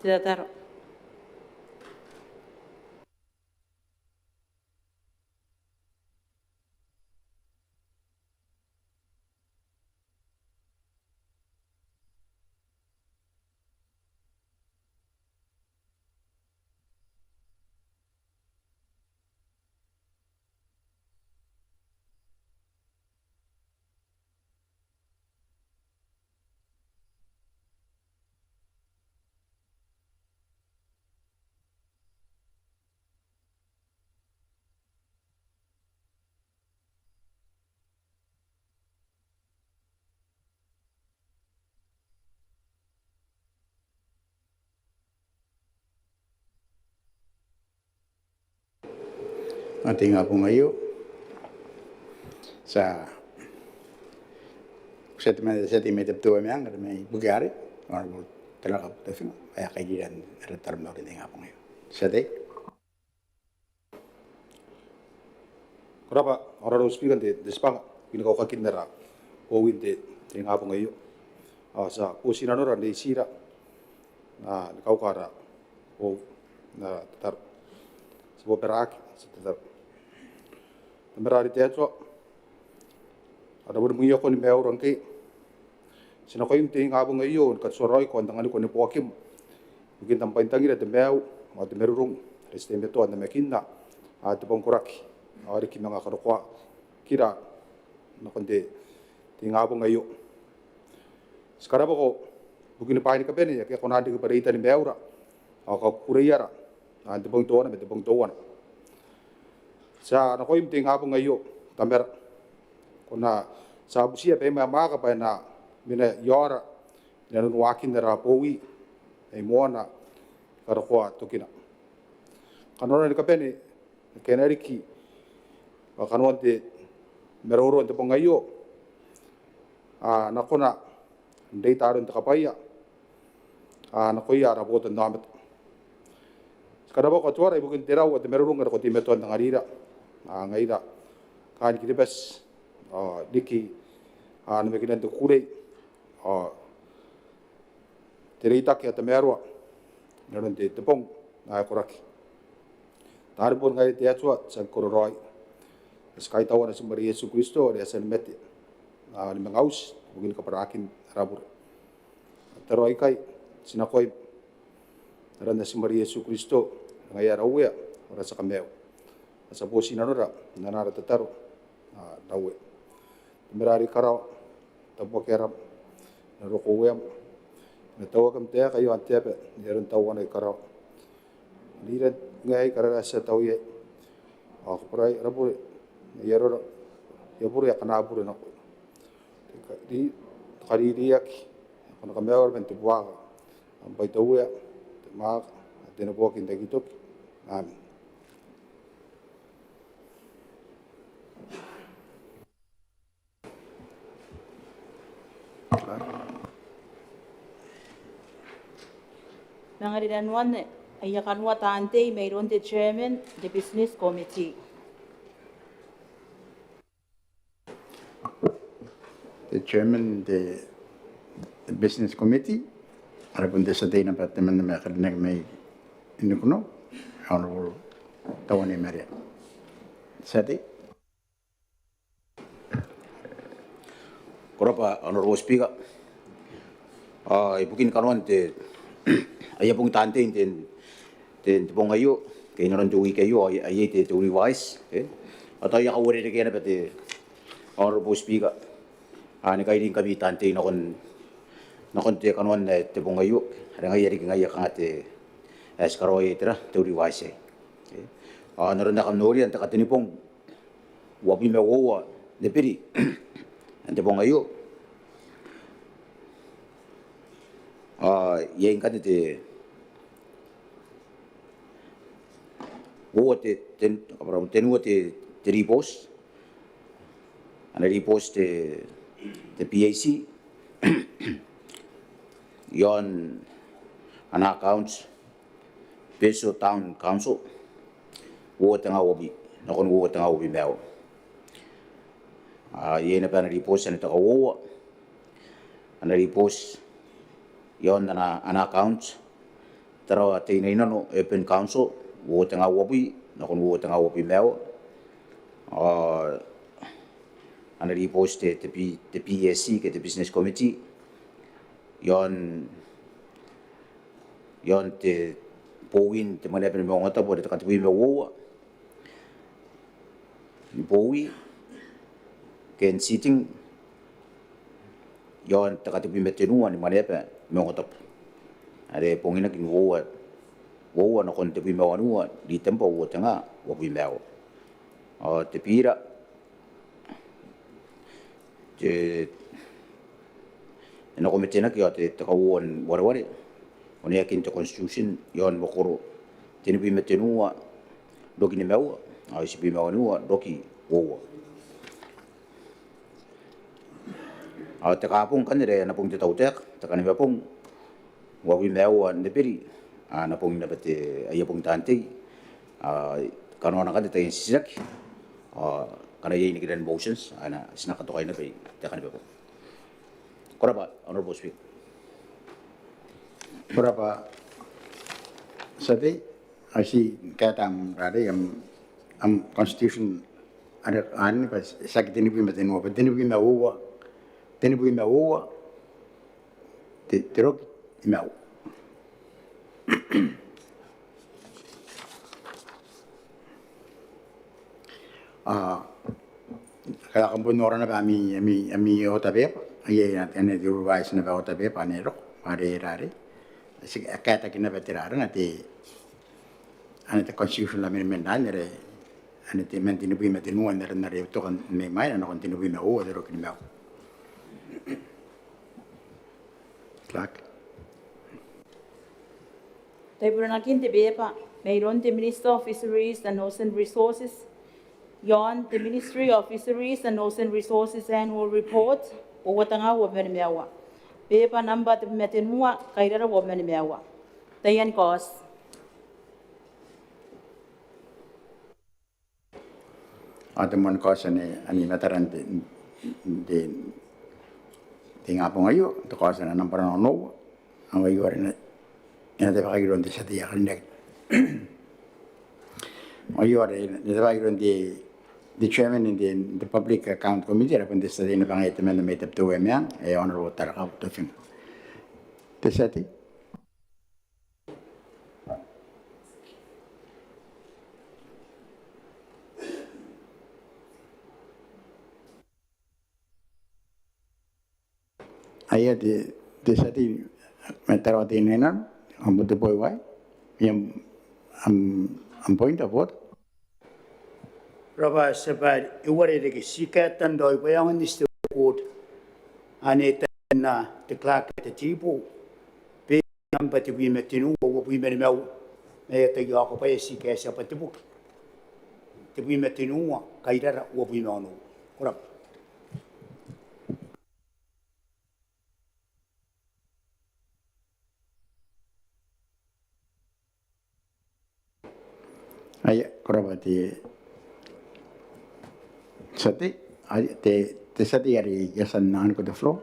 Tētaro. Ating nga po ngayon sa settlement of Tabiteuea Meang, may bugari, Honorable Tarakabu Tofinga, kaya kailan return na rin nga po ngayon. Sate? Kurapa, Honorable Speaker, despang pinakaukakit na ra, owin nga po ngayon. Sa kusina no ra, sira na nakaukara o na tatar sa butimwaea sa tatar. Merari teatro, ada boleh mengiyak ni Meang orang ke, sinakoy yung ngabong ngayon, kat soroy ko ang tangan ko ni Poakim, mungkin tampay tangi na Meang, at merurong, restembe to ang mekinna, at pang kuraki, ari ki mga karukwa, kira, nakundi, ngabong ngayon. Sekarang ko, mungkin pa ni kabane, kaya kung nanti ko parita ni Meang, ako kurayara, at pang tuwan, at pang tuwan. Sa nakoy yung hapon ngayon, tamer, kung na sa busiya pa yung mga pa na mina yara, nanunuwakin na rapowi, ay Mwane, karakwa, tukina. Kanunan ni kapene, kaya ririki, kanunan di meroro ang tapong ngayon, nakon na, hindi taron takapaya, nakoy yara Botannaomata. Sekarang ko tuwara ibukin tiraw at merurong at kotimetuan ng arira. Ngayon, kan kiribas, diki, namakinan to kulay, tirita kaya tamerwa, naroon di tepong, kuraki. Taripon ngayon teatwa sa kororoy, sa kahit tawa na si Maria Yesu Cristo, at sa meti, ni mga aus, mungkin kaparakin rabur. Taroy kay, sinakoy, naroon na si Maria Yesu Cristo, ngayon rawya, oras sa kameo. Sa posi na nora, nanara tataro, dawe. Merari karaw, tabo kerap, narukuwem, natawa kam tea kayo ang tepe, niran tawa na karaw. Niran ngay karara sa tawye, ako paray, rabure, yaro, yabure akanabure na ko. Di, kaririyak, ako nakamewar, bentubuaka, ang baitawya, maak, at dinabuakin dagitok, amin. Mga rinanoa, ayakanwa tante, mayroon the chairman, the business committee. The chairman, the business committee, harapun sa day na pati man na may inukuno, Honorable Tawani Maria. Sate? Kurapa, Honorable Speaker, ibukin kanuan ay pong tante pong ayo kay naron tuwi kayo ay to revise at ay aware de kaya pati Honorable Speaker ani kay din kami tante nakon te kanuan te pong ayo ara ngay ri ngay ka ate as karoy tira to revise naron na kanori ang takatinipong wabi mewo de piri ante pong ayo yang kan te tenua te repos ana repos te PAC iaon ana accounts Betio Town Council tanga wobi nakon tanga wobi meo yena pa na repos ana ta ana repos iaon ana accounts tara te rinanoa Open Council wo te ngā wapui nakon wo te ngā wapui meo ana report te PSC ke te Business Committee yon te Powin te Maneaba ni Maungatabu te takatui me woa ni Powi ken sitting yon takatui me tenua ni Maneaba Maungatabu are pongina ki woa na kon te pui me wanua di tempo wo te ngā wapui meo te pira te ena Komete na ki o te takauan wareware o nea kin te constitution yon mokoro tini pui me tenua doki ni meua a isi pui me wanua doki woa te kapung kanere na pung te tautek te kani mepung wapui meua ne Eberi na pung na bate ia pung tantei kanona kan te insisaki kana yei ni kiran motions ana sinaka to kaina pe te kani mepung koraba honorable speaker Berapa sate asi katam rade am constitution ada an pas sakit ini pun meten wa teni pun mau te terok mau kalau kampung orang apa ami otabe ye ane diurwais na otabe panero rare si kata kina veterano ane te constitution la menal ane te mentinu bi metinu ane nare to kan me mai na kontinu bi mau de rokin mau clack Taiboranaki te Beeba Nambwa the Minister of Fisheries and Ocean Resources yon the Ministry of Fisheries and Ocean Resources annual report o watanga wa mewa Beeba Nambwa te metenua kairara wa mewa tayan kos ada mon kos ani mataran de ngapong ayo to kos na nampara no ang ayo rin ina te pakairon de satia kanek ayo rin de pakairon the chairman in the public account committee rapun de satia na pangit men na Tabiteuea Meang honorable Tarakabu Tofinga te sati aya de sati metaro de nenan am de boy wai am point of what Raba sabar iware de sika tandoi bayang ni stu court ane na te clark te tipo pe namba te wi metinu o wi me mau e te yo ko pa sika sa pa te bu te wi metinu kaira o wi no ora aya korabati sati te sati ari yasan nan ko the floor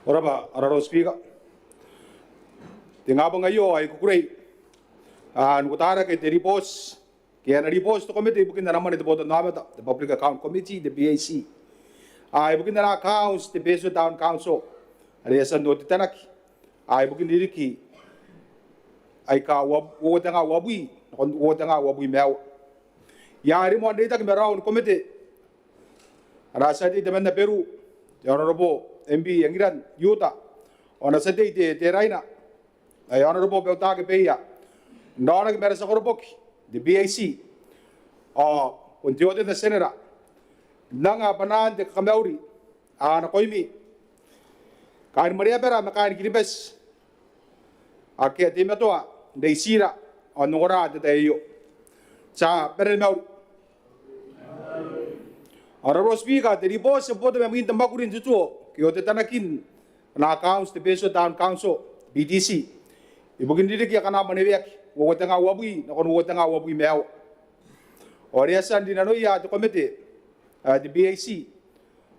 Oraba araro speaker te ngabanga yo ai kukurei nukutara ke te report ke ana report to Komete ibukin na naman ito Botannaomata the Public Account Committee the BAC ibukin na accounts the Betio Town Council ari yasan do titanaki ibukin ririki aika wo tanga wabui wo tanga wabui meo yari mo ndita ke meraun Komete rasa di temen na Peru honorable MB Yangiran Yuta ona sete te Rairana honorable Betio Nona ke mera sakoroboki the BAC unti ode the senera nanga panan de kamauri ana koimi kain maria pera makain kiribes ake te metoa de sira onora de tayo sa pere mau honorable speaker the report se pode me minta makurin tutuo ki ode tanakin na accounts the Betio Town Council BTC ibukin diri ki kana manewek wo tanga wabui na kon wo tanga wabui meo ore asan rinanoa to Komete the BAC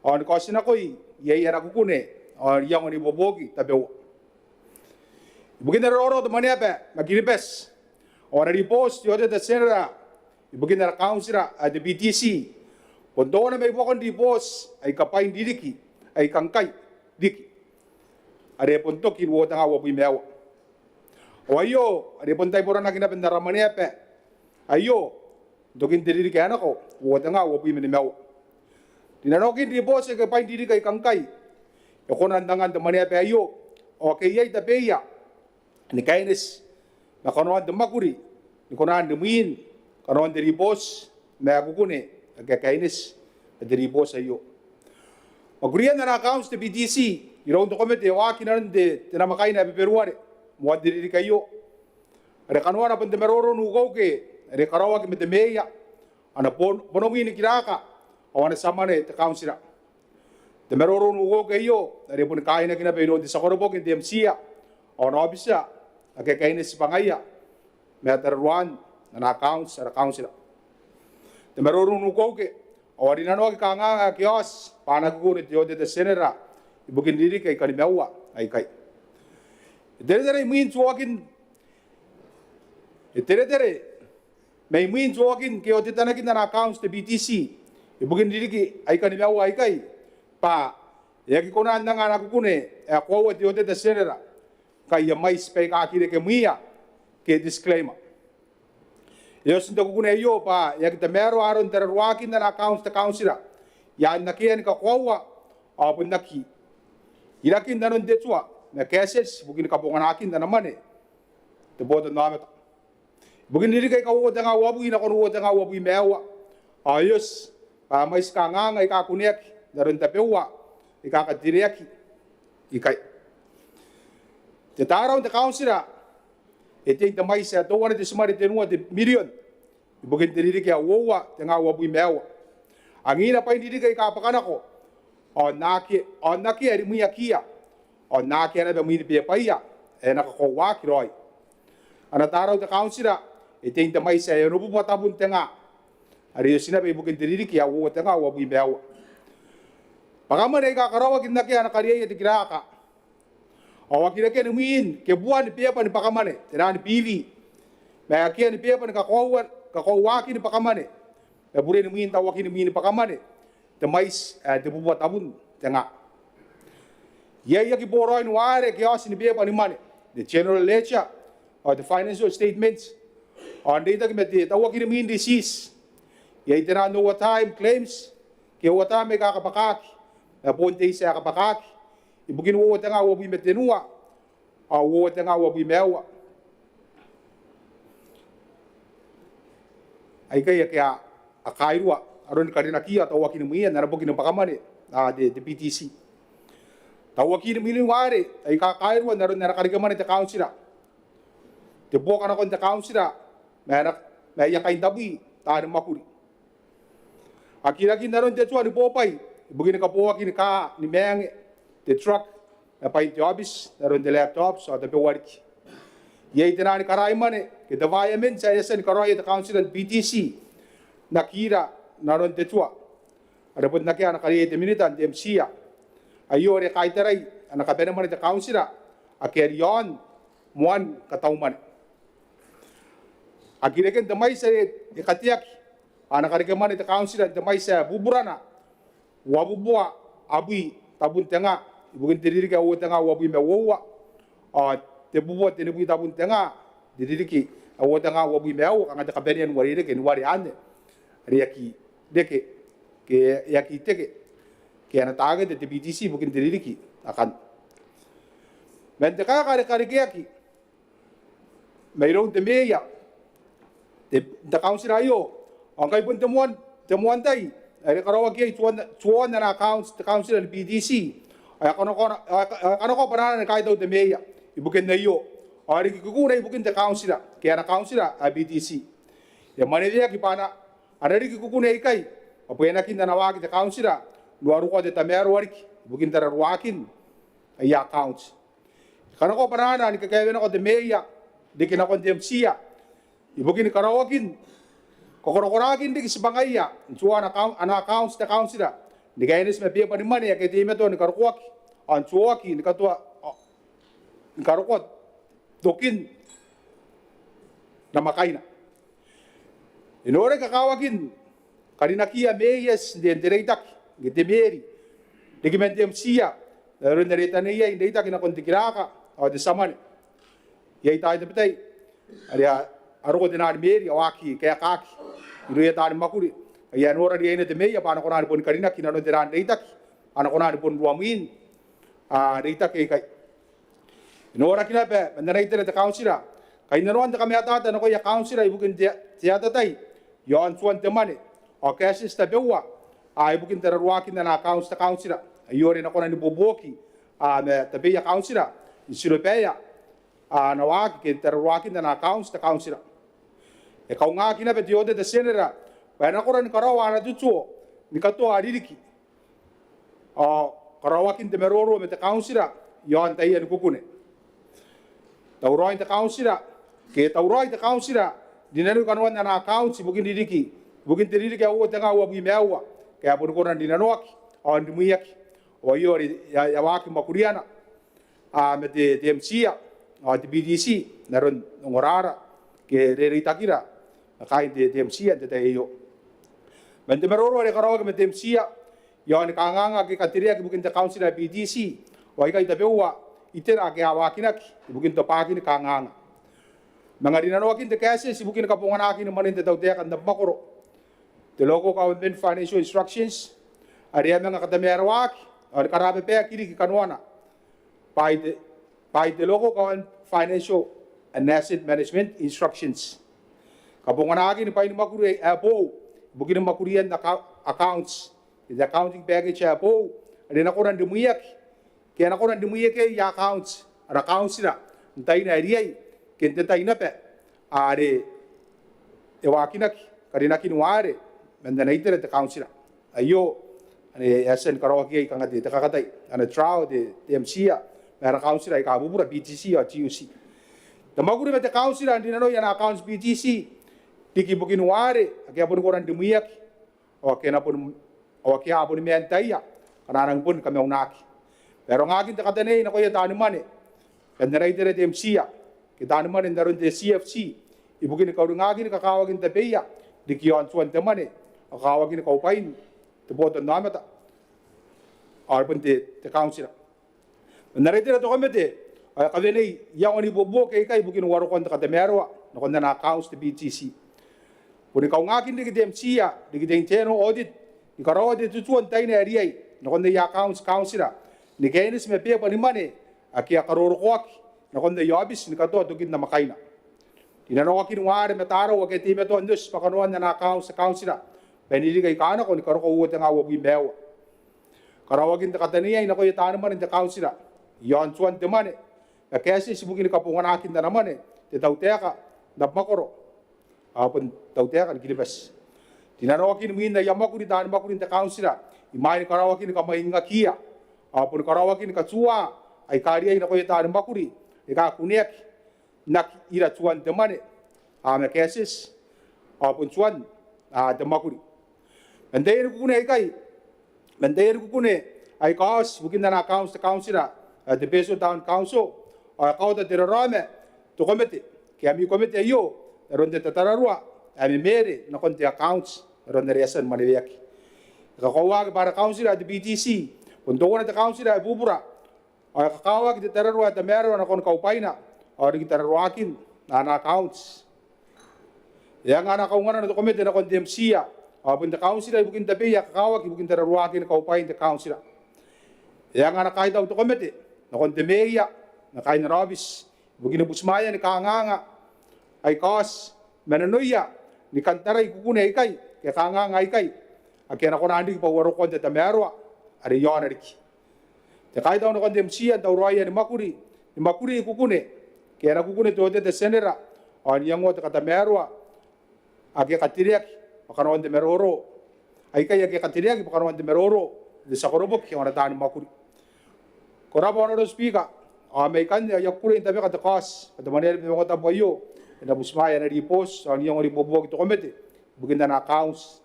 on kosina koi ye era kukune iango ni ibuobuoki Tabiteuea. Ibukin na roro to Maneaba magiribes. Ora ripos ti ode da senera ibukin na councilor at the BTC. Pondo na may bukon ripos ay kapain ririki ay kangkay diki. Are ponto kinwo tanga wo bimewa. O ayo are pontay taiboranaki na pendara Maneaba. Ayo dokin ririki anako wo tanga wo bimewa. Dinanokin ripos ay kapain ririki ay kangkay. Yokonan the Maneaba ayo o kayay tabeya. Ni kainis na kanuan de makuri ni konan de min kanuan de ribos na kukune kainis de ribos ayo magurian na accounts de BDC iraw to Komete wa kinan de tinamakay na beberuare mo de kayo re kanuan na pande meroro nu ke re karawa ke mete meya ana bonomi ni kiraka awana samane te councilor de meroro nu kayo re pun kaina kina beiro de sakorobo ke DMC ona obisa ake kainis pangaya meteruan na accounts sa council te merorun ko ke o rinanoa ke kanga kios panagu ni ode de senera ibukin diri kay kalimawa ay kay dere min suwakin dere may min suwakin ke ode tanakin na accounts te BTC ibukin diri ki ay kalimawa ay kay pa yaki konan nga nakukune ako ode de senera kaya mais pe kakire ke muia ke disclaimer. Yo sinto kukune yo pa ya kita mero aron terwakin na accounts ta councilor. Ya nakian ka kwawa apun naki. Irakin nanon detsua na cases bugin ka ponganakin na naman te Botannaomata. Bugin diri kay kawo nga wabu ina kono nga wabu mewa. Ayos pa mais ka nga ikakuniak naron Tabiteuea ikakadiriaki ikay. Te taraw te councilor ete te mais sa to wana te sumari te nua te million ibukin te ririki a wowa te nga wabu mewa angina pa indi kay kapakana ko on naki ari muya kia on naki ana be mui pe paia e na ko wa kiroi ana taraw te councilor ete te mais sa no bu tabun te nga ari sina be ibukin te ririki a wowa te nga wabu mewa pagamane ka karawa kinaki ana kariya te kiraka awakira ke min ke buan pepa ni pakamane terani PV ma ke ni pepa ni ka kawa ni pakamane e bure ni min tawaki ni min pakamane te mais te buat abun tenga ya ki boroi ni ware ke as ni pepa ni mane the general ledger or the financial statements on data ke mete tawaki ni min disease ya itena no time claims ke wata me ka kapakaki na ponte sa kapakaki ibukin wo tanga wo bi metenua a wo tanga wo bi mewa ai kai ke a kairua aron karina kia to wakin muia na bokin pakamane a de BTC ta wakin milin ware ai ka kairua na ron na karigamane te councilor te boka na kon te councilor na ya kain tabi ta ni makuri akira kin na ron te tsua ni popai ibukin ka po wakin ka ni Meang the truck na paint office naron the laptops or the pewariki yei tenani karai mane ke the environment sa yesen karai the council and BTC nakira naron the tua ada pun nakia na kari the militan the MCA ayo re kaiterai ana kabane mane the council a iaon Mwane katau mane agireken the mais e katiak ana kari ke mane the council the mais buburana wabubua abi tabun tenga ibukin tiriri ka wo tanga wabu me wowa a te bubo te nebu tabun tenga diriki a wo tanga wabu me wo anga ka berian warire ke wari ande riaki deke ke yaki teke ke ana tage te BTC bukin tiriri akan men te ka kare ke yaki meiro te meya te council ayo angkai pun temuan tai ay karawa ki tuan na accounts the council and BDC ay kano ko para na kay daw de meya ibukin na iyo ari kikukuna ibukin the council kaya na council a BDC ya manila ki pana ari kikukuna ikay apoy na kin na nawagi the council luaru ko de tamero warki ibukin tarawakin ay accounts kano ko para na ni kaya na ko de meya de kinakon DMC ibukin karawakin kokorokorakin di kisbangaya suwa na accounts the council di kaya nis me pia pa ni mani ya kiti meto ni karukwaki an chuaki ni katua ni karokot dokin na makaina inore kakawakin karinakia meyes de dereitak gite meri digimentem sia ron dereitane ia indeitak na kontikiraka o de samane ia tai de petai aria aroko de nar meri awaki kaya kaki iruya tar makuri ia nora dia ine de meia pana konar pon karinaki na ron deran deitak ana konar pon ruamin deitak kai inora kina pe menderaitere de councilor kaina ron de kameta ta no ya councilor ibukin dia tai yon suan temane o cases Tabiteuea ibukin teraruaki na accounts ta councilor iore na kona ni ibuobuoki me Tabiteuea councilor isiropea na waki ke teraruaki na accounts ta councilor e kaunga kina pe diode de senera pa na kona ni karawa na tutuo ni katoa ririki karawa kin de meroro me ta councilor yon tai en kukune tauroi ta councilor ke tauroi ta councilor dinero kanwan na accounts bukin ririki bukin ririki au tanga au butimwaea ke apun kona rinanoa on dumuiaki o iori ya waki makuriana me te TMC te BDC naron ngorara ke reritakira kai te TMC te yo mente meroro re karawa ke TMC yo ni kanganga ke katiria ke bukin ta councilor BDC o kai Tabiteuea itera ke awakinaki bukin to paki ni kanganga mangarina no akin te cases bukin ka pongana akin manin te tautea kan makoro te local government financial instructions area mga katamerwak or karabe pe akiri ki kanwana by the local government financial and asset management instructions ka pongana akin pa ni makuru apo bukin makurian accounts the accounting package apo area na koran dumuyak kaya na koran dumuyak ya accounts ara accounts na ntai na area kente taina pe are e wakinaki karinaki nuare mendanaitere te councilor ayo ane yasen karawaki ai kangati te kakatai ana trial de MCA mera councilor ai ka bubura BTC o TUC the maguri me te councilor dinano yana accounts BTC tiki bukin nuare ake apun koran dumuyak o kena pun o ke apun mentaia kanarang pun kami unaki pero ngaki te katane na ko ya tani mane mendanaitere te MCA kita anu mana darun te CFC ibu kini kau dengar kini kakak awak kita Tabiteuea di kion suan temane kakak awak kini kau pain te Botannaomata arpun te council benar itu tu Komete kaveni yang oni bobo kai ibu kini warokon te kata merwa nakon na accounts te BTC puni kau ngakin di MCA di internal audit di karawa di tujuan tai na area nakon na accounts council ni kainis me pe pa ni mane akia karorokoaki na konde yobis ni kato to na makaina tinano akin ware metaro wa keti meto ndus pakanoan na accounts councilor penili kai kana ko ni karo ko wote nga wo butimwaea karawagin ta katania ina ko yatano man ta councilor yon suan te mane ka kesi sibukin kapungan akin na naman te tautea na makoro apun tautea kan kilibas tinano akin min na yamakuri dan makurin ta councilor imai karawakin ka mainga kia apun karawakin ka tsua ai karia ina ko yatano makuri ika kuniak nak ira tuan temane me cases apun tuan temakuri mendeir kune kai mendeir kune ai kaos bukin na accounts the councilor the Betio Town Council kau ta terorame to Komete ke ami Komete yo ronde tatararua ami mere na konti accounts ronde reason maniaki ka kawa para councilor the BTC untuk na councilor bubura kakawag di terorwa ta meron na kon kaupaina o di terorwakin na accounts yang ana kaungan na Komete na kon DMC pun ta councilor bukin Tabiteuea kakawag bukin terorwakin kaupain ta councilor yang ana kahit to Komete na kon Tabiteuea na kain rabis bukin butimwaea ni kanganga ay kaos menanoia ni kantaray kukune ikay ke kanganga ikay akena kon andi pa waro kon ta merwa ari yon ariki te kai daw no kon DMC daw roya ni makuri kukune kera kukune to de senera on yango te kata merwa ake katiriak pakaron de meroro ay kay ake katiriak pakaron de meroro de sakorobo ke ora tan makuri korabo no speaker American ya kure tabi kata kas kata Maneaba Maungatabu yo na butimwaea na repos on yango ribooti to Komete bukin na accounts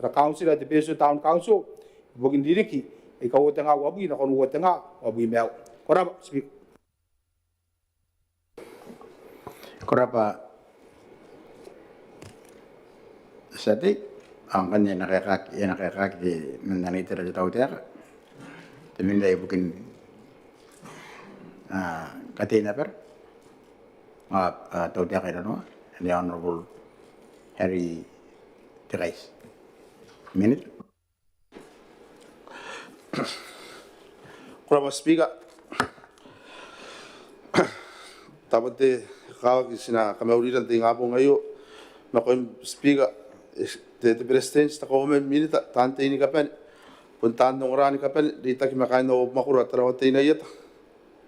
the council at the Betio Town Council bukin ririki ikaw te nga wabi na kon te nga wabi meaw koraba speak Korapa sati ang kanya nakakak di menanitira di tautera teminda ibukin katina per tautera rinanoa and the Honorable Harry Tirais. Minute. Korapa speaker. Tapos kawag sina kamauriran te ngapo ngayo na ko speaker te presidente ta ko men minita tante ini kapan puntan ng orani kapan dita ki makain no makura tarawate ina yata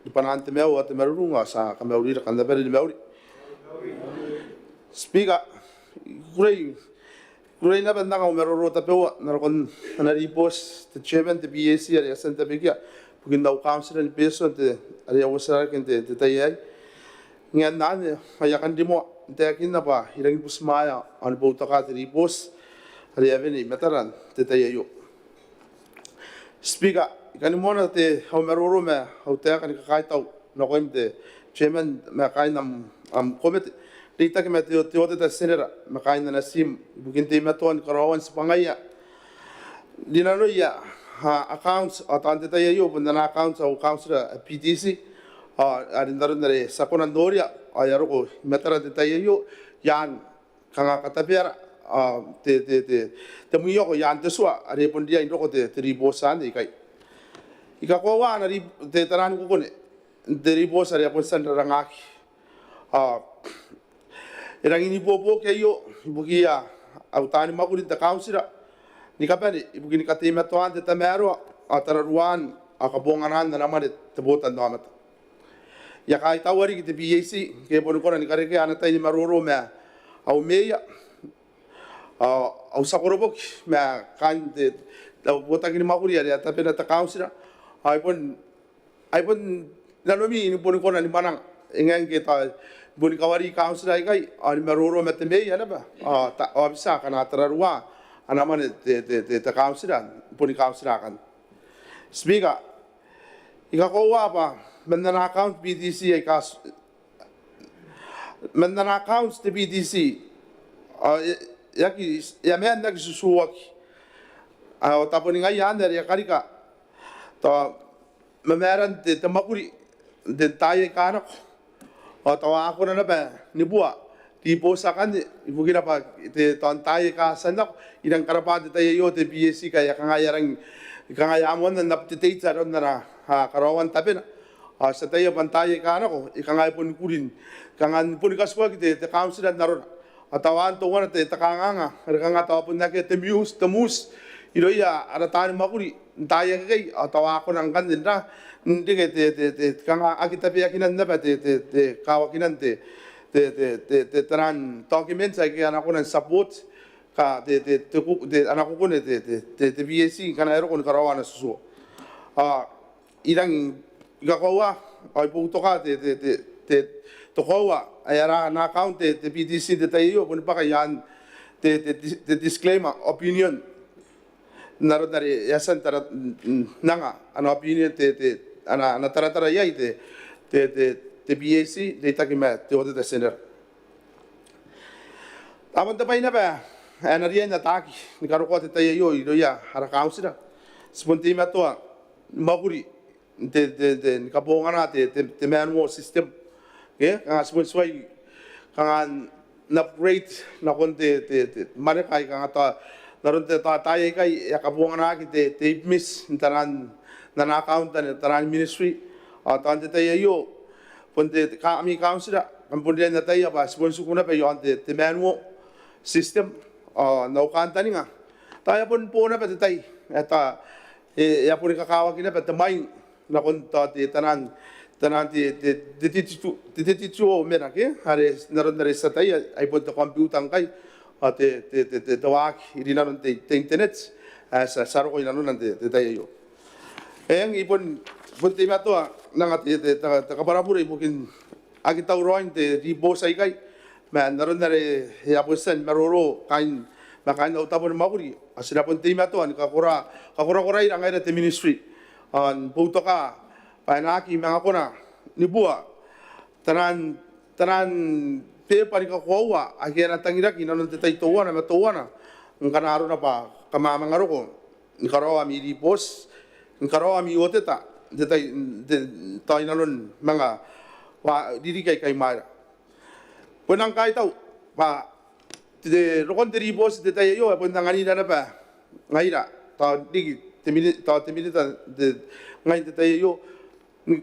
di panante meu at merunga sa kamaurira kanda beri meuri speaker kurei na banda ka meroro ta pewa na kon na ripos te chairman te BAC ari santa begia bugin daw council ni peso te ari awasara kente te tayai ngan nan ayakan dimo te akin na ba hirang pusmaya an bauta ka te ripos ari aveni metaran te tayayo speaker kan mo na te how meroro me how te kan ka tau no ko te chairman me kai nam komete dita ke meteo te ta senera me kai na sim bugin te meton karawan spangaya dinano ya accounts atante tayayo bundana accounts au council PTC arindaron dari sakonan doria ayaro ko metara te tayayo yan kanga katapera te muyo ko yan te swa ari pondia indoko te ribosan ikai ko wa na te taran ko kone te ribosa ari apon san rangaki erang ini ibuobuoki yo ibukia au tani makuri te council ni kapani ibugini katime toan te tamero atararuan akabonganan na naman te Botannaomata ya kai tawari ki te BAC ke bonu kona ni kareke ana tai maroro me au meia au sakorobok me kan te botagini makuri ari tapena ta council aipon nanomi ni bonu kona ni manang engang ke ta boni kawari council ai kai ani maroro me te meia na ba ta obisa kana atararuan ana mane te council boni council kan speaker ika ko wa pa mendana account BTC ay kas mendana accounts te BTC ya me anda susuwaki taponi ngai anda ya karika to memeran te makuri de taye kana ko to ako na ba ni bua di posakan ibugina pa te ton taye ka sandak idang karapate tayo yo te BAC kaya kangayamon na naptitate sa ron na karawan tapena sa tayo pantaye ka na ko ikangay pun kurin kangan pun kaswa kite te council na ron atawan to wana te takanganga kanga tawa pun na ke te mus iroya aratan makuri taye kay atawa ko nang kandin na hindi ke te kanga akita pe akinan na ba te kawakinan te taran documents ay kaya ako ng support ka anak ko ne te BAC kana ero kon karawan na susu irang gakawa ay puto ka te tokawa ay ara na account te PTC te tayo kun pa kayan te disclaimer opinion naro dari yasan tara nanga ano opinion te ana tara yai te BAC de takima te ode te center aban ta paina ba energia na taki ni karo ko te tayo iroya hara council sponti ma to maguri te ni kabongana te manual system ke nga sponsoi kanga na upgrade na kon te mare kai kanga ta naron te tayo kai ya kabongana ki te miss taran na account na taran ministry atante tayo ponte kami council kampundian na tayo ba sponsor ko na pa yon te manual system na ukanta ni nga tayo po na pa tay eta ya po kakawag na pa tamay na kunta ti tanan ti mera ke hare naron na sa tayo ay po computer kay te tawag rinanoa te internet sa saro ko rinanoa te tayo ang ipon punti ma to nang te kaparapura ibukin agitaw roin te ribosay kay man naron na ya posen maroro kain maka na utapon makuri asira pon tema to an kakura ira ngai te ministry an puto ka painaki mga kona ni bua tanan pe pari ka kowa agera tangira kinanon te tai towana matowana ngkanaro na pa kamama ngaroko ngkarawa mi ripos ngkarawa mi oteta de tai nanon mga wa diri kai mara ponang kai tau pa de rokon de ripos de tai yo pon ngani na pa ngaira ta digi temili de ngai de tai yo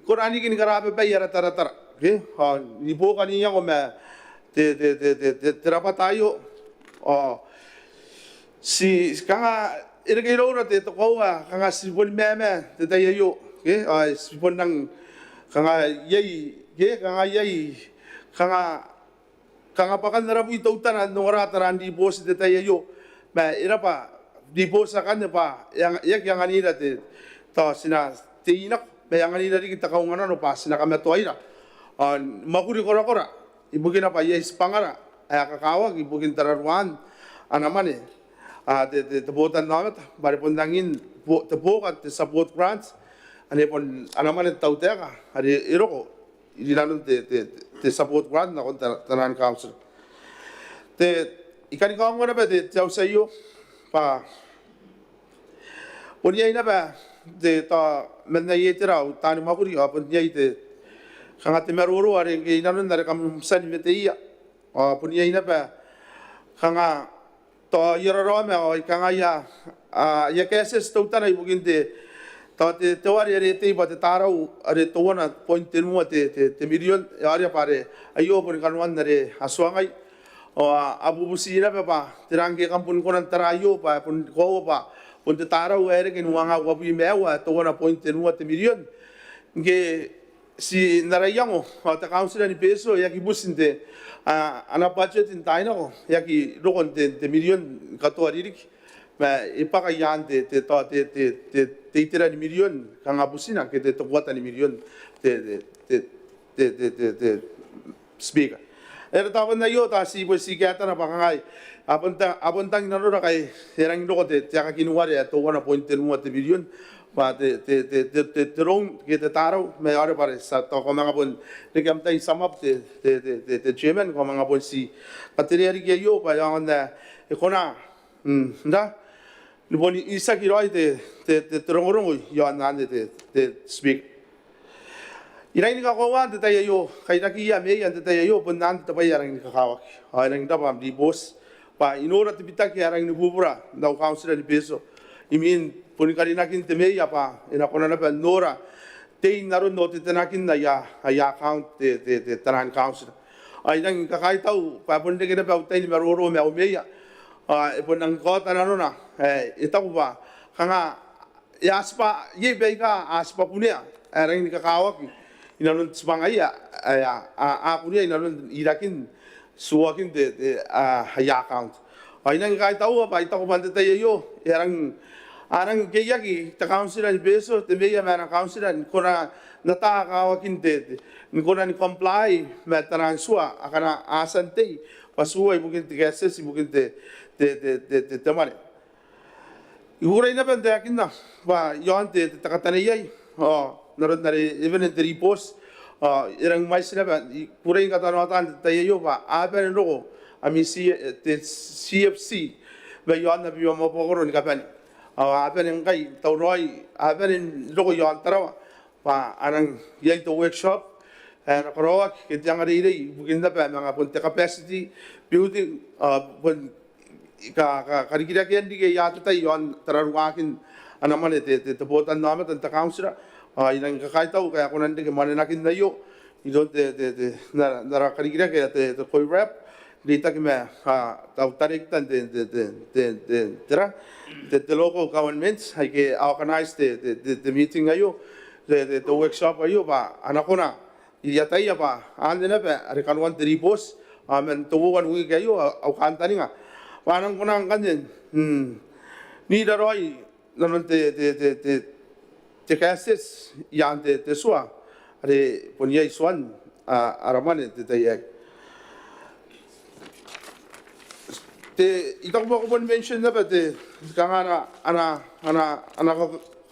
korani kin karape pa yara tara ke ha ni bo kani yang o me te terapatayo si kanga ira kay ro te to ko kanga si bon meme te tayo ke si bon nang kanga yai ke kanga pakan rabu ito tanan no rataran di bos te tayo ba ira pa di bos kan pa yang anira te to sina te inak ba yang anira di kita kaungan no pa sina kami to ira makuri kora ibukin apa yes pangara ay kakawag ibukin tararuan anamane the Botannaomata bari pondangin the bokat the support grants ane pon anamane Tabiteuea ari iroko rinanoa the support grant nakon Town Council te ikani kawan na ba te tau sayo pa ponia ina ba de ta menayetera tani makuri apon yite kanga te meroro are ke inanon dare kam sani Betio punia ina pa kanga to yororo me o kanga ya keses to tana ibukin te wari are te ba te tarau are to wana point te million area pare ayo pun kanwan dare aswangai o abubusi ina pa tirange kampun konan tarayo pa pun ko pa pun te tarau are ke nuanga wabi mewa to wana point te million ke si narayango ta council ni peso ya ki businte ana budget in taina ko ya ki rokon te million kato ririki ma ipaka yan te tira ni million kanga busina ke te tokwata ni million te speaker era ta na yo ta si si kata na pakangai apontang inaro kay erang rokon te ya ka kinuwari to 1.1 million pa te rong ke te taro me are pare sa to ko mga pon te kam tai samap te chairman ko mga pon si kateriari ke yo pa yang na e kona nda ni boni isa ki roi te rong yo na te speak irai ni ka ko wa te tai yo kai ta ki ya me ya te tai yo pon nan te pa yarang ni ka kawak ai nang da pam di boss pa inora te bitaki yarang ni bubura da council ni peso imin puni karinakin te meia pa ina kona na pa nora te naron no te tenakin na ya account te Town Council ai nang kakai tau pa pun de ke pa utai ni maroro me o meia e pun nang kota na no na e tau pa kanga ya spa ye be ka aspa punia era ni kakawak ina non spangai a punia ina non irakin suakin te ya account ai nang kai tau pa tau pa te yo erang arang kaya ki ta council ni beso te meia mana council ni kona nata kawakin te ni kona ni comply me tanan sua akana asante pasua ibukin te gases ibukin te mare ihura ina pente akinna ba yon te takatane yai narod nare even te repos irang mais na ba pura inga tanawatan te yo ba apen ro ami te CFC ba yon na biyo mo pokoro ni kapani apen yang kai tau roi apen logo yon tarawa pa anang yai to workshop na koroak ke jang ri bukin da pa mga punte capacity building pun ka karikira ke ndi ke ya ta yon tararuakin anamane te Botannaomata ta council inang kai tau kaya kunan de ke Mwane nakin na yo idon na karikira ke te koi rap dita que me tau tarik tan the local governments hay que organize the meeting ayo the workshop ayo ba anakona iya taya ba ande na ba rekanwan tripos amen tubuan wi kayo au kantani nga wanang kunang kanyen ni daroi nanon te cases yan te sua are ponia isuan aramane te taya te ita ko ko mention na ba te kanga ana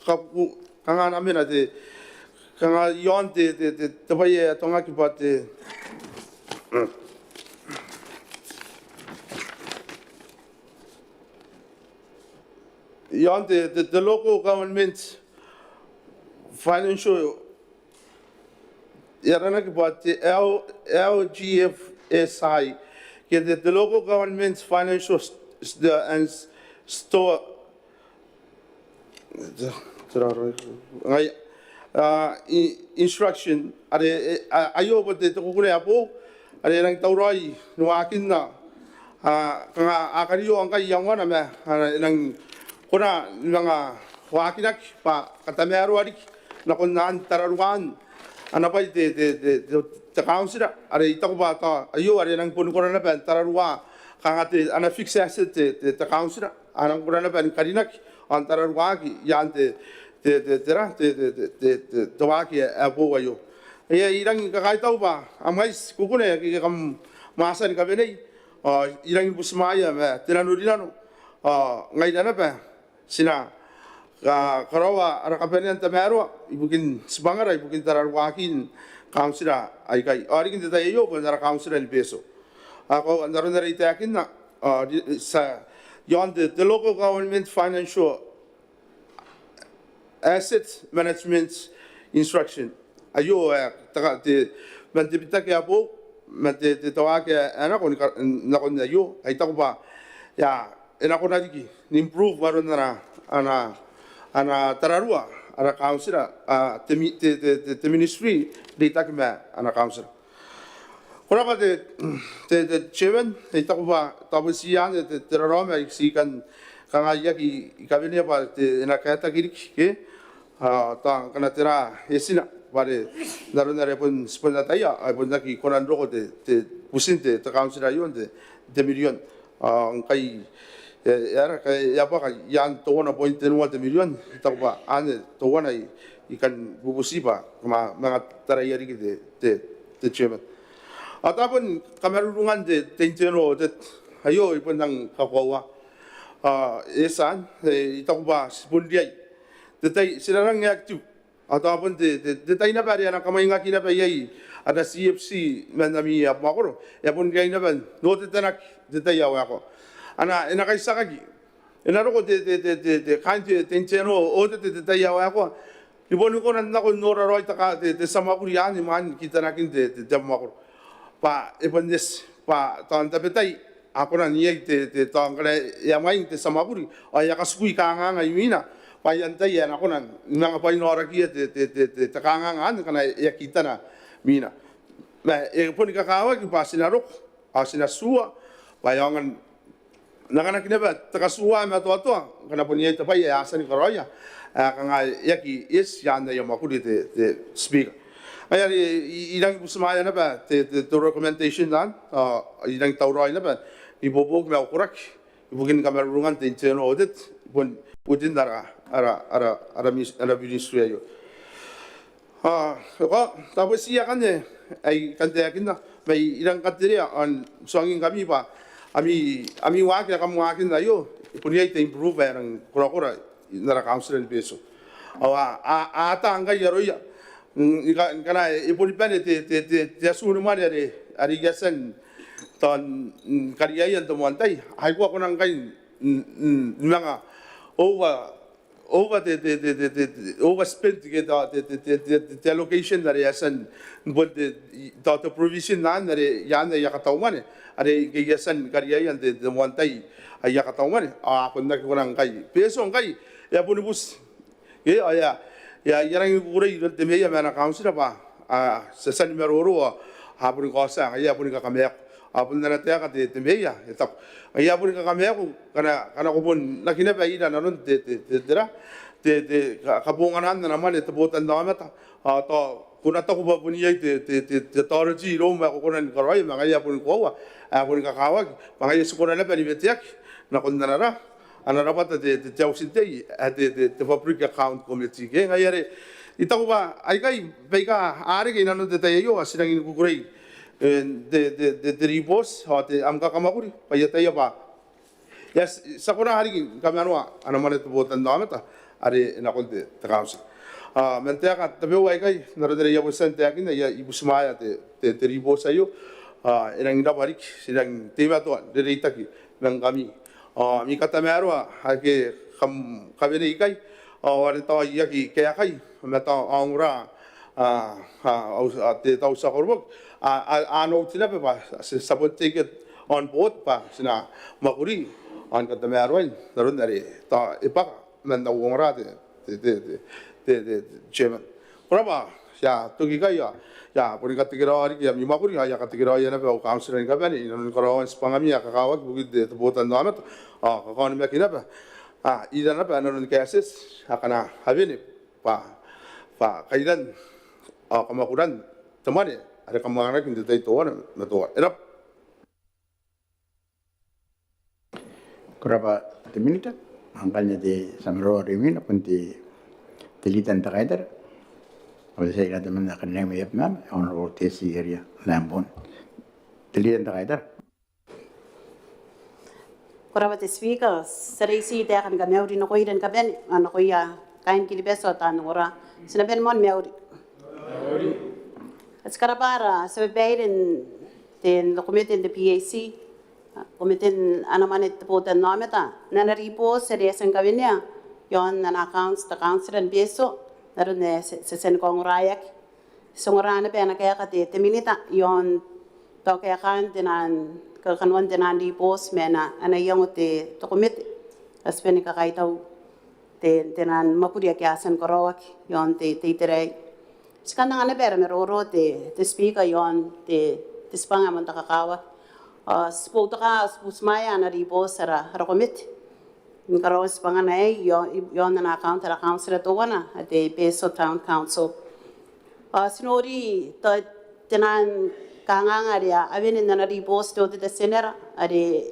kapu kanga na mena te kanga iaon te bai tonga ki pa te iaon the local government financial Rairana ki pa te LGFSI ke the local government's financial and store instruction are ayo ba te ko kule apo are nang taurai no akin na kanga akariyo ang kai iango na me nang kuna nga wakinak pa katamero ari na kun nan tararuan ana pa te council are ita ko ba ta ayo are nang pun ko na ben tararua kanga te ana fix asset te council anang ko na ben karinak an tararua ki yan te waki apo ayo e irang ka kai tau ba amais kukune ki kam masan ka benei irang busmaya me rinano ngai dana pa sina karawa ara kapenian tamero ibukin sebangara ibukin tararwakin councilor aika arikin ta yo ban ara councilor el peso ako andaro na itakin na sa yon the local government financial asset management instruction ayo ta te man te bitake apo man te tawake ana kon nakon ayo ay ta ko ba ya ena ko na diki improve waron na ana tararua ana councilor te ministry de takma ana councilor kora ba te chairman te ta ko ba ta ba sian te tararoma si kan kanga ya ki kabine ba te na kata girik ke ta kana tera esina bare narona repon spona taya ai pon ki konan roko te pusinte te councilor yon de million kai era ya pa yan to 1.1 million ta ba ane to wana ikan bubusiba ma mga tarayari ki te chairman atapon kamerungan de tenteno de ayo ipon nang kakwawa esan ita ko ba bundiay detay silarang active atapon detay na pare na kamay nga kina pa yai ada CFC manami apmakoro ya pon gay na ban no tetanak detay yawa ko ana ina kay sakagi ina ro ko de kanti tenteno o de yawa ko ibon ko nan na ko nora roy ta ka de samakuri ani man kita nakin de makoro pa ebandes pa tan tapetay ako na niya te tangkale yamay te samakuri ay akasui ka nga imina pa yantay yan ako na mga painora kiya te takangangan kana yakita na mina na po ni kakawa ki pa sinarok sinasua pa yangan nakanak na ba takasuwa ma to kana po niya tapay asan ni karoya kanga yaki is yan na yamakuri te speaker ay ilang busmaya na ba te recommendation dan ilang tauroy na ba ibobog me akurak ibugin kamerungan te internal audit pun udin dara ara ministry ayo ko tapos siya kanya ay kante akin na may ilang kateria on songin kami pa ami waki na kamuakin na yo ipunyay te improve ang kurakura nara council en peso ata ang kaya roya kana ipunipane te asunu mari ari gasan ton kariyan to montay ay ko nang kay mga overspent ke the allocation dari asan but the provision nan dari yan ya katawman ari giyasan kariyan de montay ay ya katawman ako na ko nang kay peso kay ya punibus ke aya ya yarang kuray de meya mana council pa sa san meroro hapon ko sa ya pun ka kamek apun na natia ka te meya etap ya pun ka kamek kana ko pun nakina pa ida nanon te kabunganan na naman ito Botannaomata to kuna to ko ba pun yai te toroji ro ma ko kunan karoy mga ya pun ko apun ka kawag mga yesu ko na pa ni betiak na kun nara ana rapat de jausinte de public account committee ke ngayare itaw ba ay kay beka ari kay nanu de tayo asinang inkukuray de ribos hote amka kamakuri payataya ba Yes, sakuna hari kami anu ana mana tu Botannaomata ari nakon te council. Mentea ka Tabiteuea kai narodere ya bosan te akin ya butimwaea te ribo sayo. Irang ina barik sidang tema to dari itaki mengkami. Mi kata merua hake kabane kai wari tawa ya ki kaya kai meta aura te tau sakorbok ano tina pe ba sabot take it on board pa sina makuri an kata merua naron dari ta ipak menda wongra te chairman. Kuraba ya tugi kai ya puri katikira ari ya mi makuri ya katikira ya na pe council ni kabane non karo spangami ya kakawak bukit de Botannaomata kakawani makina pa ida na pa naron cases akana habini pa kailan kamakuran temane ada kamaran kintu tai toan na toa erap Kuraba te minita angkalnya di samro rimina pun di telitan takaitar. Kalau saya kata mana kena MnM honorable TC area Lambon. Telitan takaitar. Kuraba te speaker sarisi te akan ka meuri no koiren ka ben ano ko ya kain kilibeso tan ora sinaben mon meuri Askarabara sa beiren ten Komete de PAC Komete anamanet Botannaomata nana ribo seriesan kavinia yon nana accounts the council and beso narune se sen kongrayak songorana bena kaya kate minita yon to kaya kan tenan kanwan tenan ribos mena ana iango te Komete aspeni kakaitaw tenan mapuria kyasan korowak yon te terei sekarang ane pera meroro te speaker yon te spanga man takakawa spota ka butimwaea na ribos ara Komete ngaro spanga na yon na account ara council to wana te Betio Town Council sinori to tenan kanganga ria avene na ribos to te senera are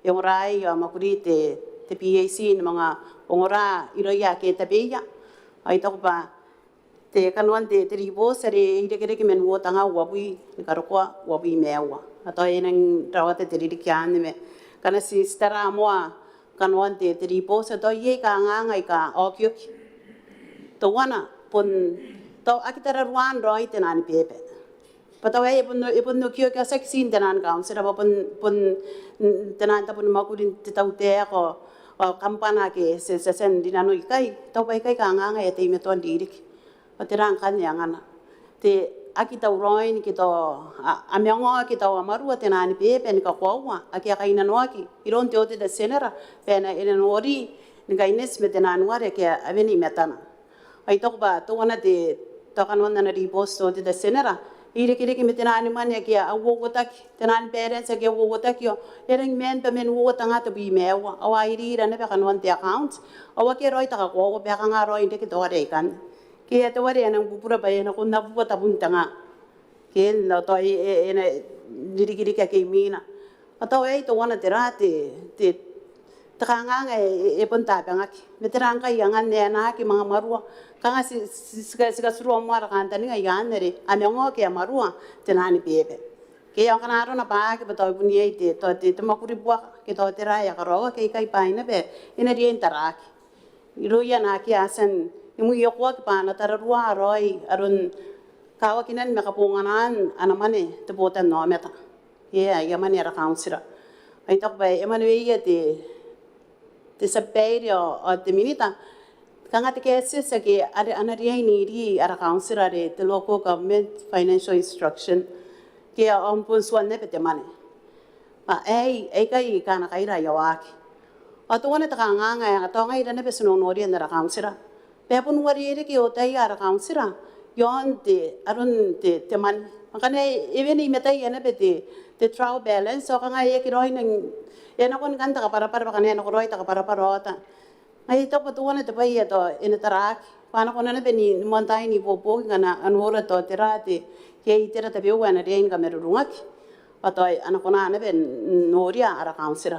yorai makuri te PAC ni mga ongora iroya ke Tabiteuea ai to pa te kanuan te ribos are ire men wo tanga wabui karokwa wabui mewa ato enang rawate te ririki me kana si stara moa kanuan te ribos ato ye ka nganga ka okyok to wana pon to akitara ruan roi tenan pepe patawa ipon no kyo ka seksin tenan council ba pon tenan ta pon makurin te taute ko kampana ke sen dinano kai to bai kai ka nganga e te meton dirik Terang kan yang ana te akita uroin kita amiango kita amaru tenani pe pen ka kwawa akia kaina noaki iron te ote da senera pena enen ori nga ines metenan ware ke aveni metana ai to ba to wana te to kan wana na ribos ote da senera ire metenani man ya ke awo gotak tenan parents ke awo gotak yo ereng men pe men wo tanga to bi mewa awa iri ne pe kan wan te account awa ke roi ta ka ko pe ka nga roi de ke to re kan Kaya ito wari anang pupura ba yan ako napupunta nga. Kaya na ito ay dirigiri ka kay Mina. Ato ay ito wana tirate. Takanga nga punta pa nga. Meterang ka yangan niya na ki mga marua. Kanga siga suruwa mo arakanta nga yan nari. Amyang nga kaya marua tinani pepe. Kaya ang kanaro na pa ki bato punya iti. Ito makuribuwa kito tiraya karawa kay pain na pe. Inariyan taraki. Iruya na ki asan. Yung yokwa pana tararua roi arun kawakinan makapunganan anamane te Botannaomata. Yaman era council. Ay tok ba Emmanuel te saberio o te minita. Kanga te kese sa ki anariya ni ara council are the local government financial instruction. Kaya punsuan ne pete mane. Ay kai kana kaira yawaki. Ato wana takanga ato ngai na pe sunonori na council. Pepun wari ki otai ara council yon te arun te man makanya even imetai yana bete te trial balance so kanga ye kiroi nang yana kon kanta ka para makanya na koroi ta ka para ota ai to patuana te pai to inatarak pana kon na beni montai ni popo ngana anora to terate ke itera te biu na rein ka merurungak atoi anakona na ben noria ara council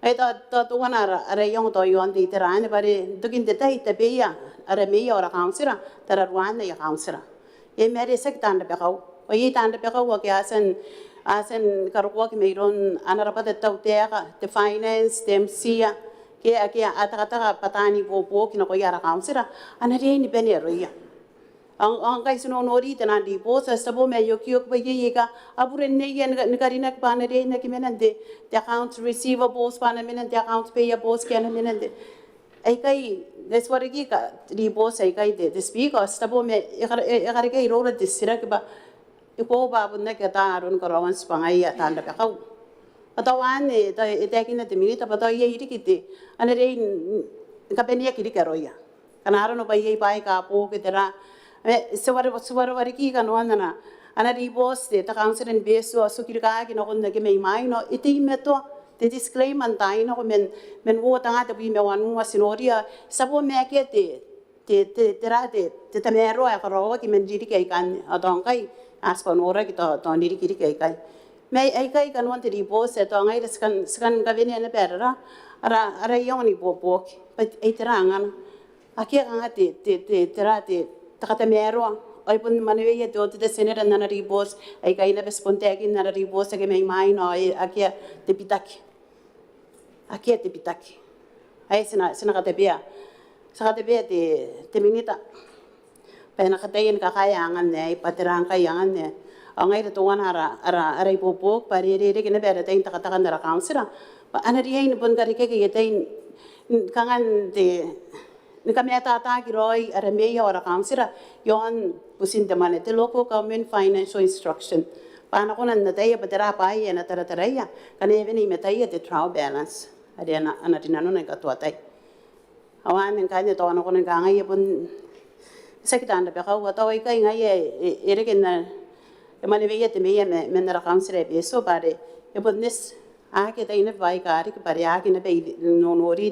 ai to wana ara yung to yon te terane bare dukin te tai te beia ara meia ora council tara ruana ya council e mere sek tanda bekau o ye tanda bekau wa ke asan asen karukwa ki meiron anarapa te tautea te finance te MCA ke atakataka patani popo ki na ko yara kausira anari ni bene roya ang kai suno nori tena di posa sabo me yokiok ba yega abure ne yen nikarina pa na re na ki menande the accounts receivables pa na menande accounts payables ki na menande ai kai deswarigi ka di posa ai kai de speaker sabo me ekare kai rora de sira ke ba iko ba bunne ke ta arun karawan spangai ya tanda ka kau atawan e ta kina te minita pa ta ye irikiti ana re ka penia ki dikaroya kana arun ba ye pai ka po ke tera suara wariki kan wana ana ribos de ta council en beso sukirka ki no kun ke mai mai no iti meto te disclaimer tai no men wo tanga te bi me wanu asinoria sabo me ke te ra te tamero a karo ki men diri kai kan adong kai aspon ora ki to diri ki kai me ai kai kan wan te ribos te to ngai skan ka veni na perra ara ioni buobuoki ai terangan akia anga te ra te takatamero ay pun Maneaba to te senera na ribos ay kai na bespontegi na ribos ke mai mai no akia te pitaki ay sina katebea te minita pena katayin kakayangan ne ay patirang kayangan ne angay to wan ara ibobok parere ke na bera tayin takatakan na council ana riay pun kari ke tayin kangan de ni kami tata kiroi ara meya ora council yon pusin de mane te local government financial instruction pana konan na tayo patera pai na tarataraya kane veni metaya te trial balance ada ana rinanoa na katuatai awan ng kanya to ano konan kangai pun sakita anda beka wa tawai kai ngai ereken na mane veya te meya men na council be so bare e pun nis ake tai ne vai kari ke pare ake na be no nori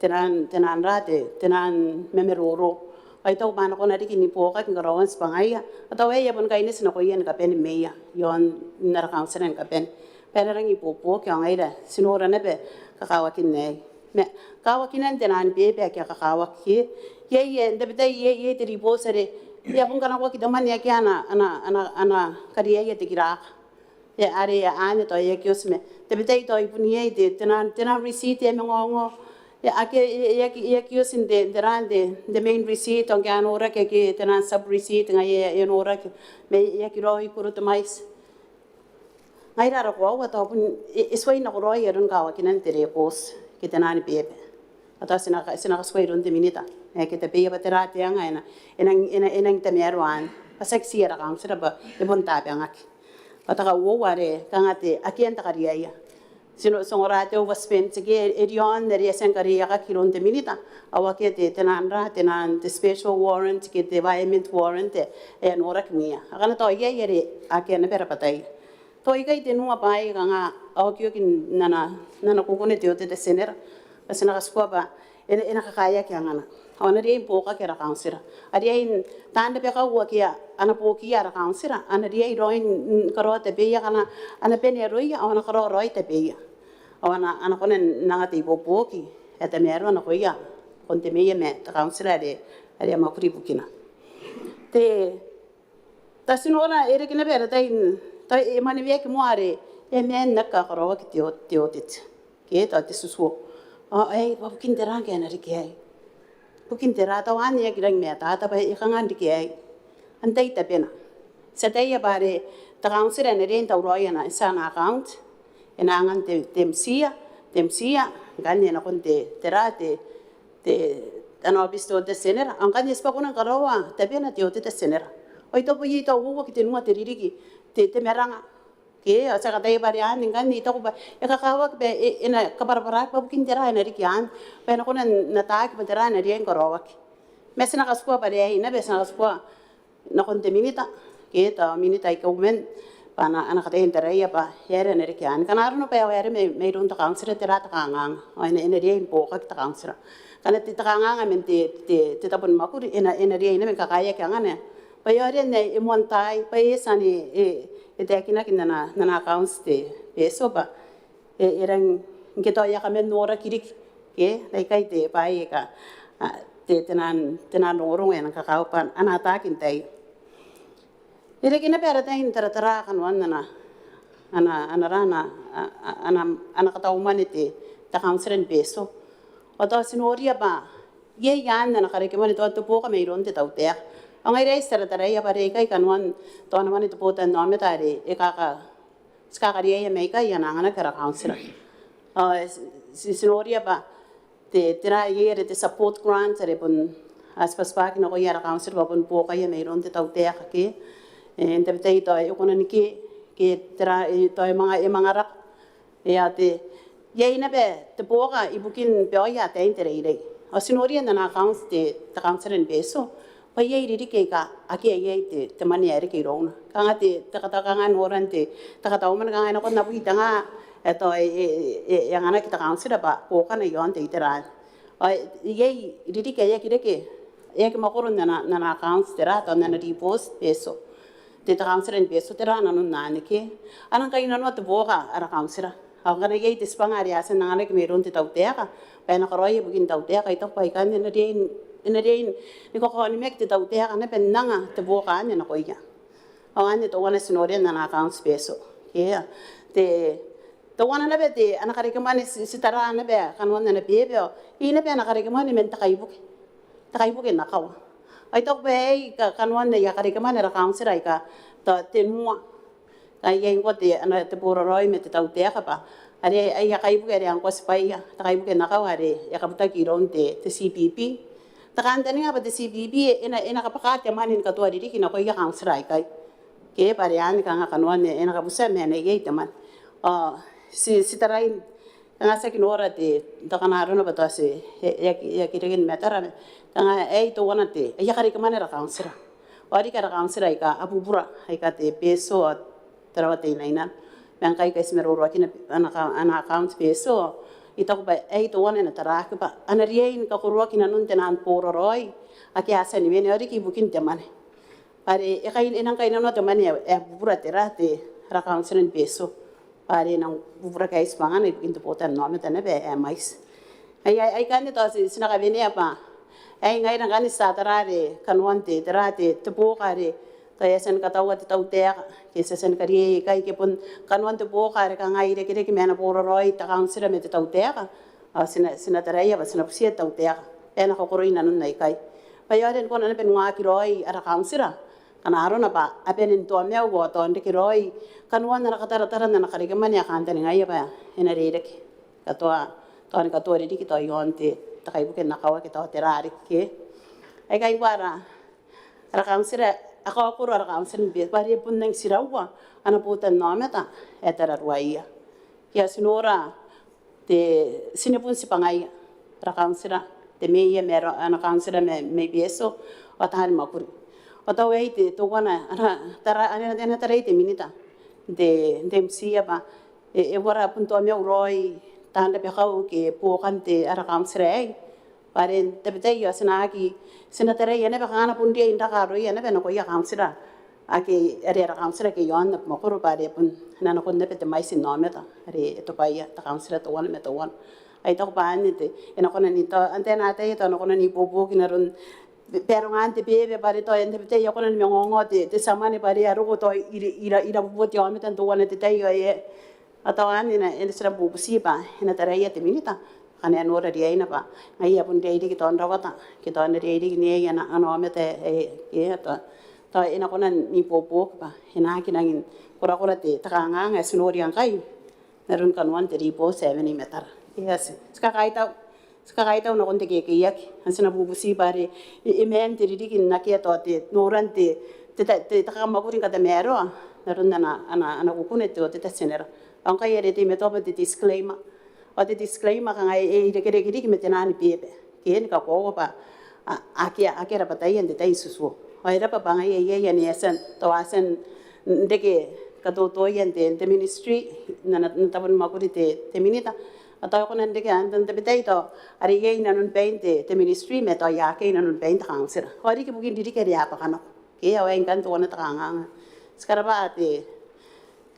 tenan rate tenan memeroro ai tau mana ko nari kini poka kin garawan spangaya atau ya pun kai nis na ko yen ka pen meya yon na council ka pen penarangi popo ki angai da sinora ne be kakawa kin ne me kawa kinan tenan be ka kakawa ki ye ndebita ye te riposere ya pun kana ko ki daman ya ki ana kariya ye te kirak ya are ya ane to ye kiosme ndebita to ipuni te tenan receipt e mengongo ya ake kiosin de main receipt on kan ora ke tenan sub receipt ngai ora ke me ya ki roi kurut mais ngai ra ko wa to pun iswai na roi ron ka wa kinan tere pos ke tenan bebe ata sina swai ron de minita ke te bebe batera te anga ena te merwan pasak sia ra kang sira ba e bon ta be ngak ata ka wo ware kangate akien ta kariya sino songorate overspend sige iaon neri senkari ya kilon de minita awake te tenan the special warrant ke the environment warrant e nora kmia agana to ye ake na pera patai to ikai te nua pai nga awakio kin nana kokone te te senera asina kaspa ba ena kakaya ke ngana ona ri poka ke ra kansira ari in tanda pe ka wa ke ana poki ya ra kansira ana ri roin karo te be ya kana ana pene roia ona karo roi te be ya ona ana konen nanga te ibuobuoki eta mero na koia konte meia me ta council are ma kuri bukina te ta sinora ere kina bera ta e mani vie ke moare e men na ka karo ki te Audit ke ta te susu ai bukin terang ke na rike ai bukin tera ta wan ya kirang me ta ba e kangan rike ai antai ta pena sa dai ya bare ta council ne renta uroya na sana account enangan temsia ganne na konte terate te ano bisto de senera angkan ispa kunan karawa tapi na te Audit senera oi to pui to wo ki te nua te ririki te meranga ke asa ka dai bari an ngan ni to ba e ka kawa be ena kabarabara ba bukin tera na rikian pe na kunan na ta ki tera na rien karawa mesna kaspa bari ai na besna kaspa na konte minita ke ta minita i kaumen pana ana kata interaya pa yare na rikian kanarno pa yare me ron ta council te rata kangang ina ria impo ka ta council kana te kangang men te tapon makuri ina ria ina me kakaya ka ngane pa yare ne montai pa esani te kina na accounts te peso pa erang ngito ya kamen nora kirik ke dai kai te pa ka te tenan lorong ena kakaupan ana takin tai ire kina pera tain tara kan wanna ana katauman ite ta council and beso o to sinoria ba ye yan na nakarekomend to po ka mayroon te tautea ang ay reis tara ya pare kai kanwan to naman ito Botannaomata re skakariya may kai yan ang kara council sinoria ba te tira ye te support grant re pun aspas pa kino ko yara council ba pun po kaya mayroon te tautea ke Tabiteuea ito ay ukunan ki tira ito ay mga rak te yay na be te po ka ibukin pe ya te interere o sinoria na accounts te ta council en beso pa yay ririki ka aki yay te mani ere ki rona kanga te takatakangan oran te takatauman kanga na ko na buita nga ito yang anak kita council ba po ka na yon te itera yay ririki ya kireke ya ki makurun na accounts tera to na repost beso te ta council en beso tera na nun na ke anang kayo na no te po ka ara council ang kana yay tispangari asan na anak meron te tautea ka pa na karoy bugin tautea ka ito pa ikan na din ni ko ni mek te tautea ka na penanga te bo ka na ko iya awan ito wana sinoria na accounts peso yeah te to wana na be te ana karekamani si tara na be kanwan na bebe ina be ana karekamani men takaibuke na kawa ay to be kanwan na ya karekamani ra accounts ra ka to tenua ay ko te ana te pororoi me te tautea ka pa are ay kaibuke re ang ko spaya takaibuke na kawa re ya kabuta kiron te CPP takanda ni nga ba te CPP ina kapakate manin ka tuwa ririki na ko iya kang sray kay ke parehan ka nga kanwan ina kabusa me na yey taman si tarain nga sa kinora te takanaro na ba to si ya kirigin metara nga ay to wana te ya kari ka manera kang sira ori ka kang sira ka abubura ay ka te peso tarawate inainan yang kai ka ismeroro kina ana account peso ito ba ay to wana na taraka ba anariyain ka kurwa kina nun tenan pororoi aki asa ni meni ori ki bukin temane pare e kain inang kain no temane abubura terate ra account sen peso pare nang bubura kai spangan ay bukin to Botannaomata na be mais ay kan to sinakabini apa ay ngai nang kanis sa tarare kanwante terate tepo kare kaya sen katawa te tautea kesa sen kari kai ke pun kanwan te po kare ka ngai re kire ki mena pororoi ta council me te tautea sina taraya ba sina pusia tautea ena ko koroi nanun nai kai pa yoden ko na ben nga ki roi ara council kana aro na ba aben to me go to ande ki roi kanwan na katara tara na kare ke mania kan tani ngai ba ena re ke katwa ton katwa ri ki to yonte ta kai buken nakawa ki to terari ke ai kai wara ara council ako ra council be pare pun nang sirawa ana Botannaomata etara ruaya kia sinora te sinipun sipangai ra council te meia mero ana council me beso watahan makuri otawai te to wana ana tara ana tara te minita de sia ba wara pun to me roi tanda pe kau ke po kan te ara council ai pare Tabiteuea sinaki sinatare yana ba kana pun dia inda karo yana ba no ko ya council aki area council ke yon na makuru pare pun na no kon ne pete mais Nometa are to pa ya ta council to wan me to wan ai to pa ni te ena kon ni to antena te to no kon ni ibuobuoki na ron pero ngante bebe pare to ente Tabiteuea kon ni ngongo te samane pare aru to ira buoti o metan to wan te Tabiteuea ye atawan ni na sira bubusi pa ina taraya te minita kana nora dia ina pa ngai apun dia iki ton rawata ki ton dia iki ni ya na Nometa e ta ina kona ni popo pa ina ki nangin kura te takanga nga sunori ang kai narun kanwan te ripo 7 meter yes ska kaita no konte ke yak hansina bubusi pare imen te ririki na ki to te noran te takama kurin kata mero narun na ana kukune te senera ang kai ere te metopa te disclaimer o te disclaimer ka ngai re ki metenani pepe ken ka ko pa aki ra patai ande tai susu o era pa ngai ye ni asan to asan ndeke ka to yente ministry na tabon makuri te minita ataw ko nande ke andan Tabiteuea to ari ye na nun painte te ministry me to ya ke na nun painte council ori ki bugin diri ke ya pa kano ke awen kan to na takanga skaraba te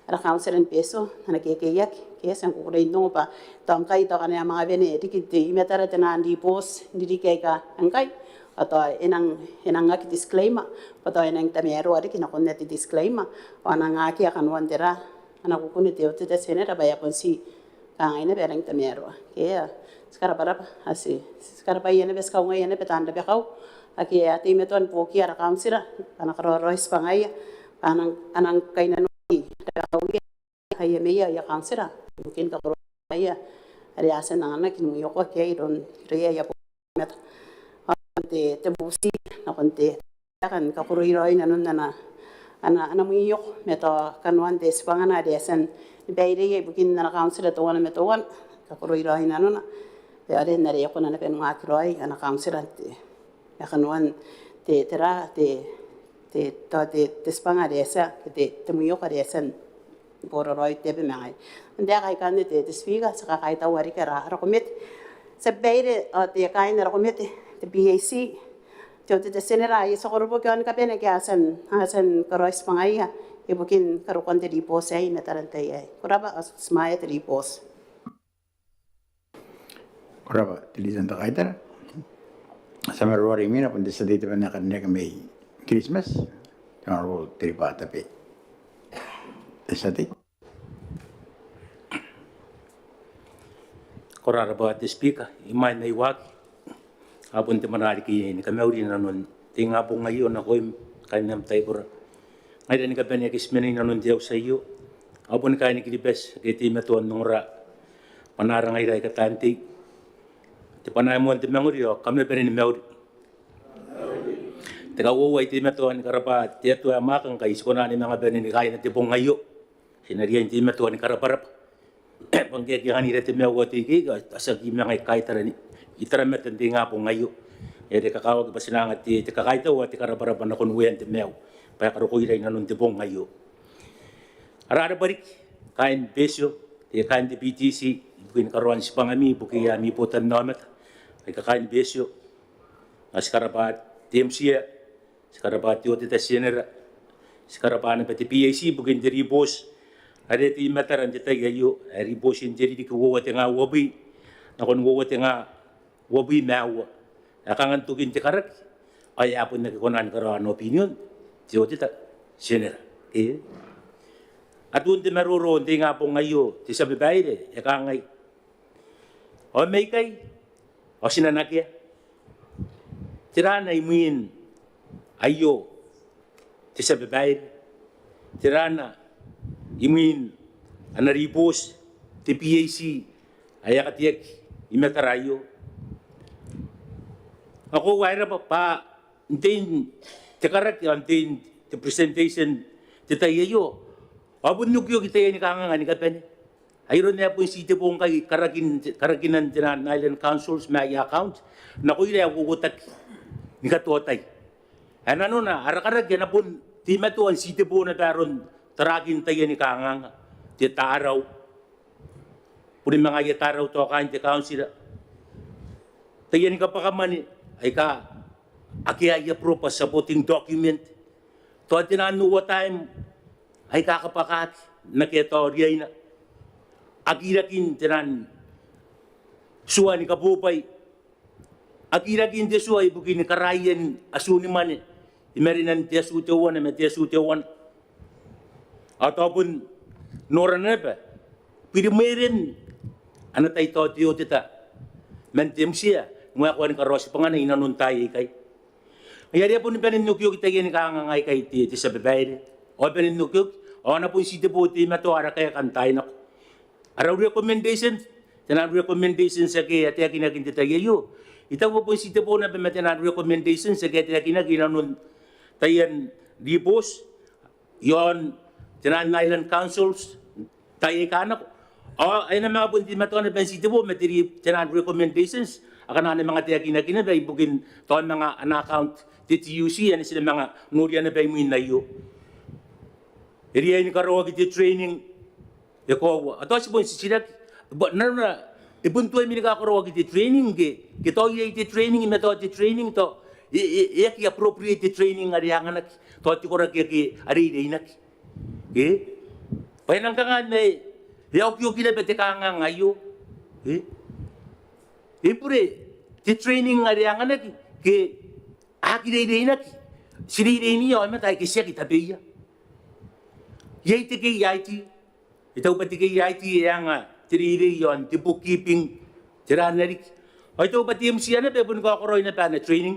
ara council en peso na ke yak ke san ko rei no pa tong kai to kana mga bene dikiti metara tena di pos diri ke ka angkai atau enang ngaki disclaimer atau enang tamero ari kina konnet disclaimer wana ngaki akan wantera anakukuni te te senera ba ya konsi kang ina bereng te mero ke sekarang berapa asih sekarang bayi ina bes kau ngai ina petanda be kau aki ya ti meton poki ara kansira anak rois pangai anang kaina noi da kau kaya meya ya kansira mungkin ka ya ari asen anak kinu yoko ke iron ria ya met te busi nakon te kan ka kuro iroi nanon nana ana muyok meto kanwan de spangana de sen beire ye bukin na council to wana meto wan ka kuro iroi nanon ya de na re ko na pen ma kroi ana council te ya kanwan te tera te spanga de sa te muyok de sen boro roi te be mai nda kai kan te spiga sa kai ta wari ka ra komet sa beire te kai na komet te BAC te senera ye socorro kan ka pene ke asan karois pangaya ibukin karukon de ripos ay natarantay ay kuraba smaya de ripos Kuraba, tilisan ta kaitara. Sa marwari mina pun desa dito na kanne kami Christmas. Taro tripa tapi. Desa dito. Korara ba te speaker imay na iwag apun te manari ki ni kamauri nanon tinga po ngayon ako kanyam taibora ngayon ni kabane kismeni nanon diaw sa iyo apun kay ni kilibes kiti metuan nongra panara ngai rai katanti te panay mo te manguri o kame pere ni mauri te ka wo ti metuan karapa te tu amakang kay sikona ni mga bene ni kay na te pong ngayo sinariyan ti metuan karaparap pangge ki hani rete mewoti ki asa ki mga kay tarani itara meten di nga po ngayo e de kakawag pa sinanga ti kakaita wa ti karabaraban na kunwen ti mew pa karo ko iray nanon ti bong ngayo ara barik kain besyo ti kain di BTC bukin karuan si pangami buki mi Botannaomata ay kakain besyo as karabat TMC skarabat ti otita senera skaraban pa ti PAC bukin di ribos are ti mataran ti tagayo ribos in di ko wa ti nga wobi nakon wo ti nga wabi mawa akangan tukin ti karak ay apon nagkunan karon opinion ti otita senera atun ti maruro ti nga po ngayo ti sabi bayre akangay o may kay o sinanakya tirana imuin ayo ti sabi bayre tirana imuin anaribos ti PAC ayakatiyak imetarayo ako waira pa din te karak din the presentation te tayo abun nugyo kita ni kanga ni kapene ayron na po si te pong kay karakinan tinan island councils may account na ko ila ko gutak ni katotay ano na arakarag na pun ti matuan si te po na daron tarakin tayo ni kanga ti taraw puri mga yataraw to kan ti council tayo ni kapakamani ay ka akiaya pro pa supporting document to tinanu time ay kakapakat naketorya na agirakin tinan suwa ni kabupay agirakin de suwa ibukin karayan asuni man imerinan de sutewan na de sutewan atapun noraneba pirimerin anatay to tita mentem siya mga kuan karos panganay nanuntay kay ayari po ni paninukyo kita gini kangangay kay ti sa babae o paninukyo o na po si deputy mato ara kaya kantay na araw recommendation tanan recommendation sa kay ati kinagin ti tayo itaw po si deputy na pamatanan recommendation sa kay ati kinagin nun tayan dipos yon tanan island councils tayo kanak o ay na mga po di mato na si deputy matiri tanan recommendations akan na mga tiyakin na bay bugin to mga an-account TTUC yan sila mga nuriya na bay mo inayo. Iriya ni karawag iti training yako ato si bon sila na ibuntuay mi nagakarawag iti training kito iti training meto iti training to yak appropriate training ariyangan nak to ti korag ki ari nak painang kangan may yaw kyo kinabete kanga ngayo ipure ti training ariyangan nak ke akide nak sini niyo ay matay ki siya kitabiya yaiti ki yaiti Itaw pati kay IT yang tiriri yon, ti bookkeeping, tiranarik. O ito pati MC na pe, pun ko ako na pa na training.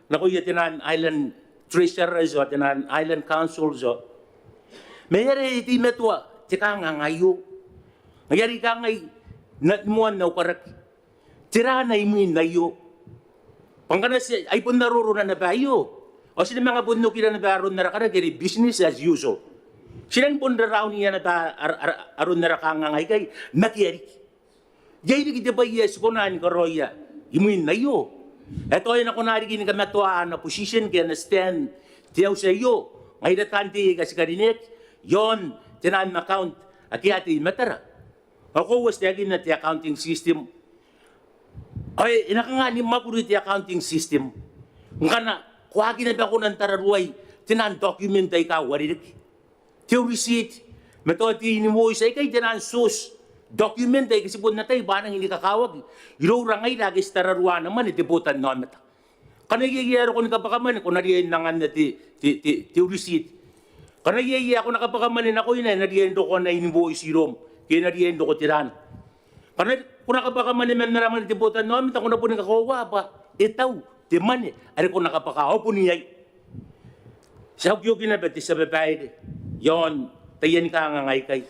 Naku tinan island treasurers o tinan island councils o. Mayari iti metwa, tika nga ngayo. Mayari ka ngay, natmuan na ukarak. Tirana imin na iyo. Pangkanas ay pun narurunan na ba iyo? O sila mga bundukin na ba aron na rakara, kaya business as usual. Silang pun raraw niya na ba aron na rakanga ngay kay, nakiyarik. Jay di kita ba yes ko na ni Karoya, imuin na iyo. Ito ay nakunari kini kamatuan na position kaya na stand, tiyaw sa iyo. Ngay datanti kasi karinet, yon, tinan account, akiyati matara. Ako was tiyagin na ti accounting system. Ay, inakanga ni mapuro ti accounting system. Nga na, kuhagi na ba ako ng tararuay, tinan document ay ka, waririk. Tiyo receipt, metodi ni mo isa, ikay tinan sus, document ay kasi po natay, banang hindi kakawag. Ilura ngay lagi sa tararuan naman, iti Botannaomata. Kanayayaro ko nakapakaman, kung nariyan na nga na ti receipt. Kanayayaro ko nakapakamanin ako yun, nariyan do ko na invoice irom, kaya nariyan do ko tiran. Kung nakapakamanin na naman iti Botannaomata, kung na po nakakuha pa, itaw, ti Mwane, ari kung nakapakaw po niyay. Sa hukyugin na ba, ti sa babae, yon, tayan ka nga ngay kay.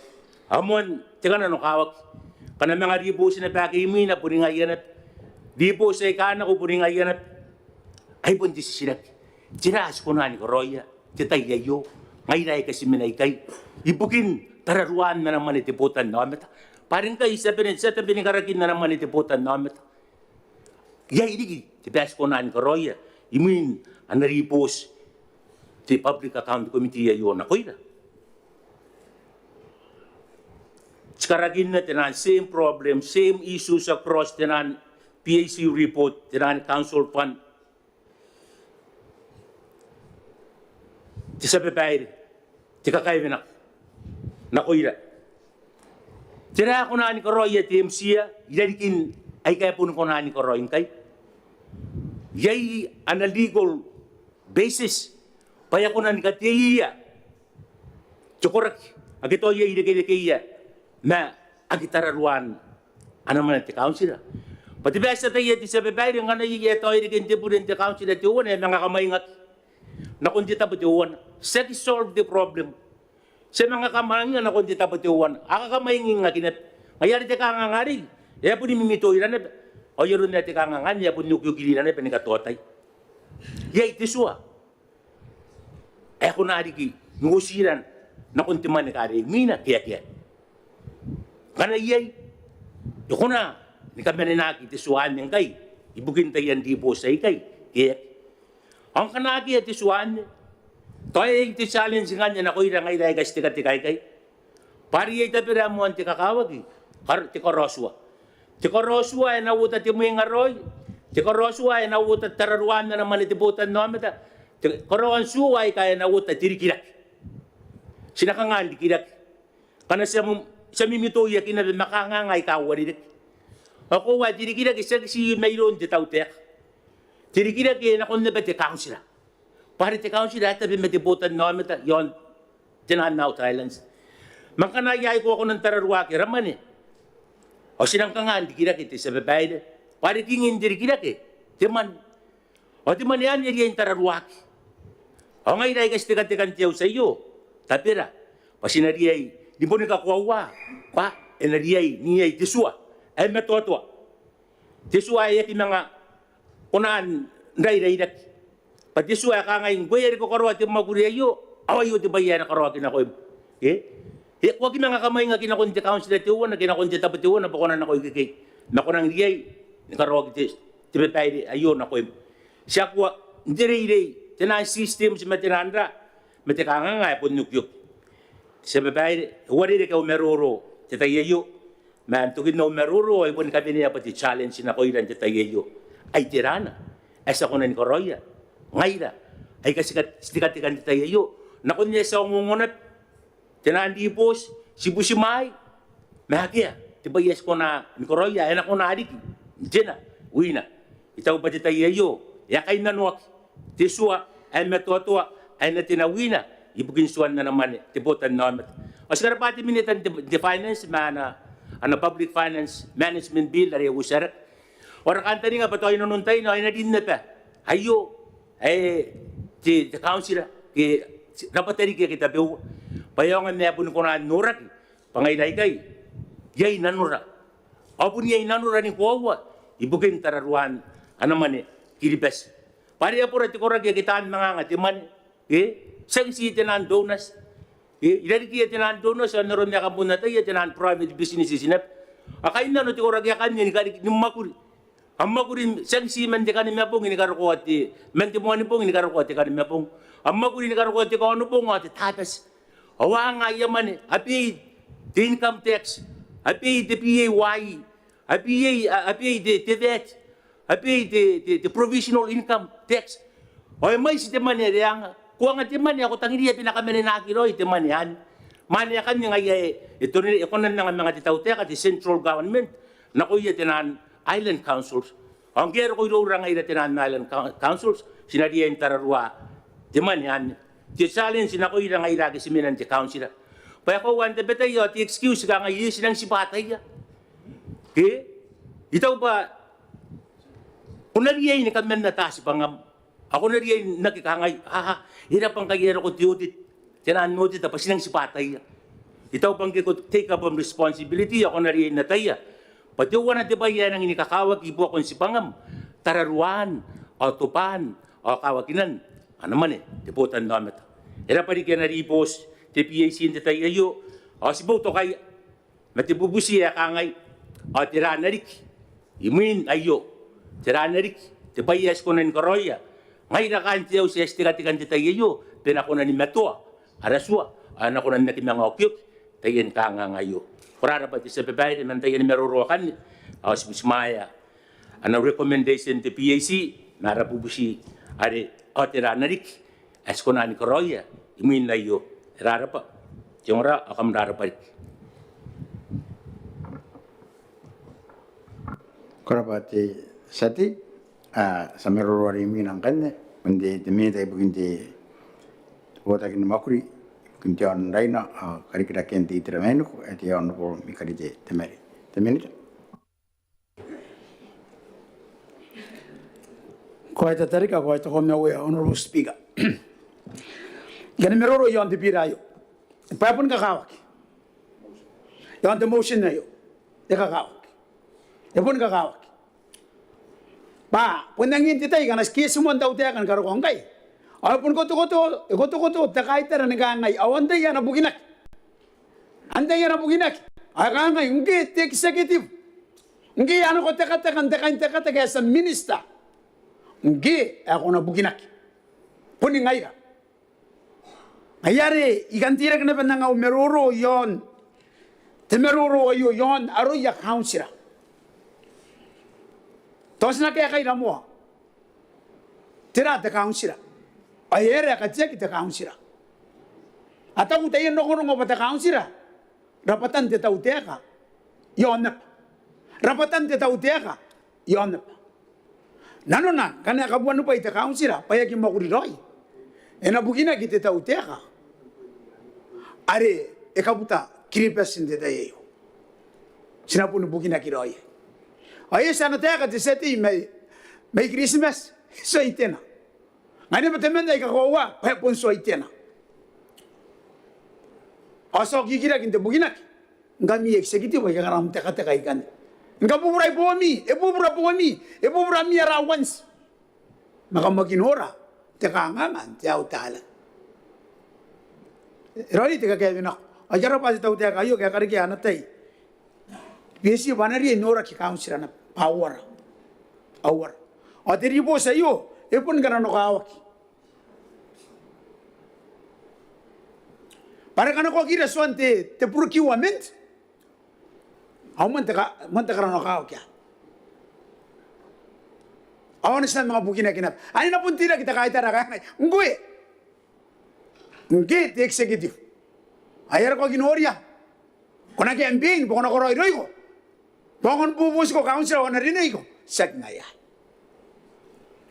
Amon, tika na nukawag. Kana mga ribo na pag-imi na po nga yanap. Ribo sa ikana ko po nga yanap. Ay po, di sisilak. Tiraas ko na ni Koroya, titayayo. Ngay na kasi minay kay. Ibukin, tararuan na naman iti Botannaomata. Parang kayo sa pinigarakin na naman iti Botannaomata. Yay, hindi. Tipas ko na ni Koroya. Imin, ang naripos, ti Public Account Committee yun ako yun. Karagin na tinan, same problem, same issues across tinan PAC report, tinan council fund. Ti sa babae, ti kakay na, nakuya. Tira ako na ni Koroya, ti MCA, ilalikin, ay kaya po ko na ni Koroya kay. Yay, on a legal basis, paya ko na ni Katiya. Tsukurak, agito yay, ilagay na agitararuan ano man ang council. Pati ba sa tayo sa babae nga na ito ay nagindi po rin council at yun ay mga kamaingat na kundi Tabiteuea. Set solve the problem. Sa mga kamaingat na kundi Tabiteuea, akakamaingin nga kinat. Ngayon ito ka nga nga rin. Kaya po ni mimito yun na o yun na ito ka nga nga niya po nukugili na panikatotay. Yay, tiswa. Eh kung naariki, ngusiran na kunti man nakarig, mina kaya. Kana iyay, yun na, ni kami nanaki, tisuan niyang kay, ibukin tayo di po sa ikay. Kaya, ang kanaki at tisuan niya, tayo ay challenge nga niya na ko ilang ay dahil kasi tika-tikay kay. Pari ay tapira mo ang tikakawag eh, tikoroswa. Tikoroswa ay nawuta ti mga ngaroy, tikoroswa ay nawuta tararuan na naman iti Botannaomata, tikoroswa ay kaya nawuta tirikirak. Sinakangan, dikirak. Kana sa mimito ya kinabi makangangay kawaridik. Ako wa dirikira kisa si mayroon di tawtek. Dirikira kaya nakon na ba ti council. Pare ti council ata bi mati Botannaomata yon Tinanaw Islands. Mangkanayay ko ako ng tararwa ki raman eh. O sinang kangan dikira kiti sa babae. Pare tingin dirikira ki. Timan. O timan yan yung tararwa ki. O ngayon ay kasi tikan-tikan tiyaw sa iyo. Tapira. Pasinariyay. Di mo nikakuawa. Pa, enariyay, niyay, tisua. Ay matotoa. Tisua ay iti mga kunaan, nray-ray-dak. Pag tisua ka ngayon, guyari ko karwa, ti maguriyayo, awayo ti bayan na karwa kinako. Huwag mga kamay nga kinakunti council at tiwan, na kinakunti Tabiteuea, na pakunan ako ikikay. Nakunang niyay, karwa ti betay, ayun ako. Siya kuwa, hindi ray-ray, tinang system si matinandra, matikanga nga, punyuk-yuk. Sa babae, wari ka umeruro, titayayo. Mantukin na umeruro, ay pun kami niya pati challenge na ko ilan titayayo. Ay tirana. Ay sa kunan ni Koroya. Ngayra. Ay kasi stikat-tikan titayayo. Nakon niya sa umungunat. Tinandi pos, sibusimay. Mahagya. Tibayas ko na ni Koroya, ay naku na adik. Diyan na, uwi na. Itaw pa titayayo. Yakay nanuak. Tiswa, ay matotoa, ay natinawi na. Ibukin suwan na naman, ti Botannaomata. Oscar pati minitan the finance mana ana public finance management bill dari usar. Orang kantani nga patoy nununtay no ay nadin na pa. Ayo the council ke rapateri ke kita beu. Payongan niya pun kuna nurak pangay kay. Yay nanura. Apun yay nanura ni kuwa. Ibukin tararuan anamane kiribes. Pari apura ti korag kitaan mga ngatiman. Sang si tenan donas. Idari ki tenan donas naron niya kabuna tayo tenan private businesses sinap. Akain na no ti korag yakan ni kari ni makuri. Ang makuri sang si man kan ni mapong ni karo ko ati. Man ti Mwane pong ni karo ko ati kan ni mapong. Ang makuri ni karo ko ati ko ano pong ati tatas. Awa nga yaman api the income tax. Api the PAY. Api the VAT. Api the provisional income tax. Oy may si teman ni yang kuang at teman ni ako tangiri pinakamen na akiro teman yan. Mani kan nga ito ni ekonan ng mga Tabiteuea at central government na kuya tenan island councils. Ang gero ko irurang ay tenan island councils sinadiya yung tararua teman yan. Ti challenge na ko irang ay lagi siminan ti council. Paya ko wante betayo ti excuse ka nga yes nang si batay ya. Itaw ba kunariyay ni kamen na taas pangam. Ako nariyay nakikangay hirap ang kagero ko ti Audit. Tinan mo dito pa sinang si batay ya. Itaw bang ko take up ang responsibility ako nariyay na taya. Pati wana di ba yan ang inikakawag ibo akong si pangam. Tararuan o tupan o kawaginan. Ano man di Botannaomata. Era pa rin kaya naribos ti PAC hindi tayo o si Boto kay matibubusi ya kangay o tiranarik. Imin ayo tiranarik ti bayas ko ng koroya. Ngay na kantiyaw si estikatikan ti tayo pinako na ni Matua araswa anak ko na nakimang okyok tayen ka nga ngayo. Kurara pa ti sa babae naman tayo ni merurokan o si butimwaea. Ano recommendation ti PAC narabubusi ari o tiranarik es ko na ni koroya. Imin na iyo rara pa. Yung ra akam rara pa. Korabati sati sa merorori minang kanne kundi dimita ibukinti wota kin makuri kunti on Rairana karikira kenti tramenu eti on po mikarite temeri temenita Koita tarika koita komnawe honorable speaker. Gani meroro yon di pirayo. Papun kakawaki. Yon the motion na yo. De kakawaki. Yapun kakawaki. Pa, punangin titay kanas kisu mo daw tayo kan karo kongkay. Apun koto takay tara nagangay awanda yan abuginak. Anda yan abuginak. Akangay ungi executive. Ungi ano ko takay as a minister. Ungi ako na buginak. Puning ngayon. Ayari, ikantira ka na ba nga meruro yon. Temeruro ayo yon, aro ya council. Tos na kaya kayo mo. Tira the council. Ayere ka check the council. At ako tayo nung pa the council. Rapatan te Tabiteuea ka. Yon na. Rapatan te Tabiteuea ka. Yon na. Nano na, kanya kabuan pa ita council. Payakin mo kuriroy. Enabugina kita Tabiteuea ka. Are ekabuta kiripes inte tayo. Sinapuno bugina kiroy. Ay sana tayo kasi seti may Christmas so itena. Ngayon ba temen ay kakawa pun so itena. Aso kikira kinte bugina. Ngami executive ay karam teka ikan. Ngabuburay po mi mi ara once. Makamaginora teka ngaman tiyaw tala. Roli teka kaya na. Ajara pa si Tabiteuea kayo kaya kariki anatay. Besi banari nora ki council na power. Power. O diribo sa iyo, ipon ka na nakawaki. Para ka na ko kira swante te procurement. Aw man ka na nakawaki. Awan sa mga bukina kinap. Ani na puntira kita kahit ara Ngui. Ngui the executive. Ayar ko ginoria. Kona campaign, kona ko roy ko. Kona bubus ko council na rinay ko. Sag na yan.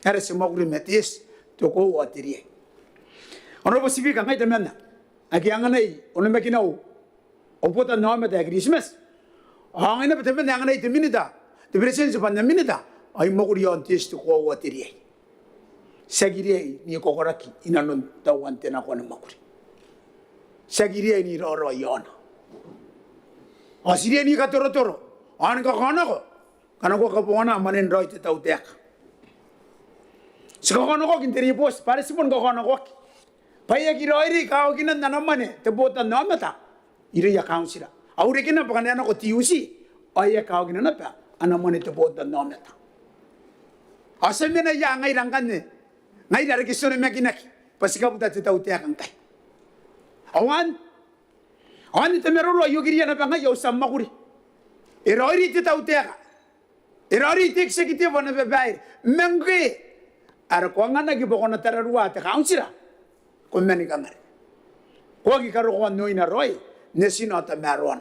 Era si Maguri Metis, to ko atiri. Honorable Speaker, ngay taman na. Agi ang anay, ono makinaw, o Botannaomata Christmas. Ang ina betemen yang na itiminida. The presence of Naminida. Ay moguri on tis to ko watiri. Sagiri ni kokoraki inanon tawan tenako na makuri. Sagiri ni roro yon. Asiri ni katoro. An ka kana ko. Kana ko kapona manen roi te tau tek. Sekokono ko kinteri pos parisipon ko kono ko. Paya ki roi ka o kinan nanamane te Botannaomata. Ire ya council. Aure kina pakana ko tiusi. Aya ka o kinan pa anamane te Botannaomata. Asemena ya ngai ranganne. Ngai dari kisone mekinaki. Pasika buta te tau tek kan kai. Awan te meroro yogiri na panga yo samakuri. Erori te tau tek. Erori te executive na bebai. Menge ara ko ngana ki bokona tararua te council. Ko meni kamare. Ko ki karo ko noina roi nesino ta maron.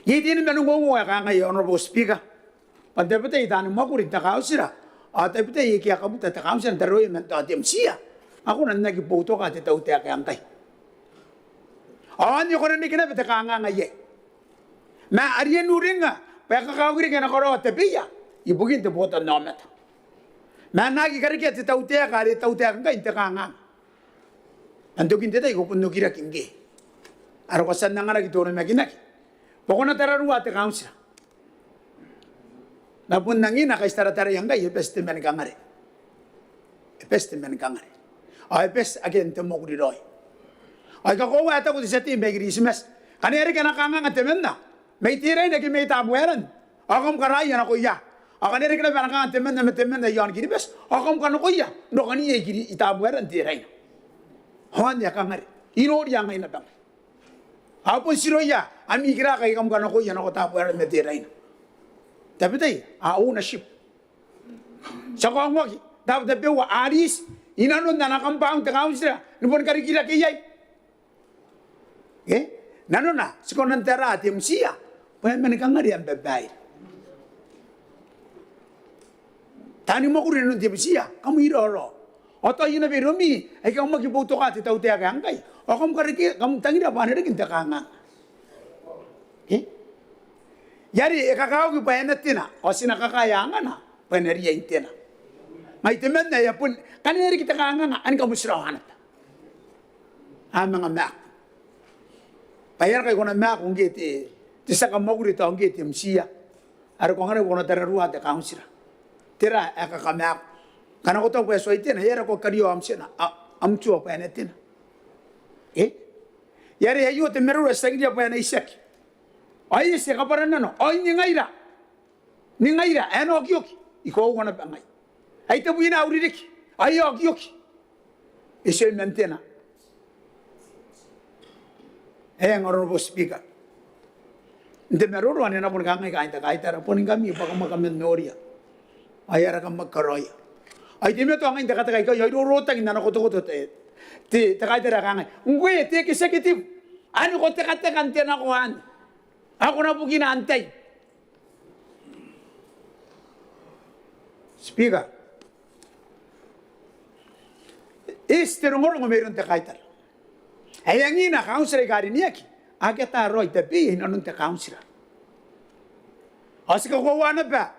Yidin menu ngo ka ngai honorable speaker. Tabiteuea itan makuri ta council. Tabiteuea ki akabuta ta council ta roi men ta demsia. Ako nan nagi boto ka te tau tek ang kai. Awan yo ko ni kina beta ka nga ye. Ma arien uringa pa ka ka uri kana koro te pia. Ibukin te Botannaomata. Ma nagi kari ke te tau tek ka ngai te ka nga. Andokin te tai ko punno kira kinge. Aro ko san nangara ki toro makinaki. Pokona tararua te council. Napun nangina kay taratara yang gay epeste men kangare. Epeste men kangare. Epes again te moguri roy. Ay ka ko ata ko disati Christmas. Kanere kana kanga ngatemenda. May tire na ki may tabueran. Akam karay na ko ya. Akanere kana kana temenda yon kiribes. Akam kana ko ya. No kani ye kiri itabueran tire. Hon ya kangare. Ino yang ina bang. Apo siro ya. Ami kira kay kam kana ko ya na ko tabueran me tire. Tabiteuea ownership. Saka ngoki Tabiteuea aris inanon na compound te council nupon kari kira kiyai. Nanona sikonan tera timsia. Pa men kangari am bebai. Tani mo kurin nun timsia kamu iroro. Oto ina beromi ay kamu magiboto ka te tau te agangkai. O kamu kari kamu tangira panere kinta kanga. Yari kakao ki bayana tina o sina kakayanga na paneria intena. Mai temen na ya pun kaneri kita kanga an kamu sirawana. Amanga mak. Bayar kay kona mak ngeti tisa kamoguri ta ngeti msia. Ar ko ngare kona tararua te kausira. Tira akakamak. Kana ko to ko so itena yara ko kariyo amsena amchuo bayana tina. Yari ayo te meru sangria bayana isaki. Ay se kaparan no ay ni ngaira eno kioki iko ngona bangai ay te buina ririki ay kioki ese mentena ngoro speaker de meroro ane na pon kangai kai tara pon ngami pa kama kamen noria ay ara kam makaroya ay de meto ngai kata kai yo ro tang na ko to te kai tara kangai ngwe te executive ani ko te kata kan te na ko an. Ako na po ginantay. Speaker. Terungorong meron te kaitar. Ayang ina council gari niya ki. Agata roy tapi hinanong te council. Asika ko wana pa.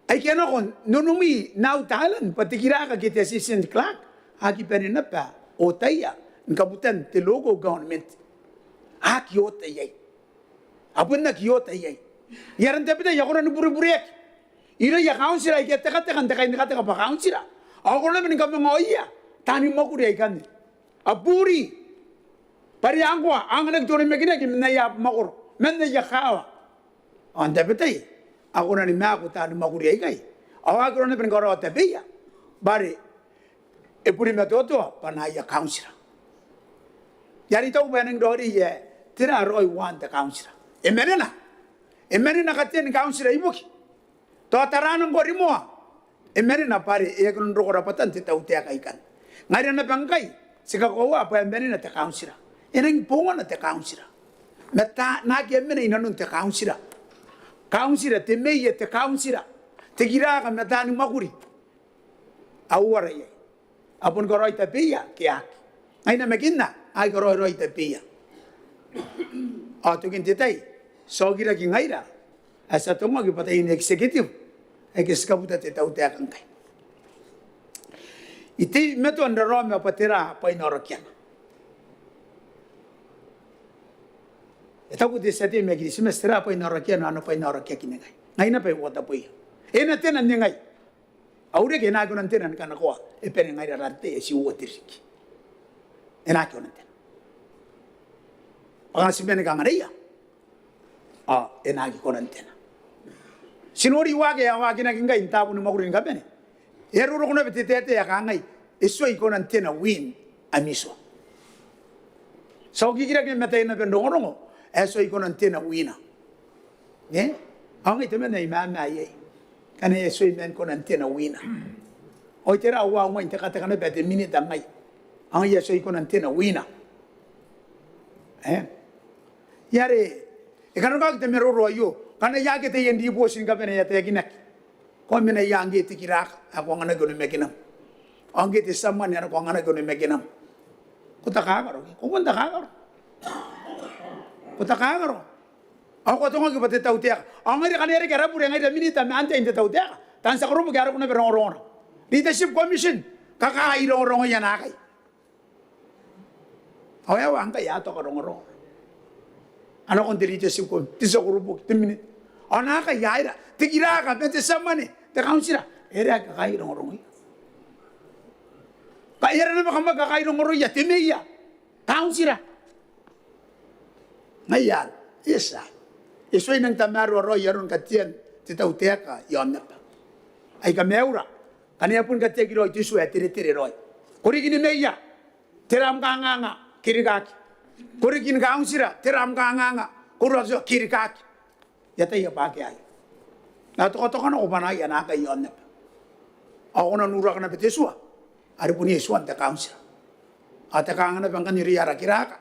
Ay kaya kon nunumi now talan pati kira ka kita assistant clerk. Agi pa rin na pa. O taya. Nkabutan te logo government. Aki o tayay. Apun na kiyota yay. Yaran Tabiteuea yakona nuburi-buriek. Ira ya council ay kata kan tekai ka pa council. Ako na men ka ngoya. Tani mo kuri ay kan. Apuri. Pari angwa ang nagturo megina ki menaya makor. Menaya kawa. Ang Tabiteuea ako na ni mako tani mo kuri ay kay. Ako na men karo Tabiteuea. Bari epuri metoto panaya council. Yari to ba nang dori ye. Tira roy wan the council. Emerina katen council ibuki. To taranong ko rimo. Emerina pare e kun ro rapatan te tau te ikan. Ngari na bangkai sika ko wa pa emerina te council. Eneng pongo na te council. Meta na ke emerina nun te council. Council te meye te council. Te gira ka meta ni makuri. Awara ye. Apun ko roi te pia ke ak. Ai na mekinna ai ko roi te pia. Auto kin titai. So gira ki ngaira. Asa tonga ki patay in executive. Ay kiskabuta te tau te akang kai. Iti meto anda rome patira pa inorokian. Itaku de sete me giri semestra pa inorokian ano pa inorokia kinengai. Ngai na pa wata pa. Ena tena nengai. Aure ke na ko nan tena kana ko. E pere ngai rarte si wotiriki. Ena ko nan tena. Pangasi bene kangaria. Ena ko nan tena. Sinori wage ya wage na kinga intabu no makurin ka bene. Eru ro kuna betete ya kangai. Eso iko nan tena win amiso. Sau kira ke meta ina pendongo. Eso iko nan tena wina. Angai teme na imama ye. Kana eso imen ko nan tena wina. O tera wa ngoi te kata kana bete minute ngai. Angai eso iko nan tena wina. Yare e kana ka te mero ro yo. Kana ya ke te yendi bo singa bene ya te kinak. Ko mena yangi te kirak ako ngana go mekinam. Angi te samman ya ko ngana go mekinam. Ko ta ka garo. Ko mon ta ka garo. Ko ta ka garo. Ako tonga ki pate tau tea. Angari kanere kera pure ngai minita me ante inte tau tea. Tan sa grupo kera kuna berong rong. Leadership commission kaka iro rong ya nakai. Awya wa angka ya to ka rong rong. Ano kon leadership ko tisa grupo timini. Anaka ya ira tikira ka pete samane te kaunsira. Era kaka iro rong. Ka era na makamba kaka iro rong ya timeya. Kaunsira. Ngayan. Isa. Iso inang tamaro ro yaron katian te tau teaka ion napa. Ai ka meura. Kania pun katia ki roi tisu e tire roi. Kori kini meia. Teram kanganga kiri kaki. Kori kini kaunsira teram kanganga kuraso kiri kaki. Ya tai apa ke ai. Na to kana ko bana ya na ka ion napa. Ako na nura kana petesua. Ari pun yesu anta kaunsira. Ata kangana bangkan iri ara kiraka.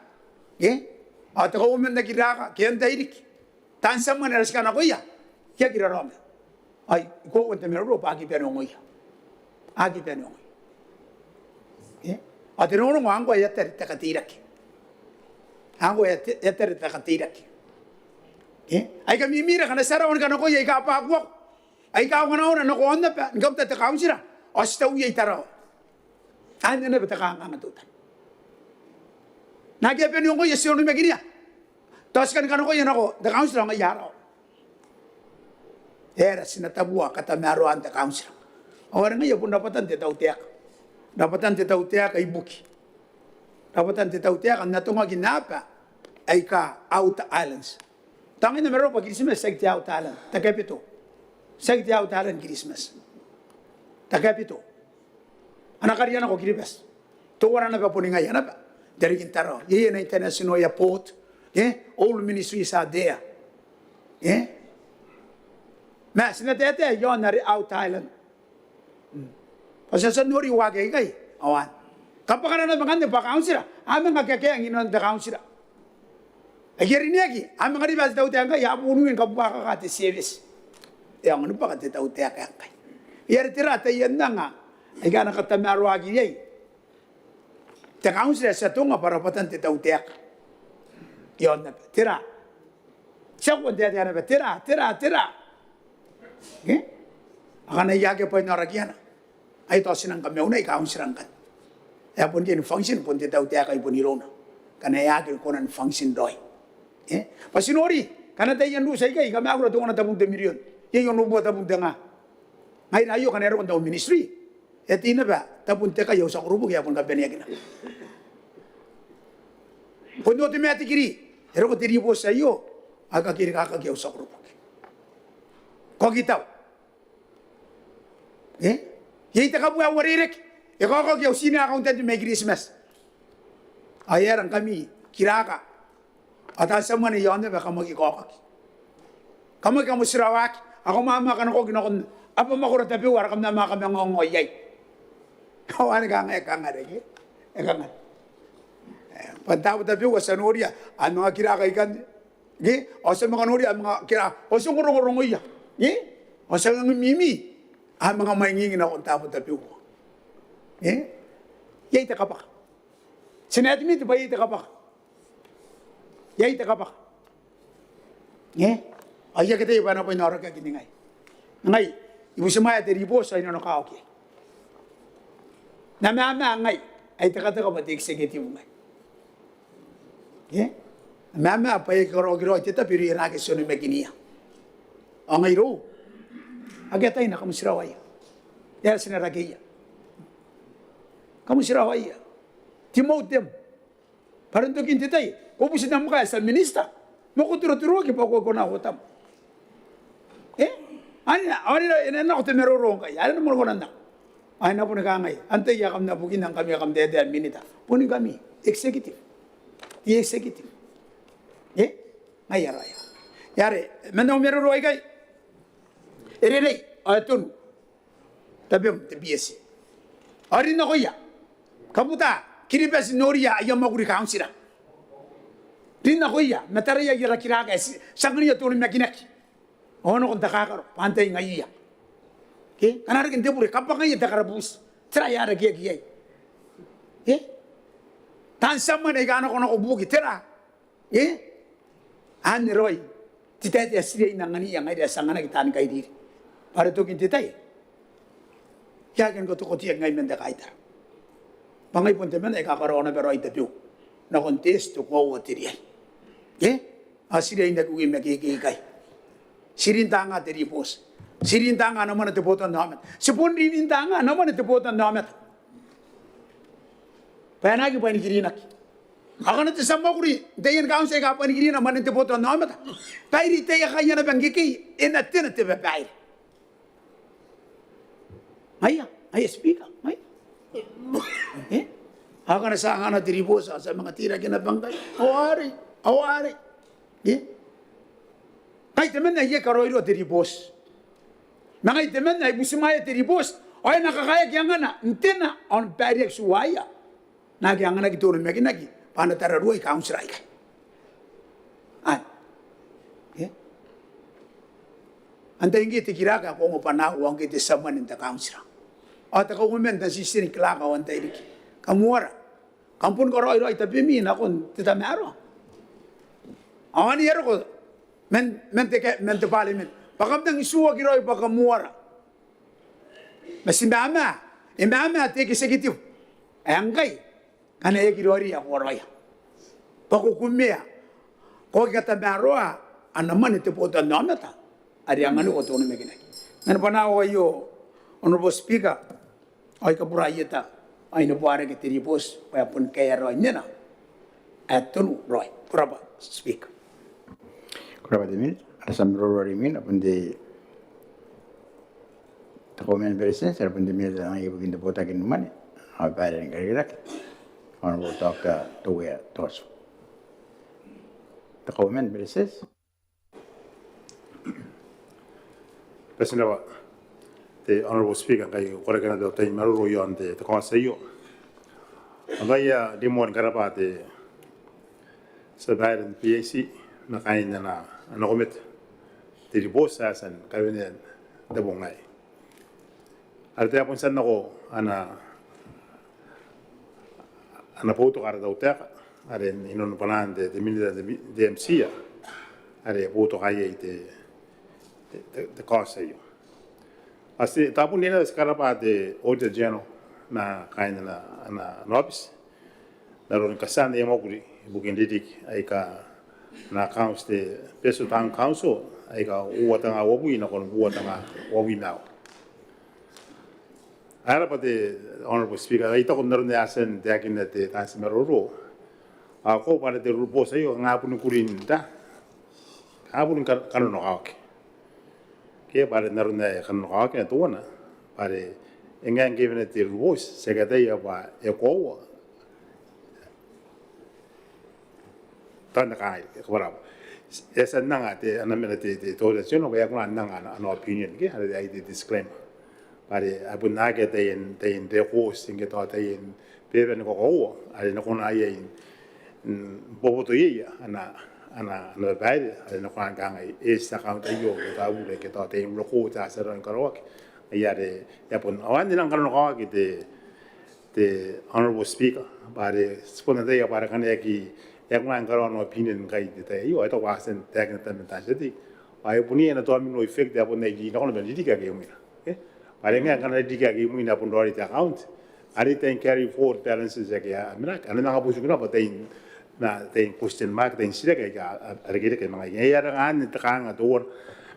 Ata ko men na kiraka kenta iriki. Tan sama na raska na koya. Kya kira rome. Ay ko wente me ro pa ki pe no ngoya. Agi pe no. Ate no no ango ya ter ta katira ki. Ango ya ter ta katira ki. Ay ka mi mira kana sara on kana koya ka pa ko. Ay ka ngona ona no ko onda pa ngam ta kausira. Asta uya itara. Ande ne beta ka ngama tutan. Na ke pe no ngoya si onu me kiria. Tos kan ko yan ako, the council ang ayaraw. Era sinatabua kata meron the council. Orang ngayon pun dapatan te tau tiak. Dapatan te tau tiak ay buki. Dapatan te tau tiak ang natunga ginapa ay ka out islands. Tangin na meron pag Christmas segti out island. Takapito. Segti out island Christmas. Takapito. Anakariyan ako kiribas. Tuwaran na pa po ni ngayon na pa. Dari kintaro. Iyan na international airport. All ministries are there. Mas sinatete yon nari out island. Pasal nuri wagay kay awan. Kapag na maganda pa council, amang agkakaya ang inon the council. Agiri niya ki, amang ribas daw tayo kay apunuin kapag kakati service. Yang ano pa kati daw tayo kay. Iyari tira tayo yan na nga. Ay ka nakatamaro agi yay. The council sa tunga para patan tayo tayo. Yon na tira. Siya ko dia na tira. Akan naiya po na ragiana. Ay to sinang kami una ikaw sirang kan. Ay pun din function pun titaw tiya kay punirona. Kanaya ko nan function doy. Pasinori kana tayo yan lusay kay kami ako na tabong de milyon. Yan yung nubo tabong de nga. Ngayon ayo kanero kon daw ministry. Et ina ba tabong te kayo sa grupo kaya pun kabane gina. Kuno te meti kiri. Pero ko tiribo sa iyo, aga kiri kakagyaw sa grupo. Ko gitaw. Yay takabu ya waririk. Ikaw kakagyaw sina accountant may Christmas. Ayaran kami kiraka. At asa man iyon na baka magikokak. Kamay ka mo sirawak. Ako mama ka na ko ginakon. Apa makura tabi war kam na mga kami ngongoyay. Kawan ka nga rin. Eka nga. Pantawad tabi wa sa Noria, ang mga kirakaikan, o sa mga Noria, ang mga o sa ngurong-ngurong iya, o sa mga mimi, ang mga maingingin ako ang tawad tabi wa. Yay takapak. Sinati mi, diba yay takapak? Yai te kapa. Ye? Aya kete iba na po inora ka kini ngai. Ngai, ibu semaya te ribosa ino no ka oke. Na mama ngai, ai te kata ka pati executive ngai. Ye? Mama apa e karo giro te ta piri na ke sonu mekinia. Angai ro. Agata ina kamu sirawai. Ya sinara keia. Kamu sirawai. Timotem. Paranto kinti tai, ko busi na mga sa minister. Mo ko turo-turo ki pa ko na hotam. Ani na ko te meroro ngai. Ani mo ko nanda. Ai na po na ngai. Ante ya kam na bukin ang kami kam de minita. Puni kami executive. The executive. Ngai ara ya. Yare, mena meroro ai kai. Erere, atun. Tabem te biesi. Ari na ko ya. Kamuta kiribes noria ayamaguri council. Tina koya, mataria yara kiraga sangria tu makinaki. Ono kon takakaro, pantai ngaiya. Ke, kanar kin debure kapanga ya takarabus. Tra yara kia kia. Tan sama ne gano kono obuki tera. An roi. Titai asri nangani yang ada sangana kita an kai diri. Para tu kin titai. Ya kan ko to kotia ngai menda kaita. Pangai pun teman eka karona pero ita piu. Na kontesto ko otiriai. Asiri inda kugi meki kai. Sirin tanga teri pos. Sirin tanga na mana te Botannaomata. Sepon rin tanga na mana te Botannaomata. Panagi pani kirinaki. Akan te samakuri dayan kaunse ka pani kirina mana te Botannaomata. Pairi te ya kaya na bangiki ena tena te pairi. Ayah speaker. Akan sa angana diribosa sa mga tira kinabangkay. Awari. Kahit naman na iya karoiro diribos. Mga iteman na ibusumaya diribos. Ay nakakaya kaya nga na. Ntina on pariyak suwaya. Nagyanga na gituro mekinagi. Paano tararuay kaunsiray ka. Antayin kita kiraka kung upanaw ang kita saman ng kaunsiray. At ako umenta si Sini Klaka o antay riki. Kamuara. Kampun ko roi tapi mi na kon tita mearo. Awani yero ko mente parliament. Pakam nang isuwa ki roi pa kamuara. Masimama. Imama te executive. Angay. Kana e ki roi ako roi. Pakukumea. Ko kata mearo anaman te Botannaomata. Ari ang ano ko to na mekinaki. Nan panawa yo Honorable Speaker. Ay kapurayeta ay nabuara ke tiripos pa pun kaya roy nena atun roy kuraba speak kuraba demin asam rorori min apun de takomen bersen ser apun de min ang ibukin de botakin Mwane ay pare ngarirak Honorable Dr. Tabiteuea tos takomen bersen President the Honorable Speaker kai korekana do tai maruru yon te konseyo agaya dimon karapate sabaran PAC na kain na Komete te ribosa san kawenen de bongai arte apon san nako ana poto kara do teka are inon panande de minida de DMC are poto kaya te konseyo Asi tapun nila sekarang pada Audit General na kain na office. Daron kasan dia mau kuri bukan ririki aika na accounts de Betio Town Council aika uatanga wabui nakon uatanga wabui now. Ara pada Honorable Speaker ita kon daron dia asen dia kini te tansimeroro. Ako pada te rupo sayo ngapun kurin dah. Ngapun kan no awak. Kaya pada narunda kan kau kena tuan na, pada enggak given it the voice, sekadai apa ekowa, tanda kai keberapa. Esa nang ate anamena te toda sino kaya kau nang an opinion, kaya ada itu disclaimer. Pada abun naga te in the host, ingat ada in peven kau ada nak kau ayah in bobo tu iya ana baile ada nak kau gangai esa kau tayo kita boleh kita te in loko jasa orang karawak. Ya de ya pun awan di nang karawak kita the Honorable Speaker pada sebenarnya ya pada kan ya ki yang ngan karo no opinion kai te yo to wa sen te kan tan ta sedi ai puni na to mi no effect ya pun nei no ben di ka ke mi ke pare nga kan di ka ke mi na pun do ri ta account ari ten carry forward balances ya mina kan na bu su na pa ten na ten question mark ten sira ka ari ke ke ma ya ra an ta ka nga to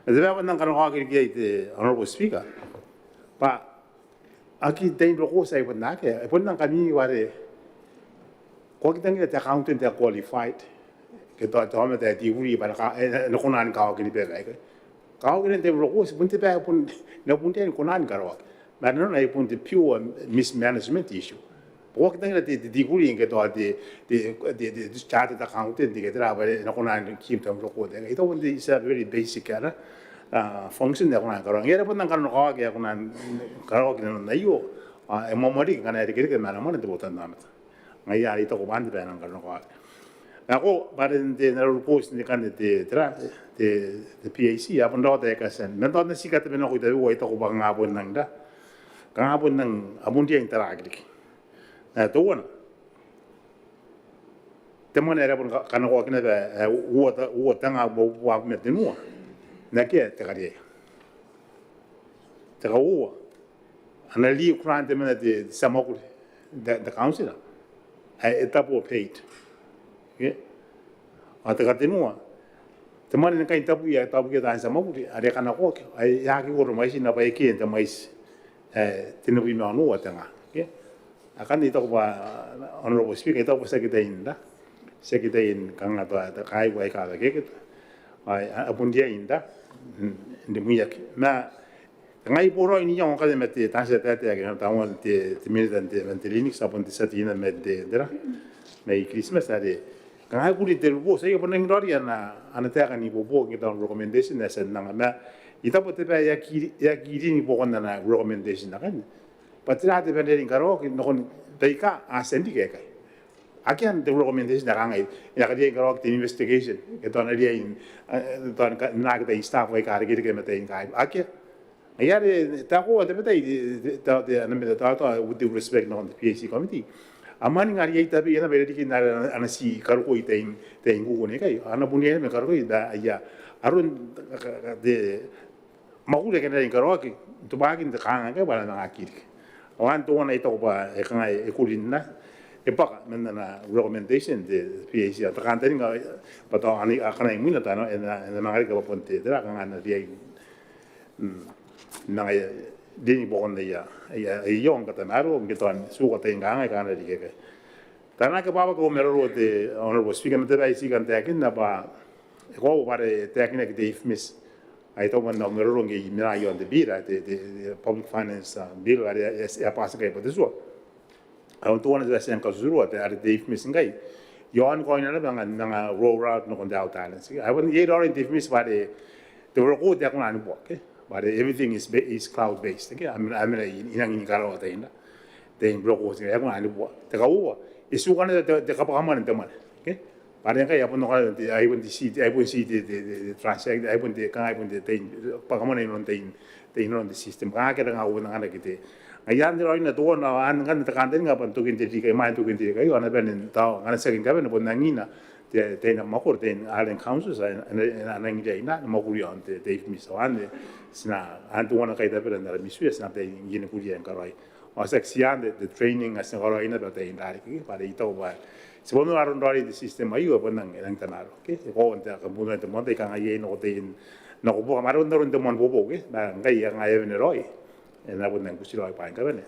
de ba nan kan ha ke te honorable speaker pa aki ten ro ko sai pun na ke pun nan kan ni ware ko kita ngi te accountant te qualified ke to me te di uri ba ka no konan ka ke ni be ka ke te ro ko pun te ba pun no pun te konan ka ro ma no ai pun te pure mismanagement issue ko kita ngi te di uri ke to de chartered accountant ke tra ba no konan kim te ro ko de ito pun is a very basic kana function de konan ka ro ngi pun nan ka no ka konan ka ro ke no na yo e mo mari kana ke ma na mo te Botannaomata ngai ari to ko band ba nang karno ko ako bare de na report ni kan de tra de PAC apon do de ka sen men do na sikat be no ko de wo to ko ba ngabon nang da ngabon nang abun dia interagri na to wona te mo ne ra pon kan ko kina ba wo ta nga bo wa me de no na ke te ka de te ka wo anali kurante men de samokul de council etapo paid ke ata katenua te mane ka etapo ya etapo ke dan sama buri are kana ko ai ya ki ko mai sina ba ke te mai tino bi ma no atanga ke akan ni to ba honorable speaker to ba sa kita inda sa kita in kanga to ta kai wai ka ke ai apun dia inda ndi mu ya na ngai poro ini yang ka de mete tan se ta ke ta won te militant de ventilini sa pon te satina mede dera mai Christmas ade ngai kuli te bo sai pon ngi roria na ana ta ka ni bo ke ta recommendation na sen na ma ita pote pa ya ki ni bo na recommendation na kan patra de ventilini karo ki no kon daika a sendi ke kai akian de recommendation na ngai ya ka de karo te investigation ke to na dia in to na ka de staff wai ka ke mete in kai akia Ayare tako te petai ta na me ta with due respect on the PAC committee. Amani ngari ai tabi ena bere dikin na anasi karko itein tein gugu ne kai ana punia me karko da ya arun de magule ke na karo ki to bagin de kanga ke bala na akiri. Awan to na ito ba e kanga e kulina e pa men na recommendation de PAC ta kan tin ga pa to ani akana imuna ta no en mangari ka ponte de la kanga na dia na dini bon ya iong kata naru ngiton su kata ingang ka na dike tana ke baba ko mero de honorable speaker mete bai si kan takin na ba ko bare takin ke de ifmis ai to man no mero ngi mira yo de bira de public finance bill are ya pasa ke pode so au to wana sen ka zuru de are de ifmis ngai yo an ko ina na nga roll out no kon da talents I wouldn't get or de ifmis bare de ro de ko na ni bo ke but everything is cloud based. Okay, I'm inang ini kalau ada ini, then blog saya pun ada buat. Tekawa, isu kan ada tekapahaman teman. Okay, pada yang kaya pun orang I pun di transact, I pun di kan I pun di pahaman ini non di sistem. Kan kita ngau dengan kita. Ayan dia orang itu orang an kan tekan tadi ngapan tukin jadi kayak main tukin jadi kayak orang benin tahu. Kan saya kira pun nangina. Te na makor te alen council na nang dia ina makuri on te misoan sina antu wana kai tapera na misue sina te ngine kuri en karai o section de training as karai ina te indari ki para ito ba sebono aron dori de system ayu pa nang tanaro ke ko onta ka buno te monte kan aye no te no ko bo maron doron te mon bobo ke na ngai yang aye ne roi na bon nang kusiro pa en kabane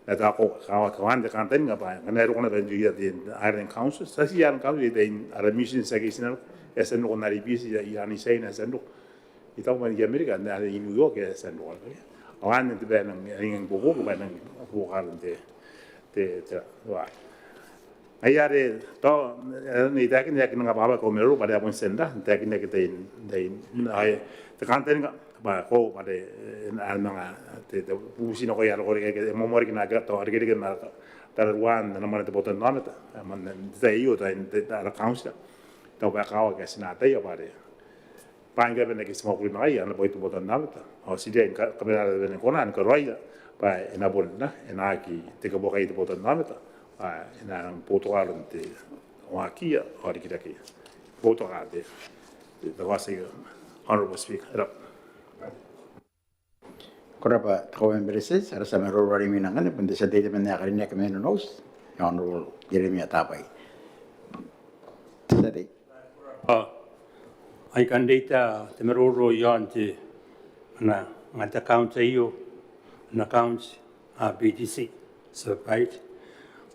na ta ko kawan de kan ten nga pa na ro na ben juya de iron council sa si iron council de ara mission sa kisina esen no na ribisi ya yani sei na sen do ita mo ni america na in New York esen do awan de ben nang bobo ko ben ko karan te wa ayare to ni ta kin ya kin nga baba ko mero pa de apon senda ta kin ke te ai te kan ten nga ba ko pa de nga te pusi no ko ya ko ke mo mori na ga to arge ke na tar wan na mane te Botannaomata man te io ta ta council to ba ka ke sina te ya pare pa nge ben ke smo ku na ya na boito Botannaomata o si de ka bena ben ko na ko roi pa na bon na ki te ko bo ka te Botannaomata pa na poto te Wakia or Rikitaki. Both are there. The was a honorable speaker. Korapa tau embereses rasa mero rari minangan pun desa dede menakari nek menos honorable Jeremia Tapai. Tadi. I can data the meroro yon te na ngata account iyo na accounts BTC surveyed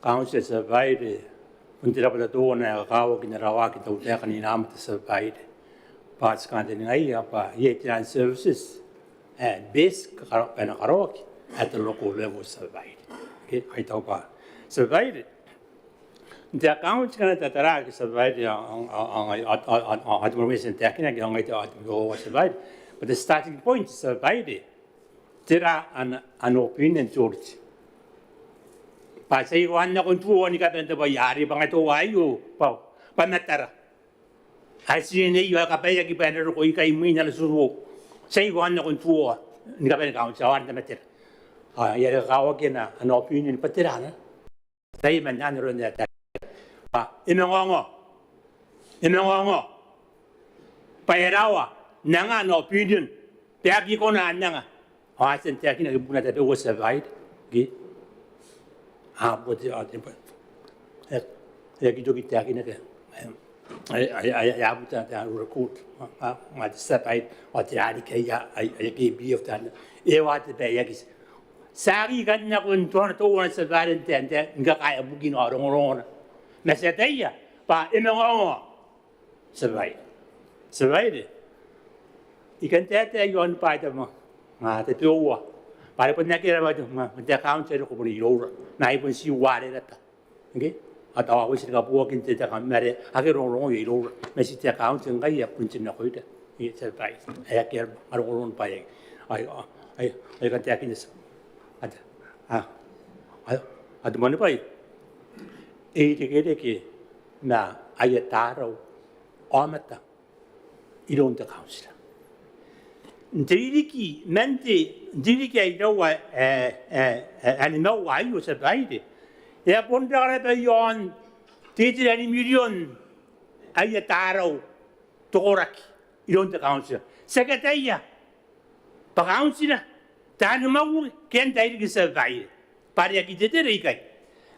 accounts surveyed untira pada do na kawo kinarawa kita utia kanina amata surveyed parts kante ngai apa yetian services and base kana karoki at the local level surveyed. Okay, I talk about surveyed. The account kana tatara surveyed on automation technique on it go surveyed, but the starting point surveyed. There are an opinion George. Pa say one na kuntuo ni katanda ba yari ba ngato wayo pa panatara. I see ni yo kapaya ki panero ko ikai mina na suwo. Say one na kuntuo ni kapaya ka sa wan na mater. Yara kawa kina an opinion patirana. Tay man na ro na ta. Inongo. Pairawa nanga an opinion. Tiaki ko na nanga. Asen tiaki na buna ta was survived. Gi. What the other but you do it taking it. I have to recruit my separate or the Adika, I gave you of that. You want the Bayagis. Sari got nothing to one survived and then got I a booking or on. Messadia, but in a long survive. Survived. You can tell you on part of the two. Para pun nak kira macam account saya ko beri lor, naik pun si wari rata, okay? Atau awak sih kapu akin kita kan mere, akhir orang lor, mesti account enggak ya pun cina kau itu, ini surprise. Akhir orang payah, ay kan tiap ini, ada mana payah? Dek, na ayat taruh, amata, ilon the council. Ririki mente ririki ai rawa animal wayo survived. Ya pondara pe yon titi ani million ai taro toraki ilon the council. Secretary pa council tan mau ken dai ki survived. Pare ki tete rikai.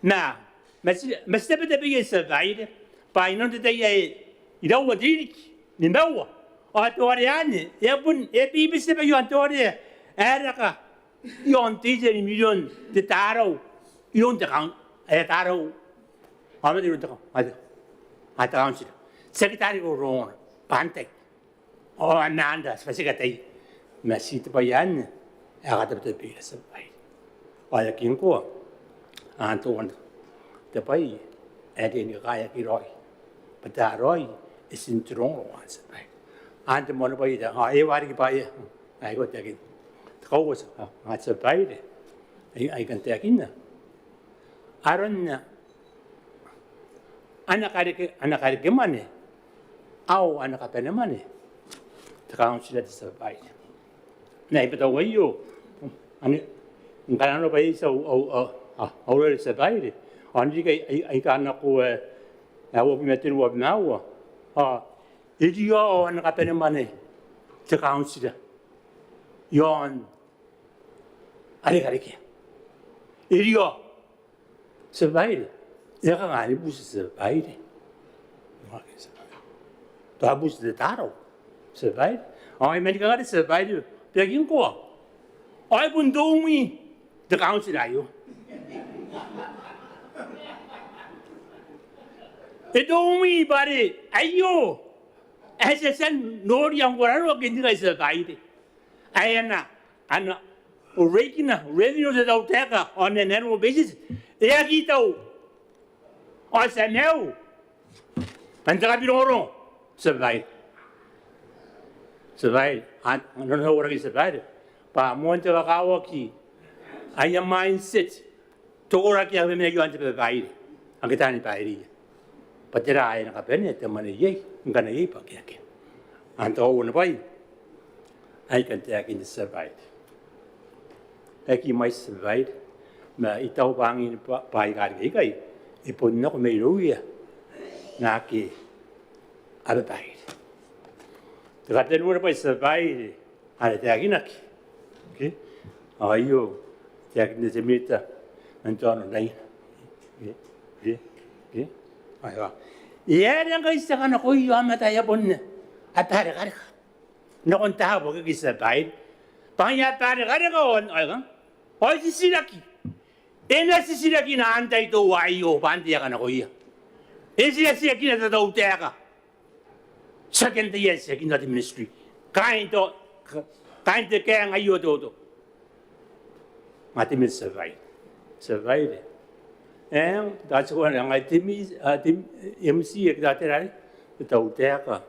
Na mesti be survived. Pa inon te ai irawa ririki ni maua. Atuariani, ya pun, ibig sabihin yung atuari, ka, yung teacher ni million, di taraw, yung takang, taraw, ano di yung takang, takang sila. Secretary ko roon, pantay, ananda, secretary, masito pa yan, Tabiteuea sa bahay. Ayakin ko, antuan, tapay, din kaya kiroy, pataroy, isinturong roon sa bahay. Ante mana payah dah, wari ki payah, aku takin, kau was, macam payah deh, aku kan takin na. Aron na, anak kari mana, anak apa mana, takkan sudah survive. Nah, betul wayo, kalau nak payah orang survive, andi kan aku, aku bimatin wab nawa, Idio anak apa mana, takkan sudah, yon, adik-adik, idio, survive, ya kan ada bus survive, tu bus detaro, survive, Amerika ada survive, begini kau, pun domi, takkan sudah yo, domi bari, ayo. Asasan nori yang orang kini kai survive. Ayana, revenue se tahu teka on an annual basis. Ya kita, asanau, antara birong survive. Orang survive. Pa monte wakawaki, ayam mindset. Tora kia memang yang survive. Angkatan ini pahiri. Patera ayah nak apa ni? Teman ye, enggak ni pakai ke. Antau orang apa? I can take in the survive. Aki mai survive. Ma itau bangin pai kari kai. Ipun nak meiruia. naki ababai. Te kate nura pai sabai ale te aginaki. Okay? Aio te akine te mita antono nei. Aiwa. Ia ranga isa kana ko yo amata ya bonne. Atare kare. No kon ta bo ke sabai. Panya tare kare ko on aiga. Oi sisiraki. Ena sisiraki na andai to waio bandi kana ko ia. Esi sisiraki na ta uteka. Second year in the ministry. Kind of gang ayo do. Mati survive. Survive. And that's when I tim MC that right. The Toteka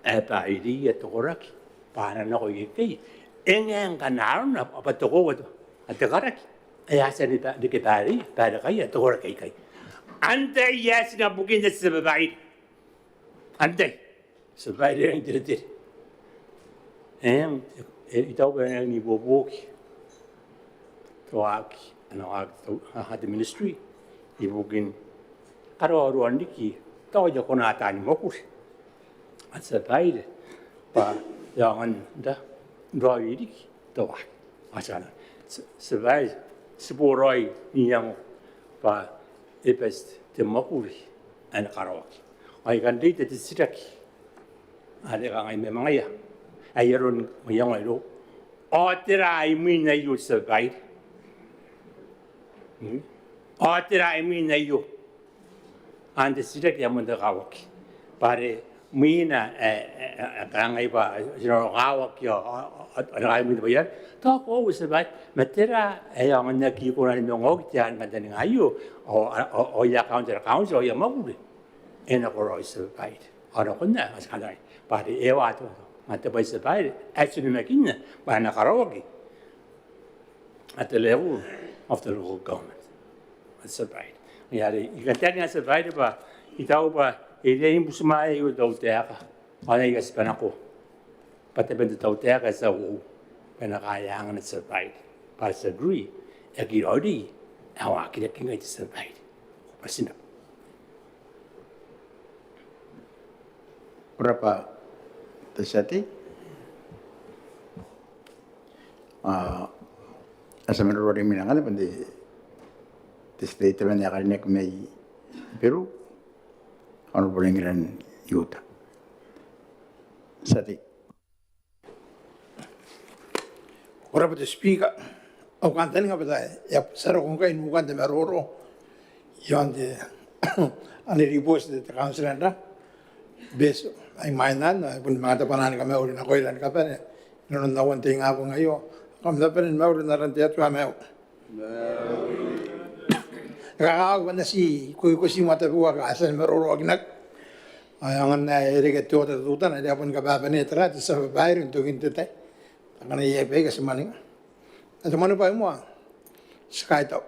at ID at Toraki. Panano Yaki. Engan Canaran about the road at the Garaki. I asked the Kitari, Padaka at Toraki. And they yes in a book in the survive. And they. Survive there into the and it opened an ibuobuoki to act and I had the ministry. Ibukin Karo Rwandiki, Toya Konata and Mokus. I survived, but young the Royiki, to Asana. Survived Sporoi, young, but it best the Mokuri and Karawaki. I can read the Siraki. Ada orang yang memang ayah, ayarun yang lalu. Otera ini ayu survive. Otera ini ayu. Anda sudah dia mendakawak. Pada mina orang iba, orang awak ya, orang ini bayar. Tak kau survive. Matera yang mana kikuran mengok jangan macam ayu. Oh ya akaunti oh ya mahu. Enak orang survive. Orang kena sekarang. Pada ewa tu, mata baca baik, actually makinnya, banyak karawaki at the level of the local government. That's baik. Ya, ikan tadi yang baik apa, itahu apa, ini semua itu tahu tiada, orang yang sebenarnya, pada bentuk tahu tiada sahaja, benar kaya yang baik. Pada seduri, agirodi, awak kita kena itu baik. Pasti nak. Berapa Tesati? Asa menurut orang Minang ada pandi statement yang kali ni kami Peru, orang berengiran Yuta. Sati. Orang pada speaker, aku kan tadi apa dah? Ya, saya orang kain bukan demi roro, yang de, ane ribooti de council anda, besok. Ay mainan, pun mga tapanan kami ulit na koilan ka pa. Noon na wanting ako ngayon. Kami na pa rin maulit na rantiat kami. Nakakawag na si Kuya si Matabuwa ka asan marurog nag. Ayangan na irigatyo at tutan. Ay apon ka pa pa nitra. Sa babae rin tugin titay. Taka na iyepay kasi maning. At umano pa mo Skytaw.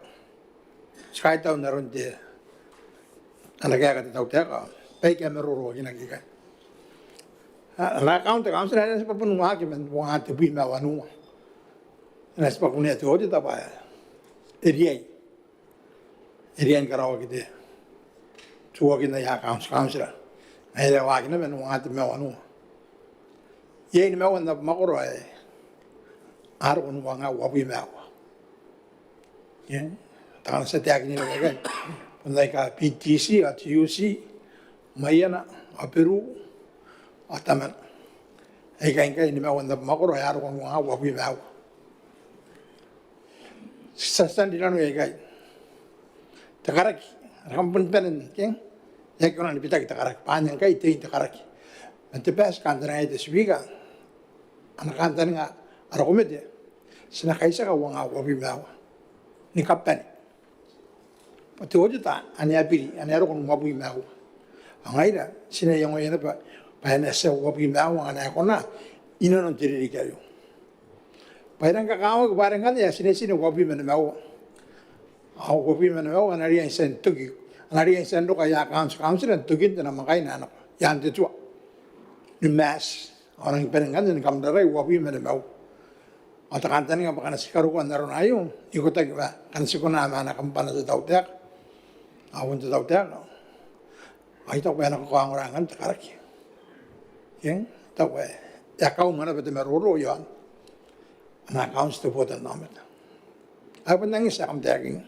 Skytaw na rin di. Anagaya ka titaw ka. Pay ka marurog nag-ikan. La akaunti kami sila sa papunong hakim ang mga tibuin na wanunga. Nasa papunong ito di tapa eriay. Eriay karawa kita. Suwakin na ya akaunti kami sila. Ngayon wakin naman mga tibuin na wanunga. Yan na mawan na makuro ay araw ko nung mga wapi mawa. Yan. Taka na sa tiyakin nila kagan. Punday ka PTC at UC, Mayana, Peru, ataman ay kain ni mawan na makuro ay araw kong mga wapi mawa. Sastan din ano ay kain. Takaraki, rampun penin, keng? Yan ko na nipitag takaraki, paanyang kain, ito yung takaraki. Nantipas, kanta na ito sibiga. Ang kanta nga, araw Komete, sinakaisa ka mga wapi mawa. Ni kapani. Pati Audit, ani Eberi, ani araw kong wapi mawa. Ang ngayon, sinayang ngayon na pa, Payan sa wapi mawa nga ako na, ino nang tiriri kayo. Payan kakawag, parang kanya, sinesino wapi mawa. Ako wapi mawa, anariyan sa tugi. Anariyan sa ndo kaya council, tugin na naman kayo na anak. Yan dito. Ni mass, orang penengan ni kamdaray, wapi mawa. At kantan nga baka nasikaruan na ron ayo, ikutag ba, kansi ko na anak ang pana sa tautiak. Awon sa tautiak. Ai tak pernah kau orang kan tak lagi. Yang tak pernah. Ya kau mana betul meroro yon. Anak kau itu Botannaomata. Apa nangis aku tagging.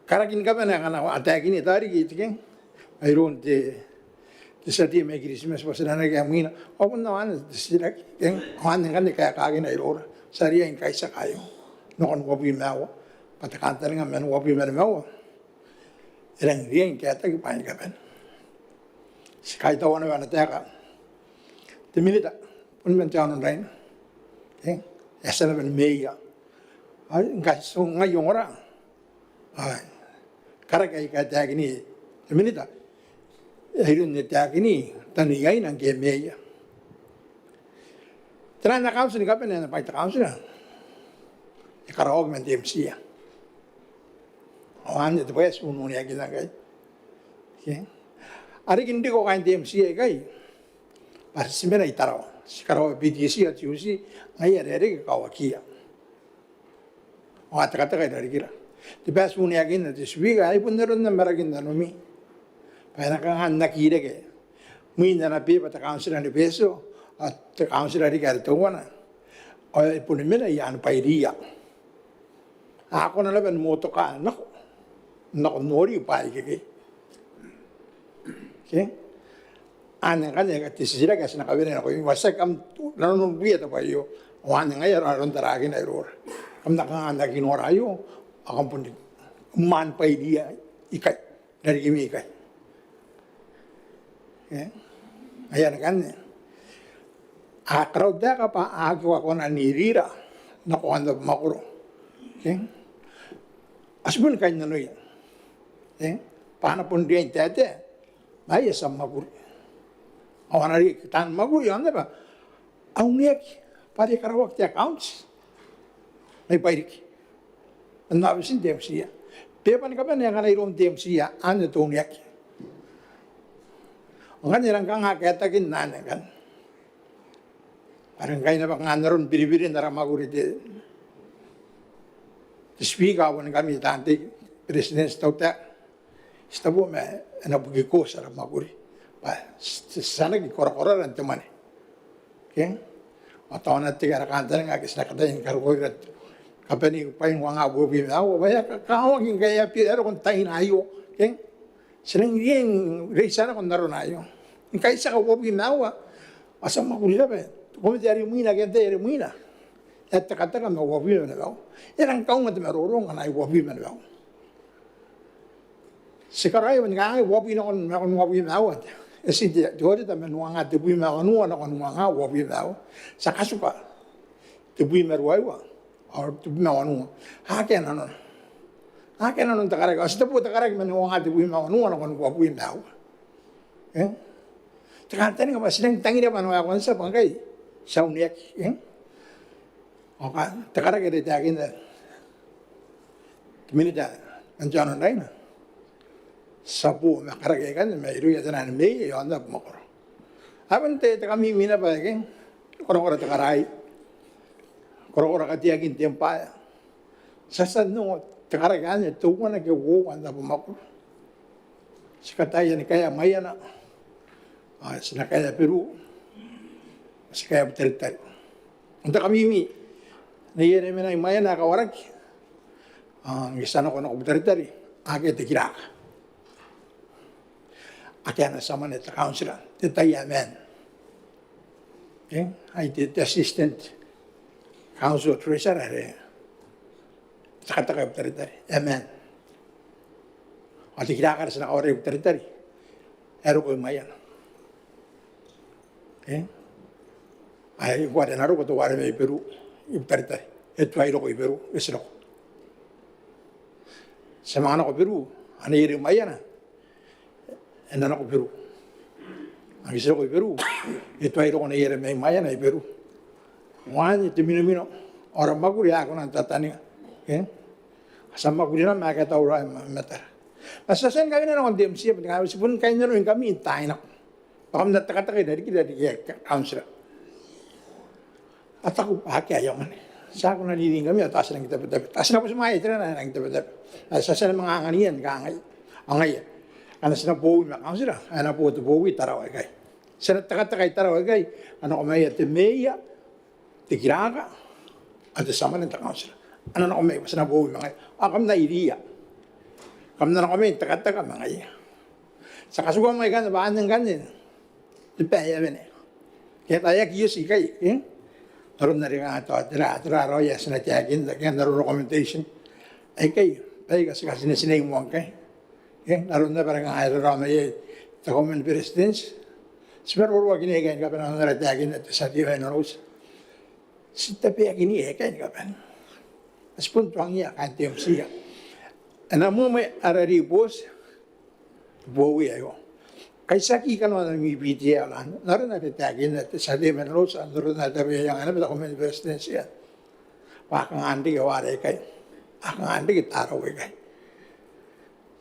Karakin kapan yang anak tagging itu hari gitu kan. Ayron de sati megris mes pasal anak yang mina. Apa nawan sirak yang kawan yang kan kayak kagin ayrora. Saria yang kaisa kayo. Nakon wabi mau. Patakan talingan men wabi mau. Erang dia yang kaya tak panik kapan. Sekai tahu mana taga. Temini tak pun mencari lain. Asal ben meya. Enggak sungai yang orang. Karak kayak taga ni. Temini tak. Hirun ni taga ni. Tani gay nang kaya meya. Terang nak kaus ni kapan na pakai kaus na. Ikarahog men DMC ya. Awan itu payah sunun ya kita kay. Ari kindi ko kain DMC kay. Pasti mana itaraw. Sekarang BDC at UC ngayon dari kawakia. Orang kata kay dari kira. Di pas sunun ya kita di suwiga ay pun naron na maragin na numi. Payah nakahan nakira kay. Mina na Beeba Council ni peso at council di kaya tuwan. Ay pun mina ian pairia. Ako na laban moto ka nakon nori pai keke. Okay? Anang kan ya tisira kasi nakawin na ko yung wasak am nanon buya ta payo. Wan nga yara ron taragin ay ror. Am nakanga ginorayo akong pun man pai dia ikai dari kimi ikai. Okay? Ayan kan. Akraw da ka pa ako na nirira nakuha na makuro. Okay? Asbun kain na yan. Paano pun dia tete, maya sa maguri. Awan ari tan maguri yan ba? Ang niyak pare karawak ti accounts. May pairik. Ang nabisin DMC ya. Pepan ka ba na nga iron DMC ya, ano to niyak. Ang kanirang kang haketakin nanan kan. Parang kayo na ba nga naroon biri-biri na ramaguri di. Speak awan kami tante President Stauta. Stabo me nabugi ko sa ramaguri. Sana gikora-kora lang teman. Okay? Atau nanti kara-kanta nga kisna kata yung karukurat. Kapani pa yung mga bubi na ako. Baya kakawagin kaya pero kung tayo na ayo. Okay? Silang yung reisa na kung naroon na ayo. Yung kaisa ka bubi na ako. Asang maguri na ba? Komete ari muina kaya ari muina. At kata ka mga bubi na ako. Yan ang kaungan na marurong ka na yung bubi na ako. Sekarai nga ay wabi na kon wabi na awat. Esi diori ta men wanga te bui ma kanu na kon wanga wabi na aw. Sa kasuka. Te bui mer waiwa. Or te bui ma kanu. Ha ke na no. Ha ke na no ta kara. Asta pu ta kara men wanga te bui ma kanu na kon wabi na aw. Ta kan tani ka sinang tangi na panu akon sa pangkai. Sa uniak. Oka ta kara ke de ta kin da. Minita anjana na. Sabu makaragay kan may iruya tanan may yon na makoro. Apan te kami mina pa ken korong takaray. Korong katiagin tempa. Sasan no takaragan to na ke wo anda makoro. Sikataya ni kaya mayana. Sina kaya Peru. Sikaya betel. Untuk kami mi niyere mina mayana ka warak. Ngisana ko na ko betel. Age te kira. Akan sama net councilor, the Diaman. Okay, I did the assistant council treasurer. Sakataka territory, amen. Ati kira sa nakawari territory. Ero ko mayan. Okay, ay wala na ro ko to wala may Peru, yung territory. Ito ay ro ko Peru, islo. Sa mga ko Peru, ano yung mayan na? Enda na ko Peru. Ang isa ko Peru. Ito ay ko na yere may maya na Peru. Mwane te mino ora maguri ako na tatani. Okay? Sa maguri na makita ora matar. Masasan kami na ng DMC pag kami sipun kayo na rin kami tayo na. Baka natakatake dari kita di council. At ako ayaw man. Sa ako naliling kami atas lang kita betap. Tas na po sumaya tira na lang kita betap. Sa mga anganian kaangay. Angay. Ana sina po ma council ana po to po tarawa kai. Sina taka tarawa kai ana ko mai te meia te kiraga ate sama na council. Ana ko mai sina po ma kai. Akam na iria. Kam na ko mai taka mga iya. Sa kasuga mai kan ba anang kanin. Te pa ya bene. Kaya tayo kiyos ikay, naroon na rin nga ito, atira roya, sinatyakin, naroon recommendation. Ay kayo, kasi sinay mo ang kay. Naroon na parang nga ito ramay, the common presidents. Sipero ruwa kinikain ka pa na naratyakin at sa tiyo na rose. Sitapi ang kinikain ka pa. As punto ang iya, kanti yung siya. Ano mo may araribos, buwi ayo. Kaysa ki kan mga mibitiya lang, naroon na titagin at sa di man rose, naroon na tabi yung ano, ako may presidency yan. Wakang andi kawari kay, akang andi kitaraw kay.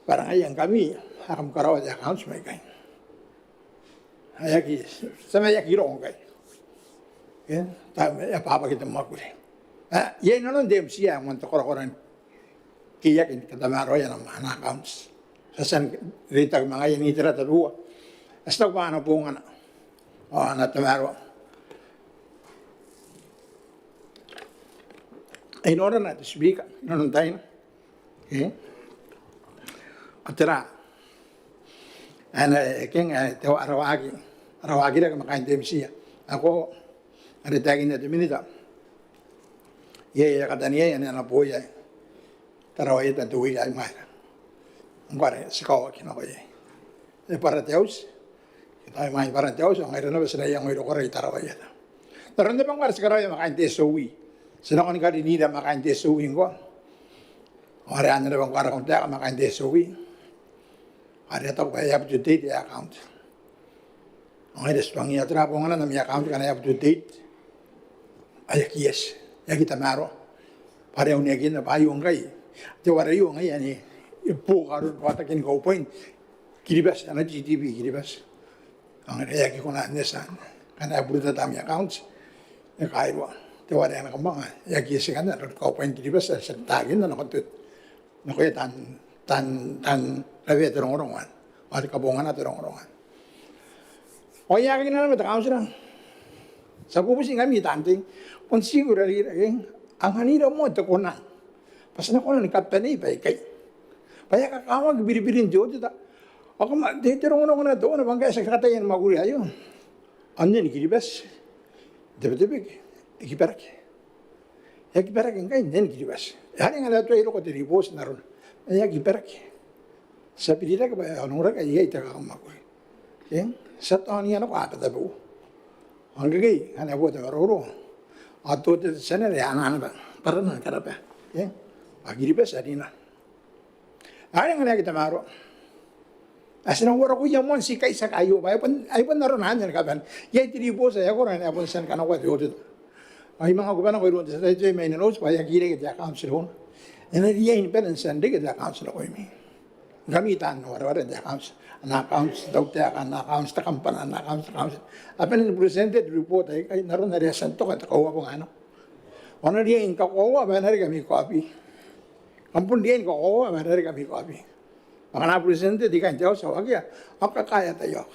Parang ayang kami, akam karawat accounts may kay. Ayaki, sa may yakirong kay. Yan, tabi, papakita mo ako rin. Yan nanon DMC ang mga korokoran, kiyakin katamaro yan ang mga accounts. Sa san ritag mga yan itira taluwa. Hasta ko paano po nga na tamaro. In order not to speak, nanon tayo. Okay? At tira, king tewa arawagi na kumakain tayo siya. Ako, naritagin na minita. Iya kataniya yan na po yan. Taraway at tuwi ay mahal. Ang pare, sikaw akin ako yan. Para teos, tayo mga parang teos, ang Rairana ba sila yung ilo ko rin taraway yan. Naroon na pang para sa karaway makain tayo sa uwi. Sino ko ni karinida makain tayo sa uwi ko. Rairana na bang para kong tayo makain tayo sa uwi. Rairana ito kaya up to date yung account. Ang ilas pang iyatra po nga na may account ka na up to date. Ayak yes, yak itamaro. Para yung nagin na payong kay. Di wala yung ngayon eh. Ipo karoon patakin ko point. Kiribas, ano GTV, kiribas. Ang kaya ko na nesan. Kana abulot na tami accounts. Kaya mo. Di wala yung nakambang. Yak yes ka na. Ko point kiribas. Sa tagin na nakotut. Nakuya tan labi terong-orongan. Wala kabungan na terong-orongan. O yakin na naman accounts na. Sa pupusin kami tanting. Kung siguro rin, ang hanira mo ito ko na. Pas na ko na ni kaptanay pa ikay. Paya kakawag biribirin diyo dito. Ako terong-orongan na doon. Bangga sa katayan maguri ayo. Ano yan ikilibas? Debit-debit. Ikiparak. Ikiparak ang kain. Yan ikilibas. Hari nga lahat ito ko tinibos na ron. Ikiparak. Sa pilita ka ba? Anong rak ay ita kakamagoy. Sa taon niya ako apatabu. Ang gagay. Ano po ito maruro. At ito sana rin. Ano ba? Para na karapa. Pagilibas ari na. Hari nga kita maro. Asin ang wara ko yan mo, si kaisa kayo. Ay pa naronahan yan kapan. Yay tinibo sa ako rin, apon san kanakwa tiyo. Ay mga kuban ako iron, sa tayo may nanos, paya kira kita council hon. And then yay pa ng sandi kita council ako imi. Gamitan, wara-wara kita council. An-accounts, daw tayo ka, an-accounts, takampana, an-accounts, council. Apan yung presented report, ay naroon na rin santo, at kawa kong ano. Wana riyan kakuha, ba na rin kami copy. Kampun riyan kakuha, ba na rin kami copy. Maka na-presente, di ka hindi ako sa wagya. Ako kakaya tayo.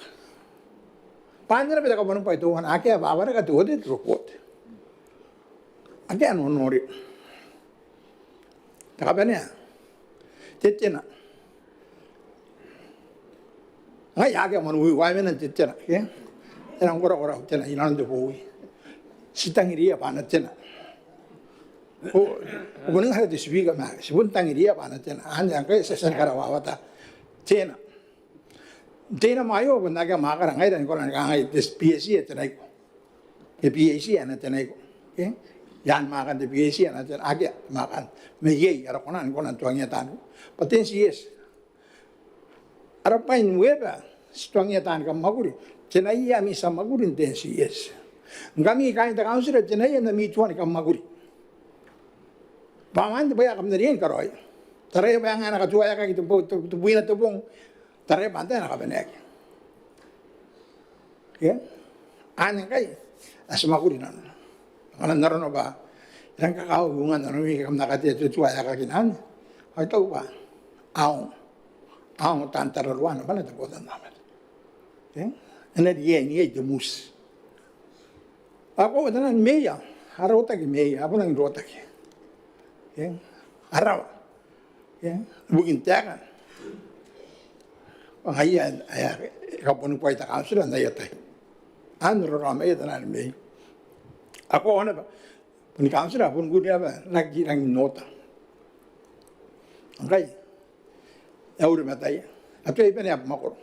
Paano na pita ka manong paituhan? Aki, baba na ka Audit report. Aki, ano nori? Taka ba niya? Titya na. Ngay, aki, manuwi, wala mo ng titya na. Yan ang kura-kura, titya na, ilan ang dupuwi. Sitang iriya, paano titya na? Kuning hari di subiga ma, sibuntang iriya pa na tena. Anya kay sa san karawawata. Tena. Tena mayo kung naga makarangay dan ko na kangay des PSC at tanay ko. E PSC ana tanay ko. Okay? Yan makan de PSC ana tan agya makan. Mayay ara ko na tuangya tan. Patin CS. Ara pain weba tuangya tan ka maguri. Tenay ya mi sa maguri den CS. Ngami kain ta council tenay na mi tuan ka maguri. Paman, baya kam na rin karoy. Taray ba nga nakatuwa ka tubuhin na tubong. Taray ba anta nakabanek. Okay? Anang kay. Asmakuri na. Ang naroon na ba? Ilang kakahubungan na rin kam nakatuwa ka kinan. Ay tao ba? Aong. ang tantararuan bala ta Botannaomata. Ena dia ni de mus. Ako wala nang meya, harota ki meya, ako nang rota ki. Araw. Bugin takan. Pangaya ay kapon ko ita council na yatay. Ano ro meya tanan meya. Ako ona ba. Puni council apun gudia ba nagirang nota. Angay. Euro matay. Ato iban ya makor.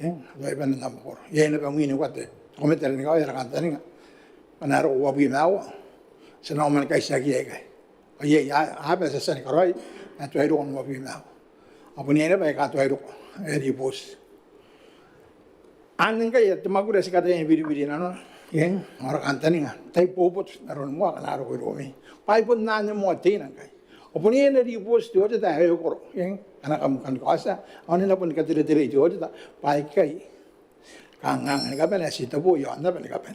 Ato iban na makor. Yena ba ngini kwate. Komete ni ka era kantani. Panaro wabi mawa. Sana man kay sagi ay. Oye ya habe sa san karoy. Ato ay ron wabi mawa. Apun yena ba ka to ay ro. Eri bos. Anin kay tumagura si kata biri-biri na no. Ora kantani nga. Tay popot naron mo kanaro ko ro mi. Pai pun na mo tinan kay. Apun yena ri bos to ta ay ko. Anak kamu kan kuasa, orang ni pun kata diri itu aja tak baik kai. Kangang, ni kapan nasi tabu ya anda ni kapan.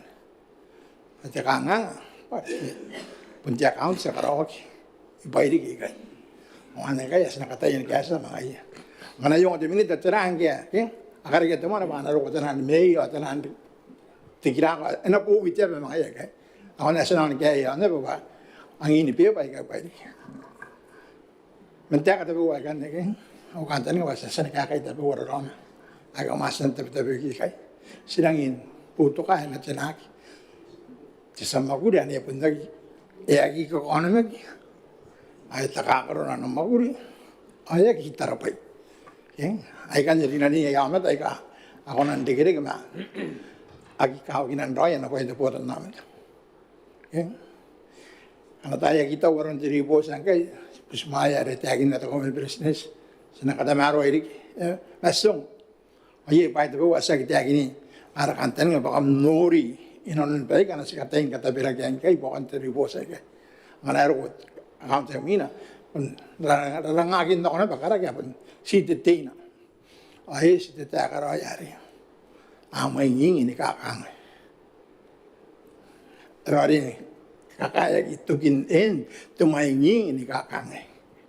Macam kangang, puncak account sekarang ok, baik di kai. Orang ni kai asal kata yang kiasa mengai. Mana yang ada minit terang kia, agar kita mana mana rokok tanah mei atau tanah tikirang, enak pun bicara mengai kai. Orang asal orang kia, anda bawa angin ni baik baik. Mentek tapi buat kan ni, aku kan tadi was sana kai tapi buat orang, agak masan tapi kai, sedangin putu kai nak cenak, cisama guri ani pun lagi, lagi ke kanan lagi, ayat tak korona nama guri, ayat kita rapai, ayat kan jadi nani ayat amat ayat, aku nanti kira kemana, agi kau kinan raya nak itu Botannaomata, karena tanya kita orang jadi bos angkai. Butimwaea ada tagin atau komen business, sana kata maro ririki, masong, aye pai tu bawa saya kita gini, arah kantan nggak bakal nori, inon baik karena si kata yang kata beragian kai bukan terus bos saya, mana erot, akaunti mina, pun rangakin tak kena bakar lagi pun, si tetina, aye si teteh karo ayari, amai ini kakang, terus ini. Kakak itu kin tu mainging ini kakang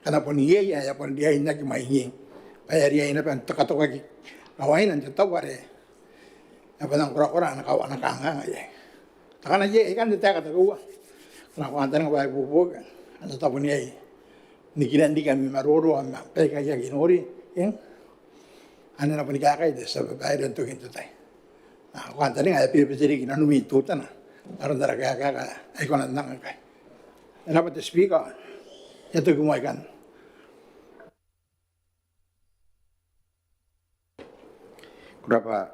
karena pun iya ya pun dia ini lagi mainging bayar dia ini pun toka lagi kawain nanti tahu bare apa nang kura-kura anak kawan anak kangang aja karena dia kan dia kata gua karena kawan tanah bayar bubuk anda tahu pun iya ni kira ndi kami maroro amma peka ya ginori anda nak pun kakak itu sebab bayar untuk itu tay kawan tanah ada pilih-pilih kita numi itu tanah Aron darah kakak, aku nak nang kai. Kenapa tu speaker? Itu kumai kan. Kenapa?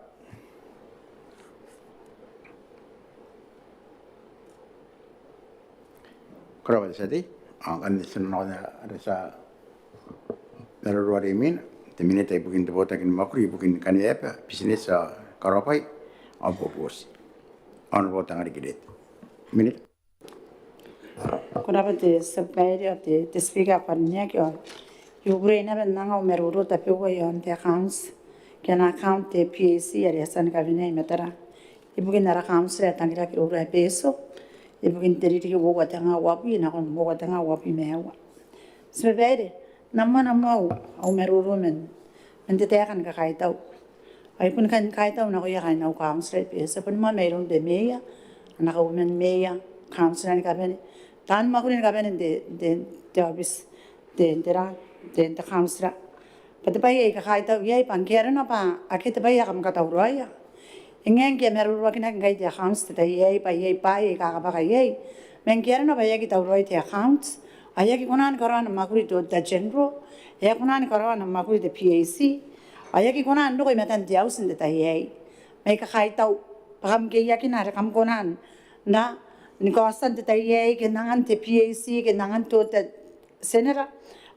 Kenapa tadi? Kan sebenarnya ada sa naruh imin, temine tay bukin tu botakin makri bukin kan apa? Bisnis karapai, apa bos? On botang hari kidet. Minit. Kenapa tu sebenarnya tu speaker parnya kyo. Ukraina ben nanga umeruru tapi gua yon te accounts. Kena account te PAC ada san kabine metara. Ibu kena accounts ya tangira ki ura peso. Ibu kena teriri ki gua tanga wapi nakon gua tanga wapi mewa. Sebenarnya nama umeruru men te akan kakai tau. Ay pun kan kaita una ko ya kan au council pesa pun ma meron de meya ana ko men meya council ni kaben tan ma ko ni kaben de office de council pat pa ye ka kaita ye pan kera na pa akit pa ya kam ka tawraya ingen ke meru ro kina ngai de council de ye pa ka ba ye men kera na pa ye ki tawraya de accounts aya ki konan karan ma ko to da general ya konan karan ma ko de PAC ayah ki konan do ko metan diaw sin deta yai mai ka khai tau pagam ke ya kinara kam konan na ni ko san deta yai ke nangan te PAC ke nangan to te senera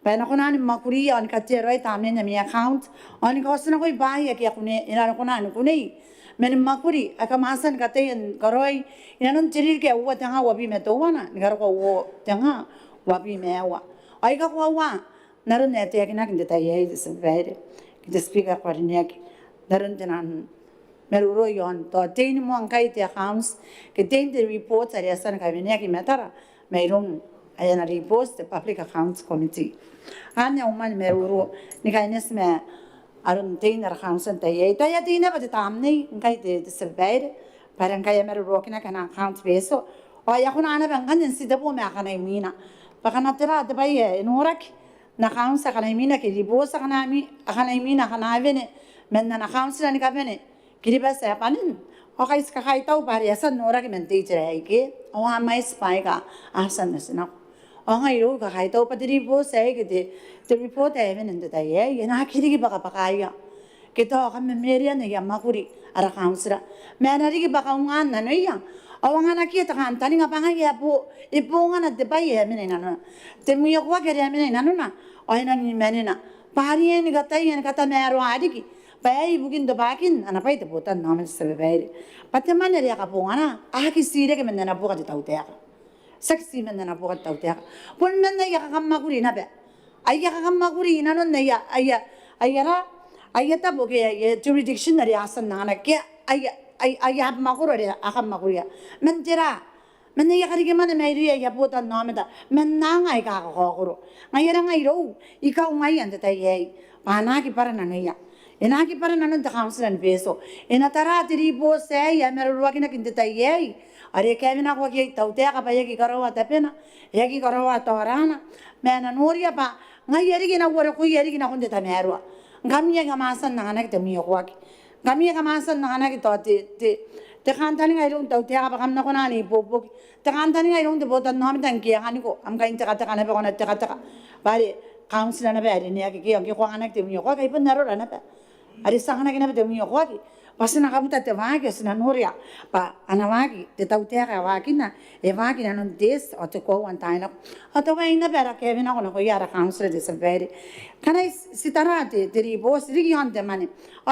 pa na konan makuri on ka te roi tamne na mi account on ko san ko ba ya ke kune ina konan kune men makuri aka masan ka te karoi ina non tirir ke wa tanga wa bi me to wana ni ko wo tanga wa bi me wa ai ka ko wa naron ne te ya kinak deta yai this very the speaker pariniak daran tenan meruro yon to tein mo angkai te accounts ke tein the reports ari asan ka venia ki metara meron ayan na repost the Public Accounts Committee. Anya uman meruro ni kainis me arun tin na accounts tayo. Tayo din na ba tamni ngay de survey parang kaya meruro kina kana account beso. O ako na ana bang kanin si dabo me akana imina. Baka natira de baye inurak na accounts akana imina ki repost akana imina akana vene men na accounts na ni kabane. Kiriba sa panin. Okay, kakaitaw pare asan nora ki mente jirai ke. O amay spy ka asan na sina. O ngayon kakaitaw pa diri po sa ke the report even in the day. Yan akiri ki baka pakaya. Kito kami meria na yamakuri ara council. Menari ki baka ungan na no yang. O nga nakita kan tani nga pangaya po ipunga na de baye mene na. Te muyo kwa kere mene na na. O ina ni mene na. Pari ni kata mero adiki. Pay ibukin do bakin ana pay te Botannaomata survey. Pati mana dia kapungana aki sire ke mena buka de tautea. Saksi mena buka tautea. Pun mena ya kamakuri na be. Aya kamakuri na non ya aya ta boke ya jurisdiction dari asan na ke aya makuri akamakuri. Mentira mena ya kari ke mana mai ya Botannaomata mena ngai ka ko. Ngai ngai ro ikaw ngai ante tai pana ki para na ya. Enaki para nanon the council and peso. Enatara tribo say, Yamerwakina Kintai. Are Kevina Waki Tautea Payaki Karawa Tapena, Yaki Karawa Torana, Mananoria Pa, Nayerigina Waraku Yerigina on the Tamerua. Gamia Gamasan Nanak the Miowaki. Gamia Gamasan Nanak the Cantaning I don't Tautea Nakonani Book. The Cantaning I don't the Botannaomata and Kianiko. I'm going to Katakana on a Takataka. But council and a bed in Yaki, Yokanak the Miowaki, even narrow and a bed. Ada sangat nak kena bertemu awak, pasti nak kamu tak terwaki, senang noria, pa anawaki, tetautia awaki na, awaki na non des atau kau antai nak, atau apa ina berak Kevin aku nak kau ya council di survey. Karena sitara dari bos rigi hante mana,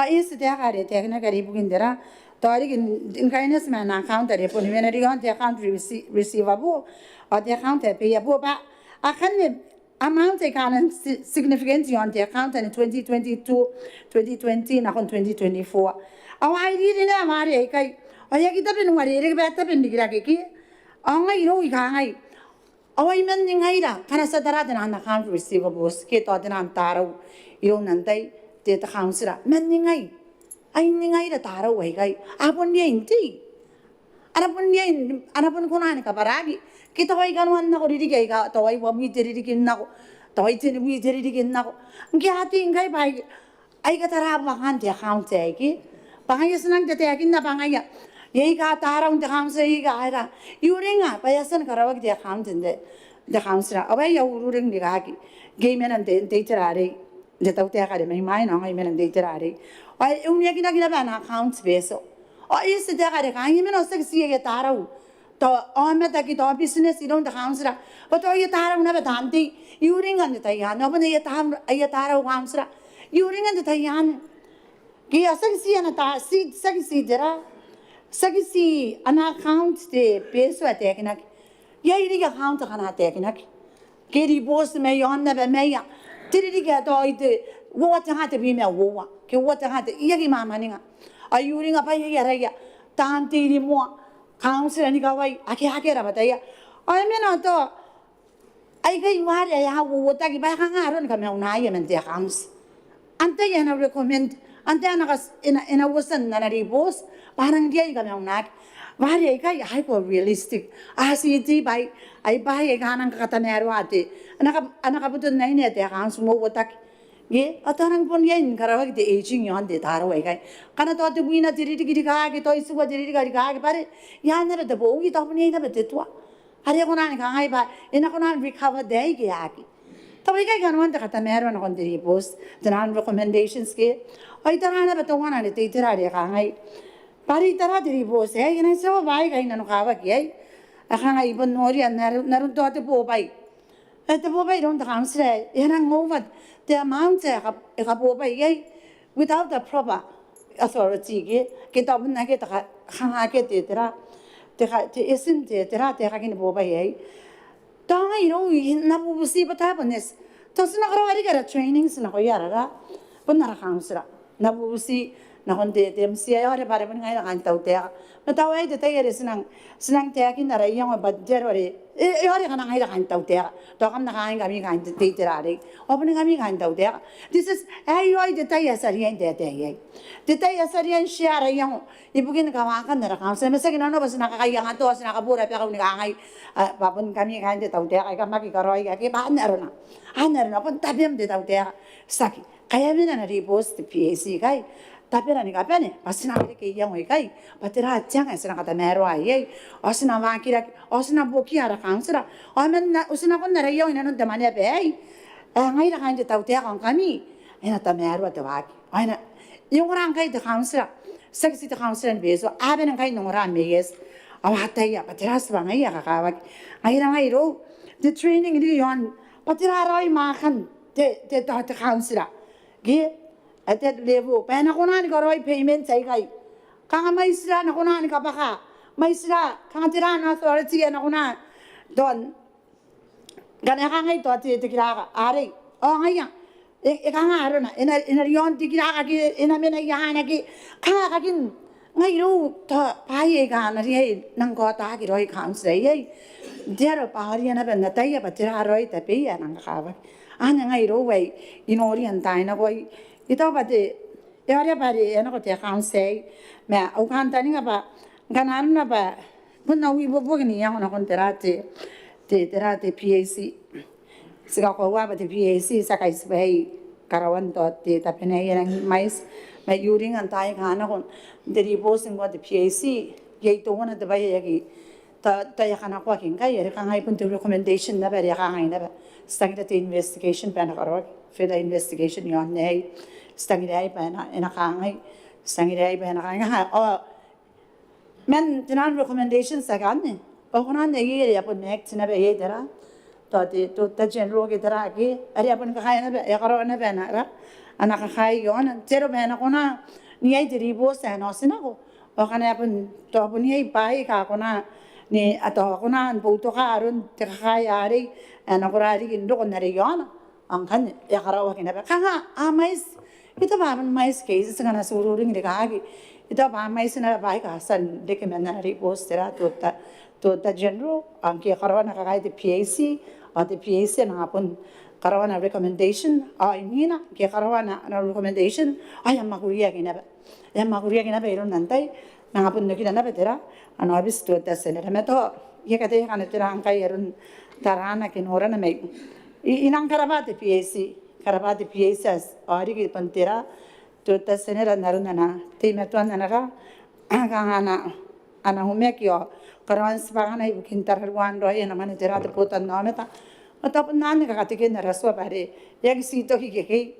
ini setiap hari teknik hari bukan dera, tadi in kindness mana account dari pun mana rigi hante account receivable, atau account payable, pa akan amount kan significant on the account in 2022, 2020, nakon 2024. Awai di na mari kai. Aya kita pin mari rek beta pin digira ki. Angai ro ikangai. Awai men ngai ra kana sadara den an account receivables ke to den an taro. Iro nantai te ta council men ngai. Ai ngai ra taro wai kai. Apun dia inti. Anapun kunan ka paragi. Kita kau ikan mana kau diri kau, tahu ibu mi diri kau, tahu itu mi diri kau. Kita hati ingai baik, aika tarap makan dia account saya, pangai senang dia yakin na pangai ya, ika tarap untuk account saya ika ada, yuringa, payasan karawak dia account inde, dia account saya, apa ya ururing dia kaki, game nanti terari, dia tahu dia kade, main orang game nanti terari, ay umnya kita bana account beso, ay sedia kade, kaya mana osek sih ya tarap. To Ometa ki to business idong the council. But oh you tara una betanti, you ring on the Tayan, open the Ayatara council. You ring on the Tayan. Gia sexy and a sexy dera. Sexy an account the peso at Tekinak. Yay account of an Tekinak. Katie boss may on never may. Did it get all the water had to be my war? Ke water had the Yagi Mammaninga. Are you ring up a Yaraya? Tanti more. Council ni kawai aki ra bataya. Ay mena to ay kai war ya wota ki ba khanga ron ka meuna ya men te khams. Ante ya na recommend ante na kas ina wasan na ribos parang dia ka meuna. War ya kai hyper realistic. Asiti bai ay bai ka nang katanero ate. Anaka butun na ni te khams mo wota ye atarang pon yen karawag de aging yon de taro ay kai kana to tu buina diri diri ka ke to isu wa diri ka pare yan na de bo gi to pon na de to are ko na ka ai ba ina ko na recover de ge aki to bai kai kan wan ta kata mero na kon diri post dan recommendations ke ai tara na ba to wana ne te tira de ka ai pare tara diri post ai ina so bai kai na no ka ba ki ai aka ngai bon nori na ru to te bo bai te bo bai ron ta kan sre ina ngovat the amount without the proper authority, get up and get a hangake te isn't it taking Boba. Don't you know, you never see what happens. Doesn't already get a trainings in a Hoyara, but not a councillor. Nabu see nakon de MCA ore bare pun ngai kan tau te na tau ai de te senang te kin na rai yang budget ore ore kan ngai kan tau te to kam na kan kami kan te te ra re opni kami kan tau te this is ai oi de tai asarian de ye de tai asarian share yang ibukin ka wa kan na kan se me se kin no bas na ka yang to as na ka pura pe ka ni ka ngai papun kami kan te tau te ai ka maki ka roi ka ke ba na ro na ana na pun tabiam de tau te saki kaya mina na repost PAC kai tapi ni kapane asina ke yang oi kai patera jang asina kata mero ai asina ma kira asina boki ara kansra amen na usina kon na yo ina no de mane be ai ngai ra kan de tau te kan kami ina ta mero ta wa aina yung orang kai de kansra seksi de kansra beso aben kai no ran me yes awa ta ya patera swa ngai ya ka wa ai ra ngai ro the training ni yon patera roi ma kan de ta kansra ge at that level pena kunan ko roi payment sai kai kanga mai sira na kunan ka baka mai sira kanga tira na authority na kunan don gana kanga to te kira are o ngaya kanga aro na ina yon ti kira ka ki ina mena ya na ki kanga ka kin ngai ru ta pai ga na ri nang ko ta ki roi kham sai ye dero pahari na ben na tai ya patira roi ta pe ya nang ka ba ana ngai ro wei inori an tai na koi ito ba de area ba de ana ko te kan sei me au kan tani nga ba ganan na ba bunna wi bo bo ni yang na kon terate PAC sika ko wa ba de PAC sa kai svei karawan to te ta pene yang mais me yuring an tai kan na kon de reposing wa de PAC ye to na de ba ye gi ta ya kana ko kin kai ye kan hai pun de recommendation na ba ya kan hai na ba stagida te investigation pa na karo feda investigation yon nei stagida ai pa na ina kangai stagida ai pa na kangai ha o men tinan recommendations sa ganne o konan ne ye ya pun nek tina be ye dara to ta general ke dara ke ari apun ka khai na be ya karo na be na ra ana ka khai yon zero be na kona ni ai diri bo sa no sina ko o kana apun to apun ye pai ka kona ni ato kona an po to ka arun te khai ari ana korari kindo kon nare yon ang kan ya karawa kina ba kanga mais ito ba man mais case sa kana sururing de kagi ito ba mais na ba ka san de ke na repost era to ta general ang ki karawa na ka de PAC at the PAC na hapon karawa na recommendation ay mina ki karawa na recommendation ay maguriya kina ba iron nantay na hapon na kina na betera ano abis to ta senera meto ye kate kana tira ang kay iron Tarana kin ora na me inang karabate PAC as ori ki pantera to ta senera naruna na te metuan na ra ana hume ki o karawan spagana ibukin tarwan ro ena mane tera te Botannaomata atap nan ka kate ken raswa bare yag sito ki ke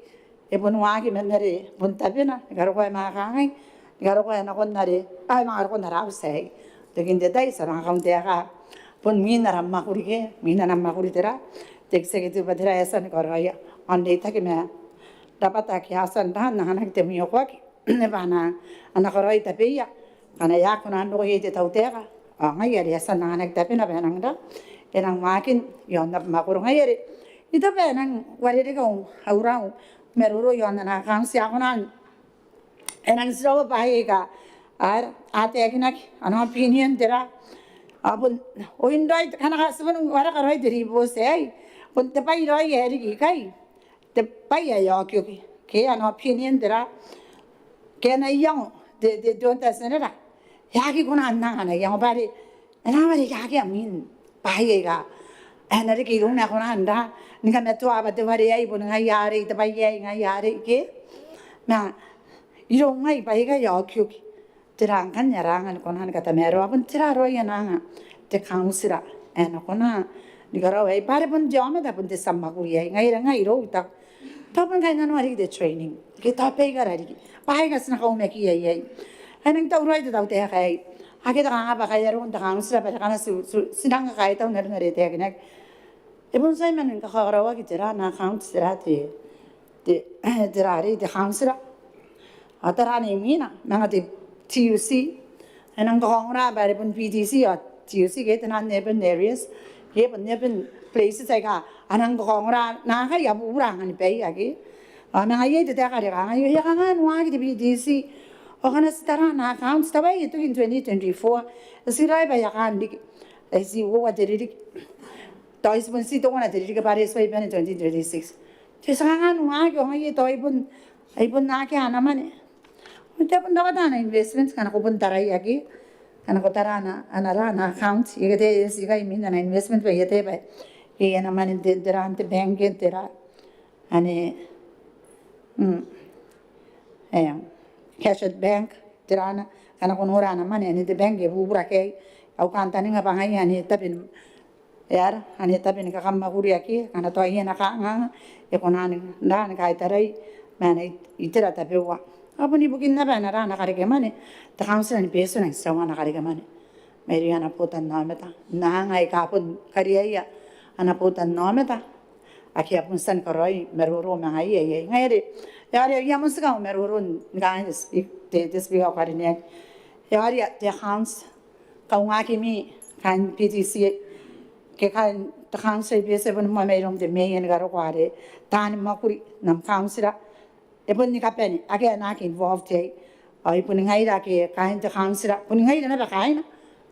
e bonwa ki menere buntabena garo ko ma kangai garo ko na kon nare ai ma ko nara usai tekin de dai sarang kaunte ka pun mina ramma kuri tera executive badira yasan koraya ande ta ke me dapat ta ki hasan dan na hanak te miyo kwa ki ne bana ana koroi ta peya kana ya kuna no ye te tautera ngai ya yasan na hanak ta pe na benang da enang makin yon na makuru ngai re ita benang wari de ko haurau meruro yon na kan sia kunan enang sro ba he ka ar ate akinak ana opinion tera abun oindai kana ka sebelum wara karoi diri bos ai pun tepai roi eri ki kai tepai ya kyo ke an opinion dera ke na yang de don ta senera ya ki kuna anna ana yang bari ana bari ya ki amin pai ga ana ri ki rung na kuna anda ninga metu abate bari ai pun ngai yari tepai ai ngai yari ke na irong ngai pai ga ya kyo terang kan nyarangan konan kata mero apun teraro ya nanga te kansira ena kona digaro ai pare pun jame da pun te samma kuya ngai ro ta tapun kai nanu ari de training ke ta pe ga ari pai ga sna ko me ki ai enang ta uroi da te kai ake da nga ba kai ro da kansira ba kana sinang kai ta ner ner te ga ebun sai men ka kharawa ki tera na account tera te terari de kansira atara ni mina nanga te TUC enang kong ra bare pun PTC at TUC ke tanan neben areas ke pun neben places ai ka anang kong ra na ka ya bu ra ngani pe ya ke ana ye te ka re ka ya ka no ki PTC kana sitarana accounts tabai itu in 2024 sirai ba yakan dik si wo ririki tois pun si to wana ririki pare sai ben 2026 tesangan wa kyo ngai toi pun ai pun na ke ana mane unta pun dapat ana investments kana ko pun tarai aki kana ko tarana ana accounts yete sigai min ana investment ba yete ba ke ana mane derante bank tera ane cash at bank tirana kana kon ora na mane ni de bank e bubura ke au kanta ni ngapa ngai ani tapin yar ani tapin ka kamma guri aki kana to ai na ka nga e konani ndan ka tarai mane itera tapewa apuni bukin na bana rana kare ke mane ta council ni peso na sawana kare ke mane Rairana Botannaomata na ngai ka pun kariya ana Botannaomata aki apun san koroi meruro mangai ye ngai re yari ya musika meruro ngai te speak of karine yari te hans ka ngaki mi kan PTC ke kan ta council bese bun ma merom de meyen garo kware tan makuri nam council e bun ni kapeni ake na ke involved te ai pun ngai ra ke kan ta council pun ngai na ba kai na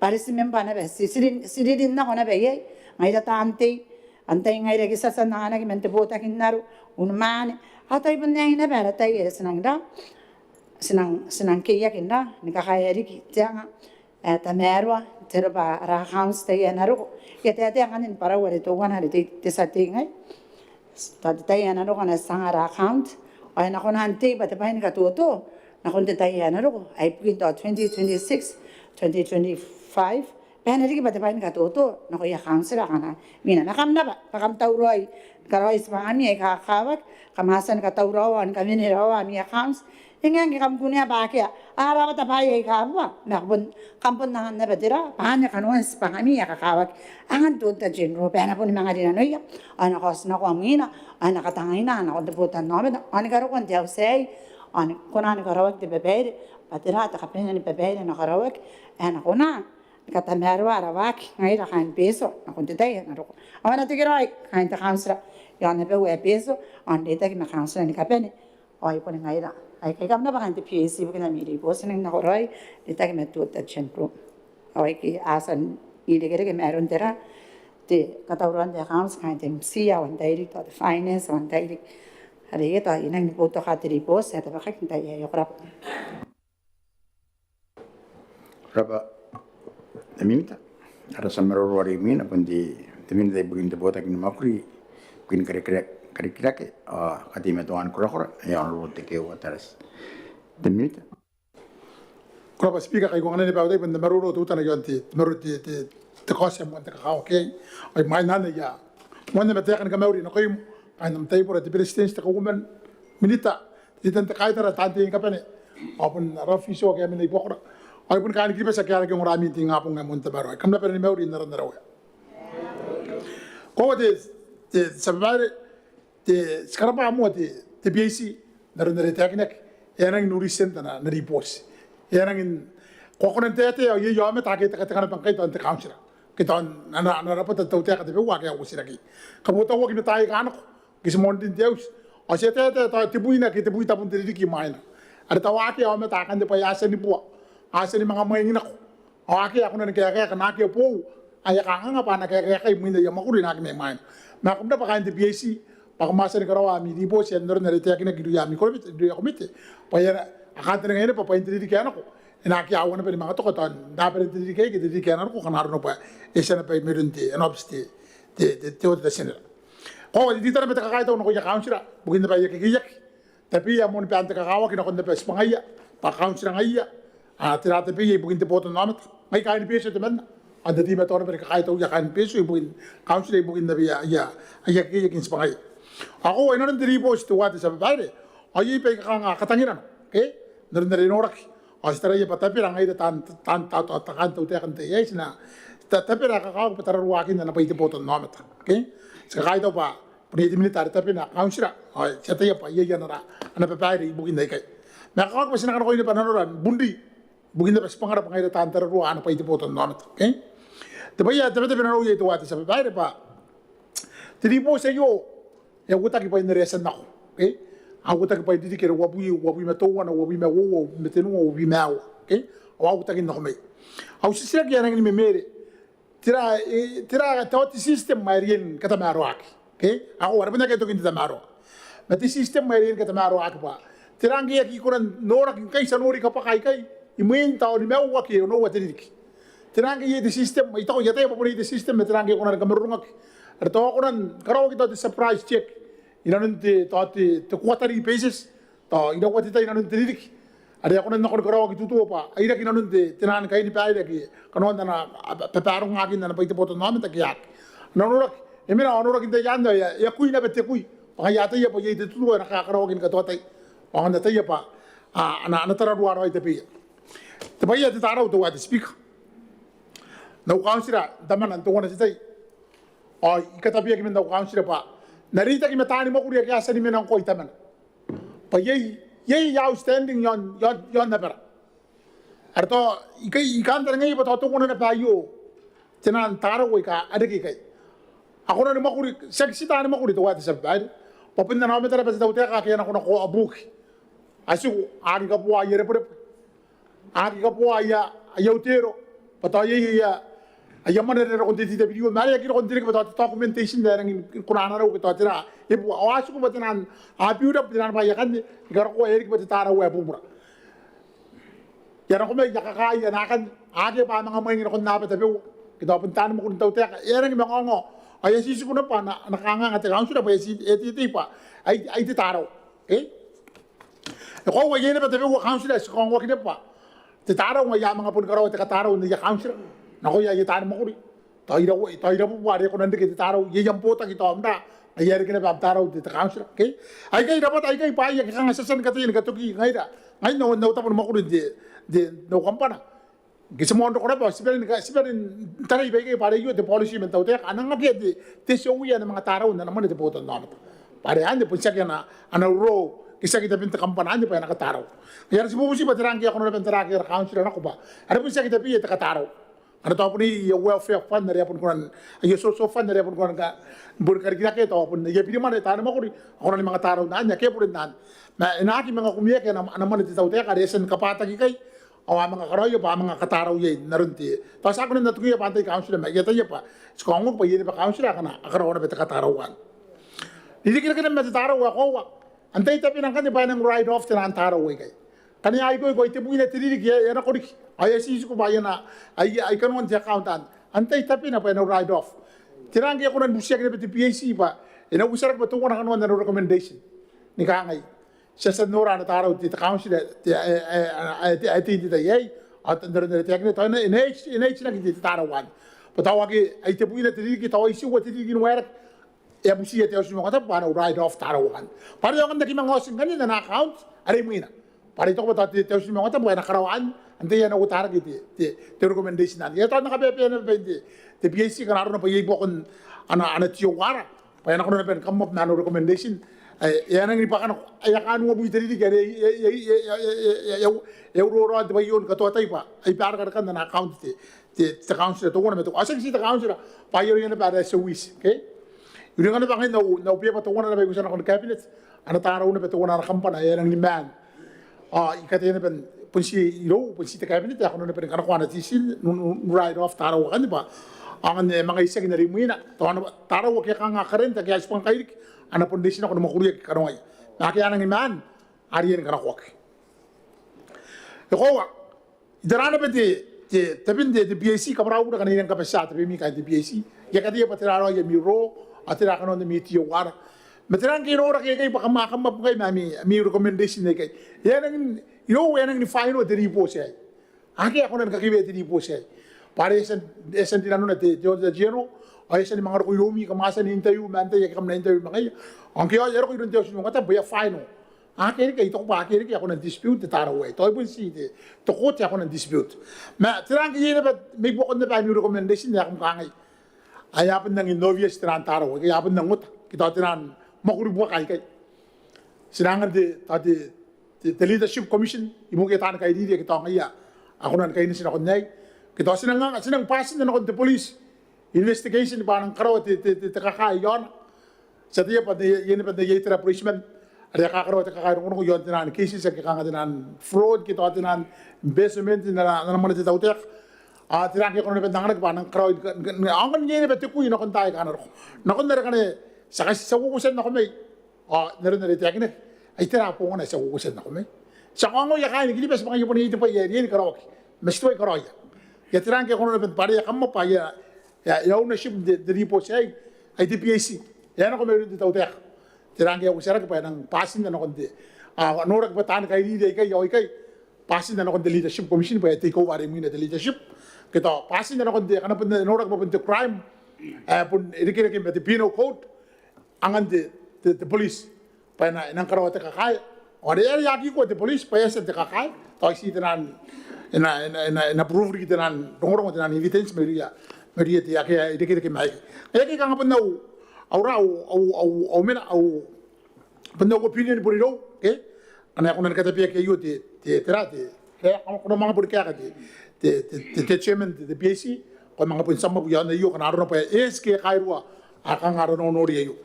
parisi member na ba sirin na hona ba ye ngai ta ante ante ngai re kisa sana na ki mente bota kinnaru unmane atay pun ngai na ba ta ye senang ke ya kinda ni ka kai ri janga ta merwa terba ra house te ya naru ya te nganin para wale to wana te sa te ngai ta te ya naru kana sanga ra account ai na kon hante ba te pain ka to na kon te ya naru ai pin to 2026 2025 penari ba te pain ka to na ko ya house ra kana mina na kam na ba pakam tauroi karoi spami ai ka kawak kamasan ka taurawan kami ni rawa mi accounts ingang kam kunya ba kya ara ba ta bai ka ba na bun kampun na na bedira panya kanwan spami ya ka kawak angan to ta genro pena pun mga rinanoa ya ana kos na ko amina ana katangina na ko de Botannaomata ana karo kon dia sei ana konani karawak de bebere patira ta kapena ni bebere na karawak ana kona kata merwa arawak ngai ra kan peso na kon te dai na ro ana tigirai kan ta kansra ya na be we peso an de ta ki ma kansra ni kapene ai pon ngai ra ai kai kam na ba kan te PAC bu na mi ri bo sen na koroi de ta ki me tu ta centro ai ki asan i de ke meron tera te kata uran de accounts kan te si ya wan dai ri to the finance wan dai ri hari ta inang ni poto khatiri bo se ta ba ka kinta ya yo krap Raba minta ada samaro wari mina pundi temin dai bugin de bota kin makuri kin kare ke ati me toan kura ya on rote ke wataras minta Kura speaker kai gongane ne baudai benda maruro tu tana yonti maruti te kosem mo te ka okay ai mai nana ya Mwane me tekan ka mauri no kai ai nam tai pura te president te kumen minita te tan te kai tara tante ka pene apun rafi so ke me bokra ai pun kan ki pesa kara ke ngora mi tinga pun ngamon te baro kam na pene mauri nara nara wa ko te sabare te skarapa mo te BAC nara nara teknek enang nuri sentana nari boss enang ko konen te ye yo me ta ke kana pangkai to ante council kita ana rapat tau te ka te wa ke usira ki kamu tahu ki tai kan ki semontin deus o se te ta tibuina ki tibuita pun ririki maina ada tawa ke o me ta kan de pa asa ni po asa ni mga maingina ko o aki ako na ke na ke po aya ka nga pa na ke minda ya makuri na ki me maina na kumda pa kan de BAC pa kumasa ni karawa mi di po se ndor na rete ki na ki ya mi ko ya komite pa ya akante ngene pa ririki anako ina ki awana pe mga to ko tan da pe ririki ki ririki anako kan harno pa esana pe merunti enobsti te o de senera ko di tara meta ka no ko ya council bugin ba ya ki tapi ya mon pe ante ka kawa ki no ko de pe spangaya pa council ngaya a tira te pe bugin te Botannaomata ngai ka ni pe se te men anda di meta pe ka ya kan pe so bugin council bugin da ya ki spangaya ako ino ndiri post wa te sa bare ayi pe ka nga katangira no ke ndere noraki astara ya patapi rangai da tan ta kan tu te kan te yes na tapi raka kau putar ruakin na paiti Botannaomata, okay? Sekarang itu pa, peneliti militar tapi na council, siapa ya pa, iya nara, anak pepari bukin dai kai. Nah kalau masih nak kau ini pananuran, bundi, bukin dai pas pengarap pengai da tantar ruah anak paiti Botannaomata, okay? Tapi penaruh itu wati sampai pepari pa, jadi bos yo, ya gua tak kipain reason nak, okay? Aku tak pai didi kere wabi matoa na wabi mawo metenu wabi mau. Okay? Aku tak no mai. Au sisira ki anang ni memere. Tira tawti system marien kata maro ak. Okay? Aku war benda keto kinta maro. Mati system marien kata maro ak ba. Tira ngi ki kuran nora kin kai sanori kapakai kai. Imuin taw ni mau wa ki no wa tidik. Tira ngi di system ito ko yate pa di system tira ngi kunan kamerungak. Arto kunan karaw kita di surprise check. Inanon ti quarterly basis. Ta ina ko ti tay inanon tidik. Ada kunan nakon karaw ki tutu pa. Ira kinanon ti tinan kai ni pa ira ki kanon na peparong akin na pa ito Botannaomata kiyak. Nanurak emina onurak inte yanda ya kui na bete kui. Pakayata ya pa ye ti tutu na kakaraw kin katotay. Ang natay pa ana taraduaro ay tapi. Tapaya ti taraw to wa ti speak. Na councilor daman anto na sitay. Ay ikatabiya ki men na councilor pa. Narita ki metani mo kuriya kaya sa ni men ang ko itaman. Pa ye outstanding yon na pera. Arto ikan tarangay pa to na payo. Tinan taraw ka adagi kay. Ako na makuri seksi tani makuri to wa ti sabad. Papinda na metara pa sa Tabiteuea kaya na ko abuki. Asu ari ka po ayere po. Ari ka po ayautero. Patay ayaman na rin konti tita video. Mali akira konti rin patay documentation na rin kunana raw kita tira. Ibu awasu ko batinan api udah batinan pa yakan. Ikara ko ayere ko batitara wa pumura. Yaran ko may yakakaya nakan age pa mga mga ngon na patabi. Kita puntahan mo kun Tabiteuea. Yaran mga ngo. Ay sisi ko na pa nakanga at council na pa eti pa. Ay titaraw. Okay? Ko wa yene patabi ko council sa ko wa kinapa. Titaraw nga ya mga pun karaw at kataraw ni council. Nako ya yitan mo kuri. Tayra po wari ko nande kita taraw yeyam pota kita amda. Ayari kina ba taraw dito council. Okay? Ay kay dapat ay kay pa ya kang asasan katayin katuki ngaida. Ngay no tapon mo kuri de no kampana. Gisa mo ndo ko ba siberin taray ba kay para yu de policy men Tabiteuea anang nga de showiya ng mga taraw na naman de Botannaomata. Pare ande po siya na ro kisa kita pinta kampana ande pa nakataraw. Kaya si bubusi ba tirangki ako na pentaraki council na ko ba. Ano po siya kita piye takataraw. Ano to ni welfare fund na repon kunan ay social fund na repon kunan ka burkar kita ke to pun ye pili man ta na makuri ako na mga taraw na anya ke purin nan na inaki mga kumiya ke na man ti Tabiteuea ka resen kapata ki kay awa mga karoyo pa mga kataraw ye narunti to sa ko na natuya pantay council na yata ye pa skongog pa yene pa council ka na akaraw na beta katarawan dili kira kina meta taraw ako wa antay tapi nang kan ba nang ride off tan taraw we kay kani ay ko ite buina tiriri ye na korik ay si ko ba yana ay kanon ti accountant antay tapi na pa nang ride off tirangi ako nan busya kina beti PAC pa ina usar ba to na kanon na recommendation ni kangay siya sa nora na taraw ti council ti ye at under the technique to na inh na ti tarawan patawagi ay te buina tiriri tawa isi wa tiriri wer ya busiya te usmo kata pa na ride off tarawan para yung kanda kimang hosting kanina na account ari mo ina para ito ko ba te usmo kata buena karawan ante yan ako tarag ti recommendation na ito na kabepe na te PAC kanaro na pa yibo kon ana tiyo wara pa yan ako na pen come up na recommendation yan ang ipakan ay kan mo buiteri di kare euro at ba yun katotay pa ay para kan na account ti council to ko na meto asan si council pa yun na para sa wis okay yun nga na bangin na upiya pa to ko na ba gusto na kon cabinet ana taraw na beto na kampana yan ang liman ikate na pen punsi ta cabinet ako na pen kan ko na tisin ride off taraw kan ba ang mga isa na rimuina taraw kaya ka nga karenta kaya spang kairik ana pondation ako na makuriya kanong ay nakaya nang iman ariyan kana kwak ko idarana pete tapin de PAC kamaraw na kanina kapasa tapi mi kay PAC ya kadiya patiraro ya miro atira kanon de mitio war metrang kino ora kay pakamakam kay mi recommendation kay yan ang yan ang ni final de report siya aki ako na kakibe de report siya pare esen tinano na de Geno ay sa mga ko yomi kamasa ni interview mante ya kam na interview mga ang kaya yero ko yung Diyos mo kata buya final kaya kay ito pa kaya ako ng dispute taraway to ibon si to ko ti ako ng dispute ma tirang kaya na may bukod na pa mi recommendation ya kam kangay ayapan ng innovious tiran taraway kaya ayapan ng ngut kita tiran makuribuwa kay sinangan the leadership commission imo kita kay di kita ngaya ako nan kay ni sinakonnay kita sinang pasin na nakon the police investigation pa ng karaw ti kakay yon sa tiya pa yun pa yitira policeman Ada kakaro te kakaro ngono yon tinan cases ke kanga tinan fraud kita tinan investment na mana te tautek tiran ke kono be dangan ke panang karo angan nyene be te ku ino kon tai kana no kon nere kane saka sa ku sen no me nere te akine ai tera po ngona sa ku sen no me sa ngo ya kain gili bes bangi poni te pa ye ni karo mesto karo ya tiran ke kono be pare ya kammo pa ya ownership de report sai ai te PAC ya no ko me te tautek tiran ke usara ke pa nang pasin no kon de nora ke tan kai ni de kai yo kai pasin no kon de leadership commission pa take over mi de leadership kita pasin na kon de kana pun nora ko pun crime pun iriki ke be penal code angan de police pa na nang karo te kakai ore ya ki ko de police pa ya se te kakai to si tenan na proof ri tenan dongoro tenan evidence media te ya ke iriki ke mai ya ki kanga pun nau aura au mena au pun nau opinion pun ro ke ana ko na kata pe ke yo te terate ke ko mga pun ka te chairman de PAC ko mga pun sama buya na yo kana ro pa ke kairua akang aro no ri yo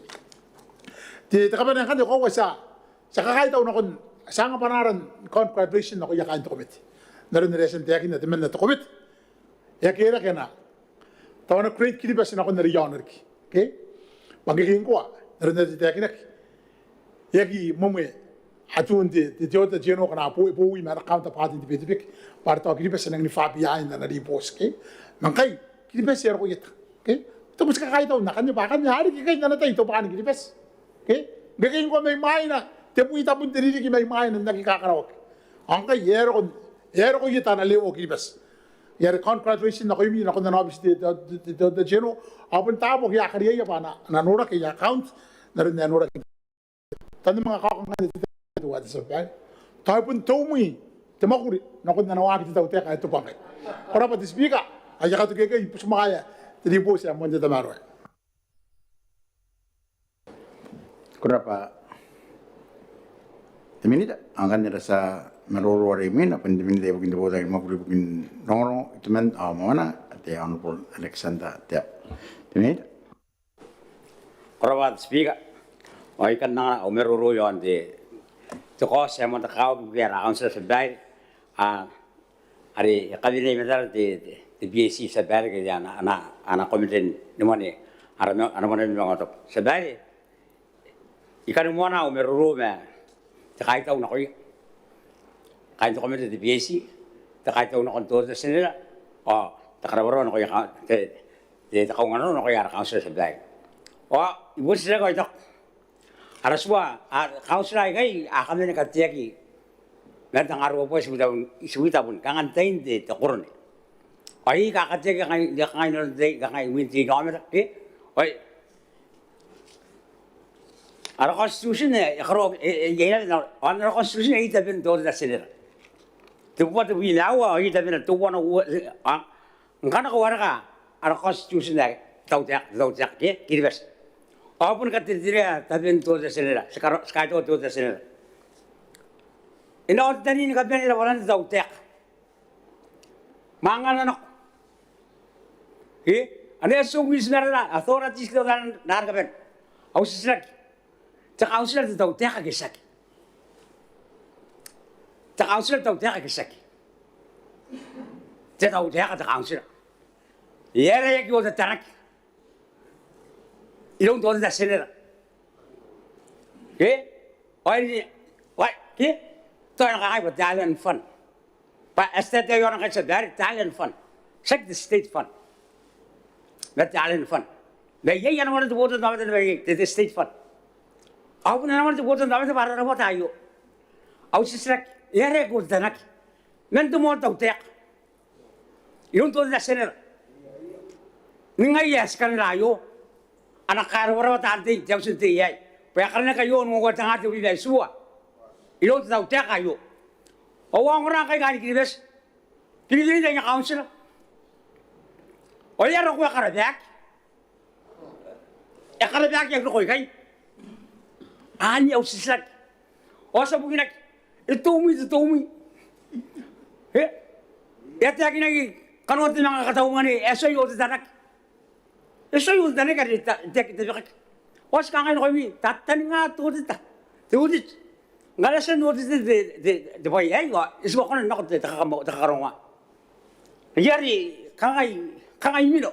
te kabane kan ko wasa sa kai taw na kon sa nga panaran cooperation na ko yakan to committee naron na resen te yakin na temen na to committee ya kera kana taw na create kili bas na ko na iaon ki ke magiging ko naron na te yakin yaki momwe atun te te jeno kana po wi mara counter party de bit parto kili bas na ni fabia na na ribos ke mangkai kili bas yer ko yeta ke to bus ka kai taw na kan ba kan hari ki kai na tay to pa ni kili bas ke gagawin ko may na te puita pun te ririki may na nakikakarawak ang kay yero ko yeta na lewo kili bas yer congratulations na ko yumi na ko na nabis de jeno apun tabo ya kariya pa na nora ke account na rin na nora tan mga kakang to what is okay tayo pun tumi te makuri na ko na nawaki te tawte ka to pa kay ora pa dispika ay ka to ke pusmaya te di po siya mo de tamaro Kurapa teminida angkan nira sa maroro remin apa teminida bukin de boda makuri bukin noro temen mana te honorable Alexander te teminida Kurapa speaker o ikan na o maroro yon de to ko sa mo takao biar council sa bay ari kabine medal de BAC sa bay ke ana komite ni Mwane ana Mwane mga to sa bay ikan Mwana o maroro me takay taw na ko kain to komite de BAC takay taw na kon to sa nila o takarabaro na ko te takaw ngano na ko yara council sa bay o ibus sila ko ito araswa council ay kay kami na katiyaki mertang araw po suwita pun kangan tain de takurne ay kakatiyaki kay no de kay winti kamera oy ara constitution ne karo yena ana constitution ay taben do da senera tu what we now ay taben to one ngana ko wara ara constitution ne tawtak ke kiribas apun katidira taben to da senera sky to da senera ina ordani ni kaben ila walan tawtak mangana no ane sungwis nara authorities ko nar kaben ausisrak تقاوسلا تتوتاخ كساكي تقاوسلا تتوتاخ كساكي تتوتاخ تقاوسلا يا ريك يوم تترك يوم تقول ده سنة كي واي كي تانا قاعد بتعلن فن فاستدعي يوم قاعد تدار تعلن فن شك ستيت فن بتعلن فن بيجي أنا مرة تقول ده ما ده ستيت فن aku nama tu buat tentang apa tu barang apa tahu, aku sisrak, ya rekod danak, mentu mau tahu tak, iron tu dah sener, ningai ya sekarang layu, anak karwara apa tadi jauh sendiri ya, karena kayu mau tengah tu di semua, iron tu tahu tak kayu, awang orang kayak gini bes, kini jangan council, oh ya rokok karadak, ya karadak yang rokok kayak ani au sisak osa buginak itumi ya tiaki nagi kanwati nanga kataw ngani eso yo danak ari tiaki tebak os kangai komi tatan nga to dita The audit. Ngalasan audit the boy is one not the Takaronga. Yari, Kangai Milo.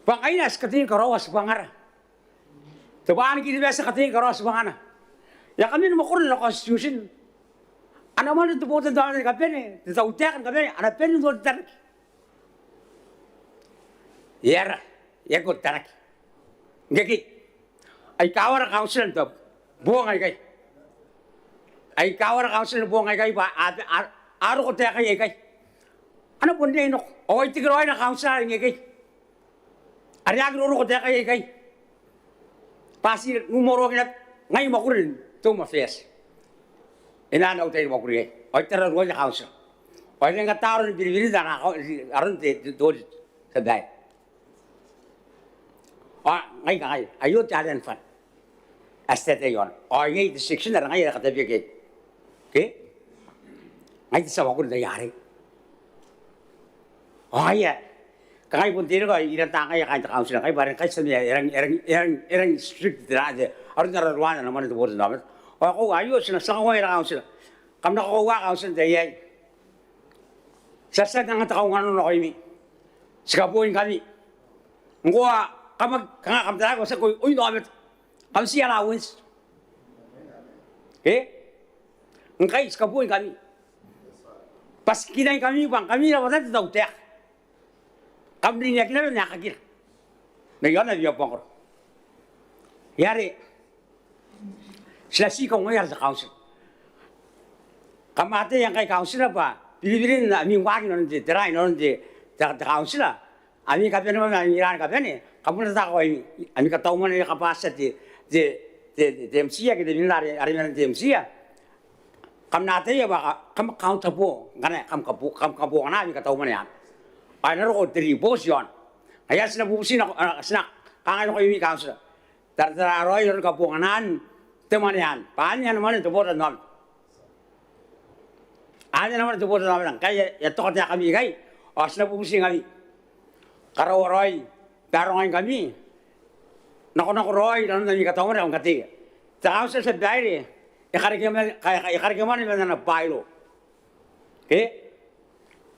Pangainas Katin Karos Bangara. The one gives us Katin Karos Bangana. Yakamin Mokoro Constitution. And I wanted to vote on the Kabane, the Southern Kabane, and a penny for Tarak. Yara, Yakut Tarak. Geki. I cover a council of Bongai. I cover a council of Bongai by Arotaka. And upon day, no, or I take a council in a gate. Ariagro Teka. Passing no more than my Mokurin, Thomas Face. And I know they will create. I tell a royal house. I think a town will be aren't they to do it today. My guy, are you talent fun? As that they on. I hate the section that I have to be gay. Okay? I saw what they are. Oh, yeah. Kaya pun tidak kau iran tangkai kaya council kaya barang kaya sendiri erang strict terada. Orang orang luar nama itu boleh nama. Aku ayu sena sangat orang council. Kamu nak kau wak council dia. Sasa dengan tahu nganu nak ini. Sekapuin kami. Gua kamu terang kau sekoi oi nama. Kamu siapa awens? Engkau sekapuin kami. Pas kita kami bang kami dah betul tahu tak. Kami ni akhirnya nak kira, negara dia pangkor. Yari, selasi kau mengajar council. Kamu ada yang kaya council apa? Pilih-pilih ni wagi nanti, terai nanti, council lah. Ami kapan nama Iran kapan ni? Kamu nak tahu ini? Ami kata umum ni kapasitas di MCA kita ni hari nanti MCA. Kamu nanti ya pak, kamu Maungatabu, kamu kabu mana? Ami kata umum ni. Ano ko ribooti yon. Kaya sinabusin ako kangen ko yung council. Tarararoy yon kapunganan teman yan. Paano yan naman ito Botannaomata. Ano naman ito Botannaomata. Kaya ito kaya kami kay. O sinabusin kami. Karawaroy. Pero ngayon kami. Nakuroy. Ano na yung katawan na ang katiga. Sa council sa Eberi. Ikarikaman naman na bailo. Okay?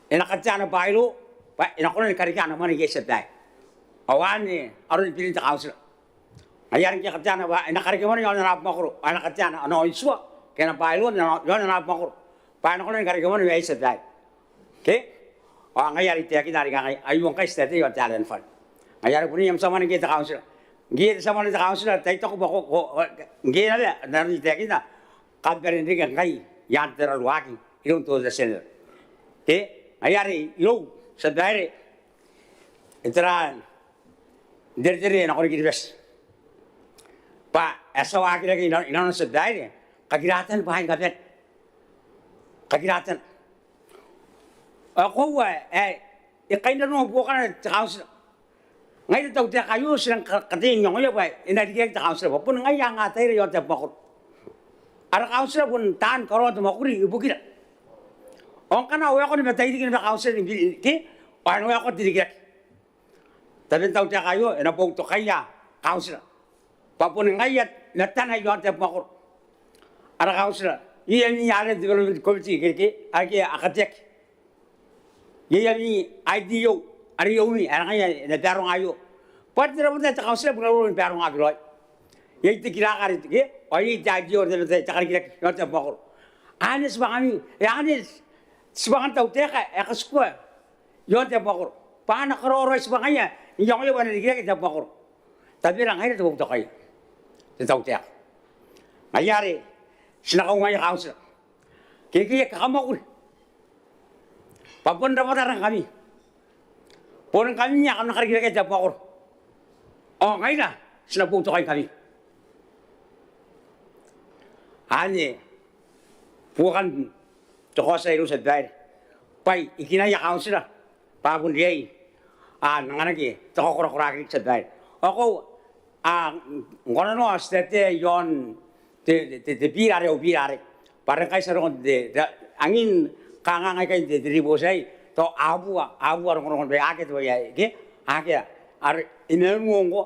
Inakatya na bailo. Nakon ni karika na man igesep dai. Awan ni aron pilin ta council. Ayar ki katya na ba nakarika man yon na makro. Ana katya na ano iswa. Kaya na bailo na yon na makro. Pa nakon ni karika man igesep dai. Okay? O ngayar ite ki dari kay ayun kay state yon talent fund. Ngayar puni yam sama ni kita council. Gi sama ni council tay to ko ko gi na na ite ki na kabare ni kay yan teral waki. Ilong to the center. Okay? Ngayar yo Sebari, interan dari nak orang kirbes. Pak, esok akhirnya ina sebari, kagiratan bahan kaget, kagiratan. Aku ikan danu bukan council. Ngai tahu dia kayu sedang keting yang apa? Ina dia council, pun ngai yang ngatai dia yang terpakut. Ada council pun tahan kalau tu makuri ibukin. Orang kan awak ni betul ini kita council ni, ke? Orang awak tu dikira. Tapi tahu dia kayu, ina pun tu kaya council. Papun ngayat natan ayo ante makor. Ada council. Ia ni ada development committee ke? Agi akatek. Ia ni IDO, ari umi, ana ngaya na darong ayo. Pat dira pun ta council pun darong agro. Ia dikira kari ke? Ai IDO de ta kira ante makor. Anis bangami, anis sebagian tahu teka, ekskua, yon tiap bakor, panas keroro sebagainya, yang lain mana dikira tiap bakor, tapi orang lain tu bukan kaya, tahu teka, ayari, senang orang yang kaunsel, kiki kamu aku, papun dapat orang kami, orang kami yang akan kira tiap bakor, oh ngaina, senang bukan kaya kami, ane, bukan Toko sa ilo sa dahil. Pai, ikinaya council na. Pagod dia nanganagi. Toko kurak-kurak sa dahil. Ako, ngono no, state yon, te pirare o pirare. Parang kayo sa ron, angin kangangay kayo, te ribosay. To abu arong be akit ba ya, ke? Akit, inelmo ko.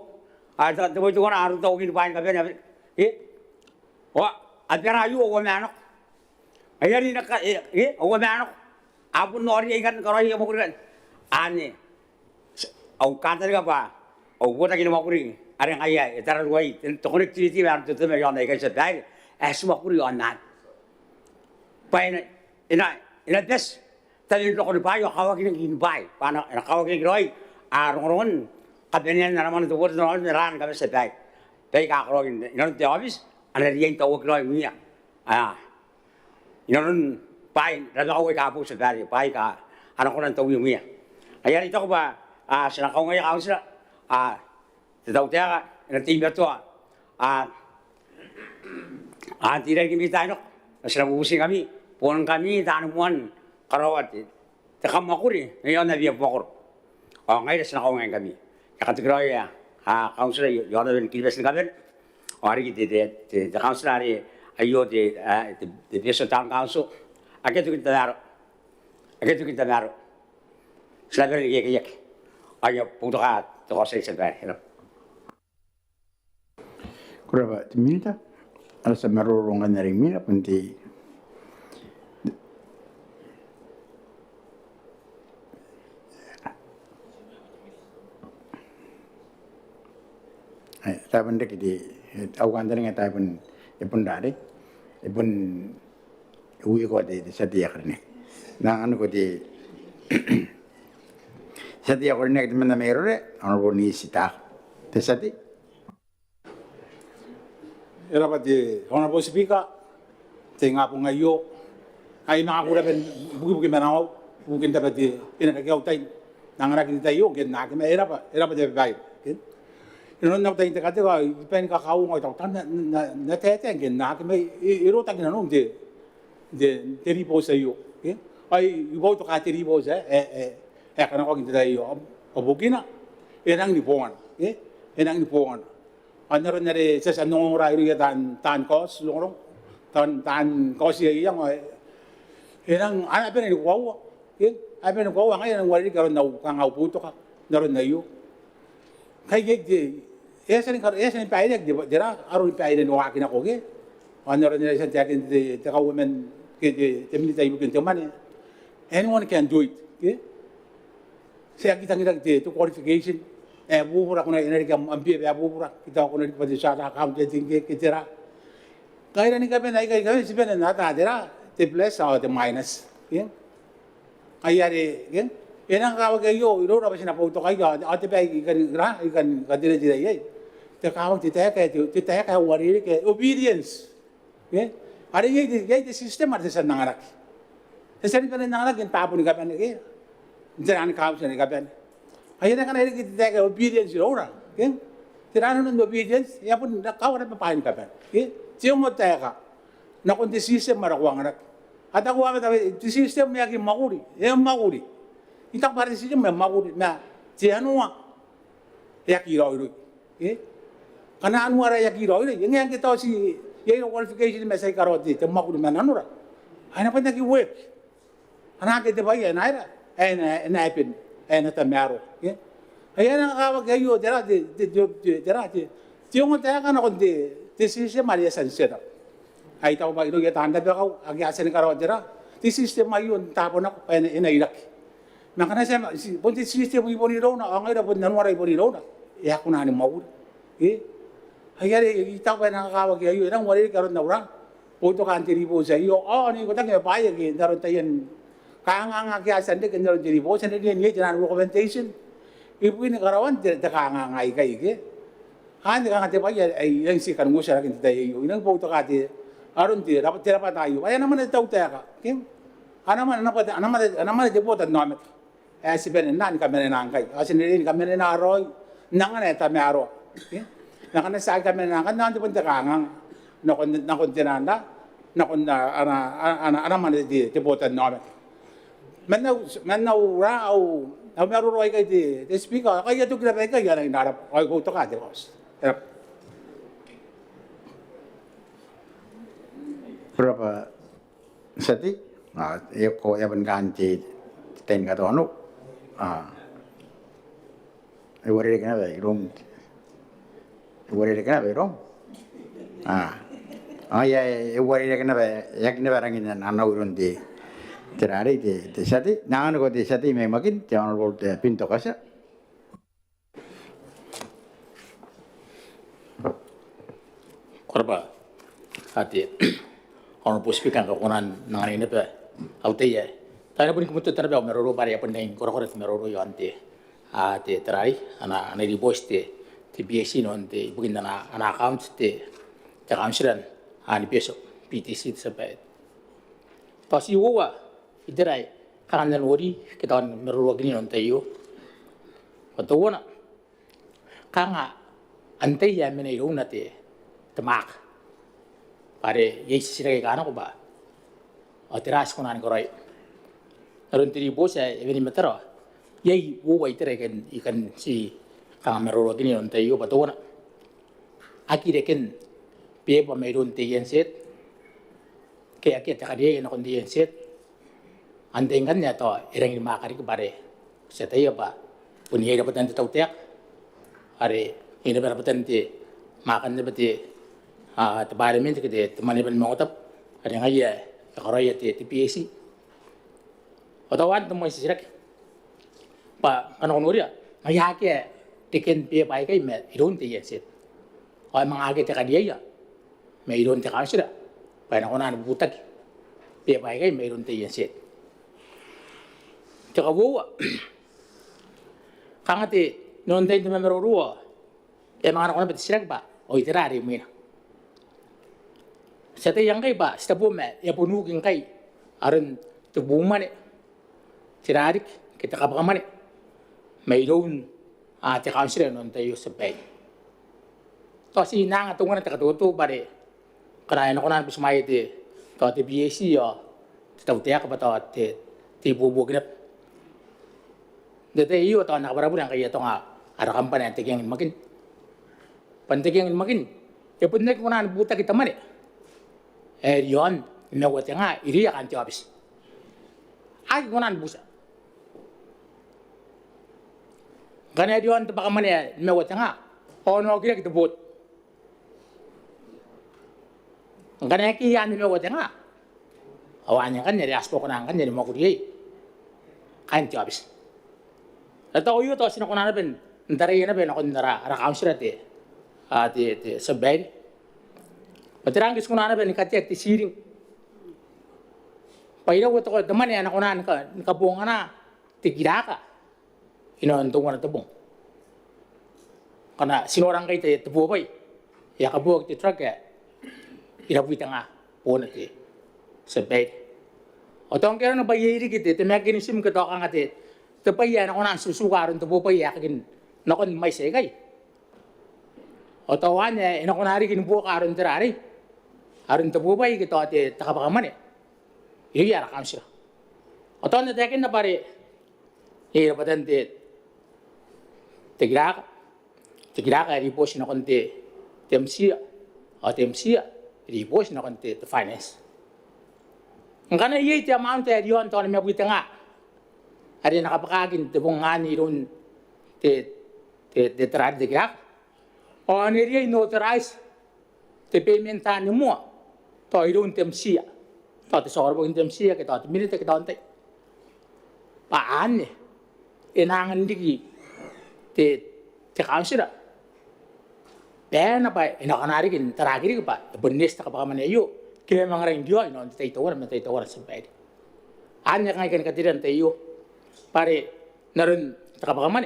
Tapos ito ko na araw to, kinapain ka ba? Wa adara yu o manok. Ayari na ka o manok. Abu nori ikan karoi mo kuran. Ani. Au kantar ka ba. Au buta kini mo kuri. Are ngaya etara ruai. To connectivity ba to me yon ikan sa dai. Asma kuri on nan. Pa ina des. Tadi lo kuri ba yo kawa kini bai. Pana kawa kini roi. Ron kabane na naman to buta no ran ka sa dai. Dai ka roi ina te office. Ana riyan to roi mia. Ina pai ralo ka po sa dai pai ka ana ko nan to mia. Ayari to ba sina ko ngai ka sila Tabiteuea ina timba to tidak kami tahu sila busi kami pon kami tanuan karawat takam makuri ngayon na biya pokor ngayon sila ko ngai kami katigroy council yon na kilbes ngaben ari the council ari ayo the Betio Town Council aketu kita naro sila beri yek ayo putukat to kasi sabai Kuraba minta ala sa marurungan na rin mina punti taban dek di awan dari ngata pun dari pun uwi ko di sadia karne na anu ko di sadia karne di mana merore anu ni sita tesati Era pa di Honorable Speaker, te nga po ngayo, ay nakakura pen buki manaw, bukin dapat di inakagaw tayo, nangarakin tayo, kin nakin era pa di bayo. Ino na tayo takate ka, pen kakao ng ito, na tete kin nakin may iro takin anong di ribo sa iyo. Ay ibo to ka ribo sa kana ko kin tayo, obukin na, enang ni pongan, enang ni pongan. Ano rin na rin sa nung rayo yan tan kos lorong tan kos yang yang ana pa ni kuwa ay pa ni kuwa ngayon wali karon na kangaw puto ka naron na iyo kay gig esa ni paide di dira aron paide no akin ako ge ano rin na sa takin the women ke temilita ibukin te Mwane anyone can do it saya kita to qualification bubura kuna energi ambie bubura kita kuna di pada sana akaunti tinggi kita kaya ni kami naik kami sebenarnya nada ada the plus atau the minus ya kaya ni kan enang kau kayo itu apa sih nak foto kayo atau baik ikan kadire tidak ya kita kau kita kaya wari ke obedience ya ada yang sistem ada sana ngarak sesuatu kan ngarak yang tahu ni kami ni jangan kau sini kami Ayan kan kita take obedience orang, kan? Tidak ada obedience, ya pun kau ada papain kapan, kan? Siapa mau take nakon di sistem marakuang anak. Ada kau apa tapi di sistem yang maguri, yang maguri. Kita pada sistem yang maguri, nah siapa yang kira itu, kan? Karena anu ada yang kira itu, yang kita si yang qualification mesai karoti, yang maguri mana anu lah. Aina pun tak work, anak kita bayar naira, aina happen. Ena tamaro ya ayana kawa gayo dera tiong ta kana kon de sistem maria sanseta ay taw ba ilo ya tanda ba kaw agi asen karo dera ti sistem ayon tapon ako ena ilak makana sa ponti sistem iboni ro na ang ira pon nanwara iboni ro na ya kuna ni maul ayari itaw ba na kawa gayo nang wali karon na ura puto kan tiribo sa iyo ni ko tang ba ya gi daron tayen Kanga kaya sandi kenal jadi bos sandi dia ni jangan documentation. Ibu ini karawan tidak kanga ngai kai ke. Han kanga te paya yang si kan ngusara kin te yo. Inang po to kati arun ti dapat tidak tayo. Ay naman tahu ta ka. Kim? Anaman de Botannaomata. Si ben nan kamera nang kai. Asin ni kamera na roy. Nangan eta me aro. Nangan sa kamera nang kan nan pun te kanga. Nakon tinanda. Nakon ana man de Botannaomata. Manaw rao ang meron roy kay di speaker kaya to grabe kay yan narap ay ko to ka di boss berapa sati ko yaban ganti ten ka to ano iwari ka na ba rom ya wari yak na barangin na naurun di terari di sati nangan ko di sati may makin jangan bol pinto kasa. Korba hati orang puspikan ko kunan nangan ini pe autte ya. Tanya pun kemudian terbaik meruru bari apa nih korok meruru yo ante te terari ana di bos te BAC no ante bukan ana account te jakamsiran ani peso PTC sampai. Pasti uwa iterai kanan wori kita meruru gini ante yo. Waktu wana kanga ante ya mena yo nate temak. Pare yesus sira kana ko ba. Oteras ko nan korai. Naron tiri bos ya eveni metero. Yai wo itere ikan si kamero gini on tayo patona. Aki reken Beeba mayroon tiyan set. Kaya kita kadiya na kundi yan set. Andengan niya to irang makari ko pare. Sa tayo pa punya dapat nanti tahu tiak. Are ini dapat nanti makan dapat terbalik kita teman teman Maungatabu. Ada ngaya karaya TPAC. Otawan temo sisirak pa kanong nuria ngayake tiken pie pai kai me iron ti yeset o mga age te kadiya me iron te kansira pa na konan butak pie pai kai me iron ti yeset te kawo kangate non te me meruo e mga konan petisirak ba o iterari mina sete yang kai ba stabu me ya punukin kai aron te bumane tirarik kita kapakamani mayroon te council non tayo sa bay. To si nang atungan na takatuto bare kanayan ako na bismay to te BAC o Tabiteuea ka ba to te ibuobuoki na. Dete iyo to nakabarabu lang kaya to nga arakam pa na tigyan makin. Pantigyan makin. E pwede ko na buta kita mani. Yon nawat nga iriya kan ti office. Ay ko na busa. Karena dia orang tempat mana ya, mewah tengah. Ono kira kita buat. Karena kian mewah tengah. Awalnya kan jadi aspok kan jadi mau kuliah. Kan tu habis. Atau itu tu sini konan ben, ntar ini ben aku ntar rakam surat te sebaik. Beterang kis konan ben kaciak ti siring. Pahira waktu tu teman ya anak konan kabungana ti kiraka. Inontungan na tabong. Kana sinorang kay tayo tabo bay. Ya kabuok ti truck ya. Irabuita nga po na ti sabay. O tong kaya na bayiri kiti, timaginism ka to kang ati. Tapay yan ako na susukaron tabo bay ya kagin nakon may segay. O tawan ya inakunari kinubuo karon tirari. Aron tabo bay kito ati takapakaman eh. Iyara kam siya. O tawon na takin na pare. Irapatan ti Tigiraka ribos na konti temsia o temsia ribos na konti to finance. Ang kana yey ti amount ay yon to na mabuti nga. Ari nakapakagin ti bungani ron te trad de grak. O aniri notarize te payment ani mo to iron temsia. To te sorbo temsia ke to minute ke donte. Paan ni inangan digi te council pena pa inakanari kin taragiri pa benes ta kapakaman iyo kaya mga rin diyo ino tayo sampai anya ngay kan katiran tayo pare naron ta kapakaman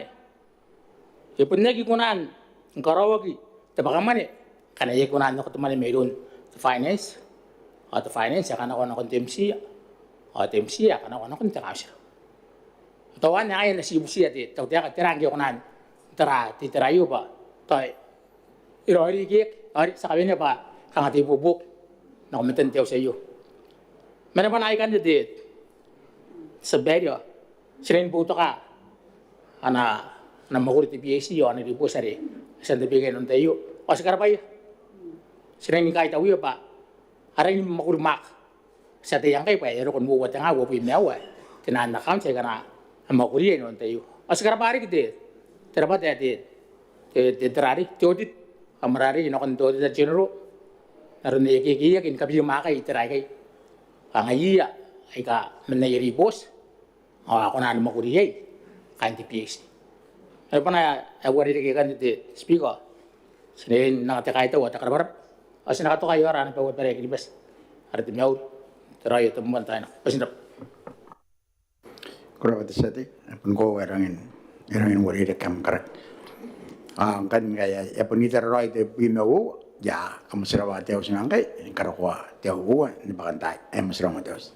ipunagi kunan ang karawagi ta kapakaman kana ye kunan no kutuman mayroon finance at finance kana ko na kontemsiya at temsiya kana ko na kontemsiya tawan na ay nasibusiya ti tawtiya ka tirangi kunan titirayo ba tay ririki ari sa kanya ba kang ati bubuk na kometen tiyaw sa iyo meron pa naikan dito sa Eberi sinayin po ito ka na makulit BAC o ano di po sari isang nabigay ng tayo o sa karapay sinayin kahit awiyo pa aray makulimak sa tiyang kay pa pero kung buwat nga wapoy mewa tinanakam siya ka na makuliyan ng tayo o sa karapari kita terdapat ya di terari Audit amarari nakon Audit general naron ni iki kin kabi makai terai kai kangai aika menai ribos ako na makuri yai kan TPAC ay pana awari ke kan de speaker senen na ta kai to ta karbar asina ka to kayo ran pa pare ke bas arti miau terai to mantana pasinap Kurang sate, pun kau erangin wari rekam karat. Kan gaya, ya pun kita roy te bimau, ya kamu serawa teos nangkai, karakwa teos ni bakantai, mesra teos.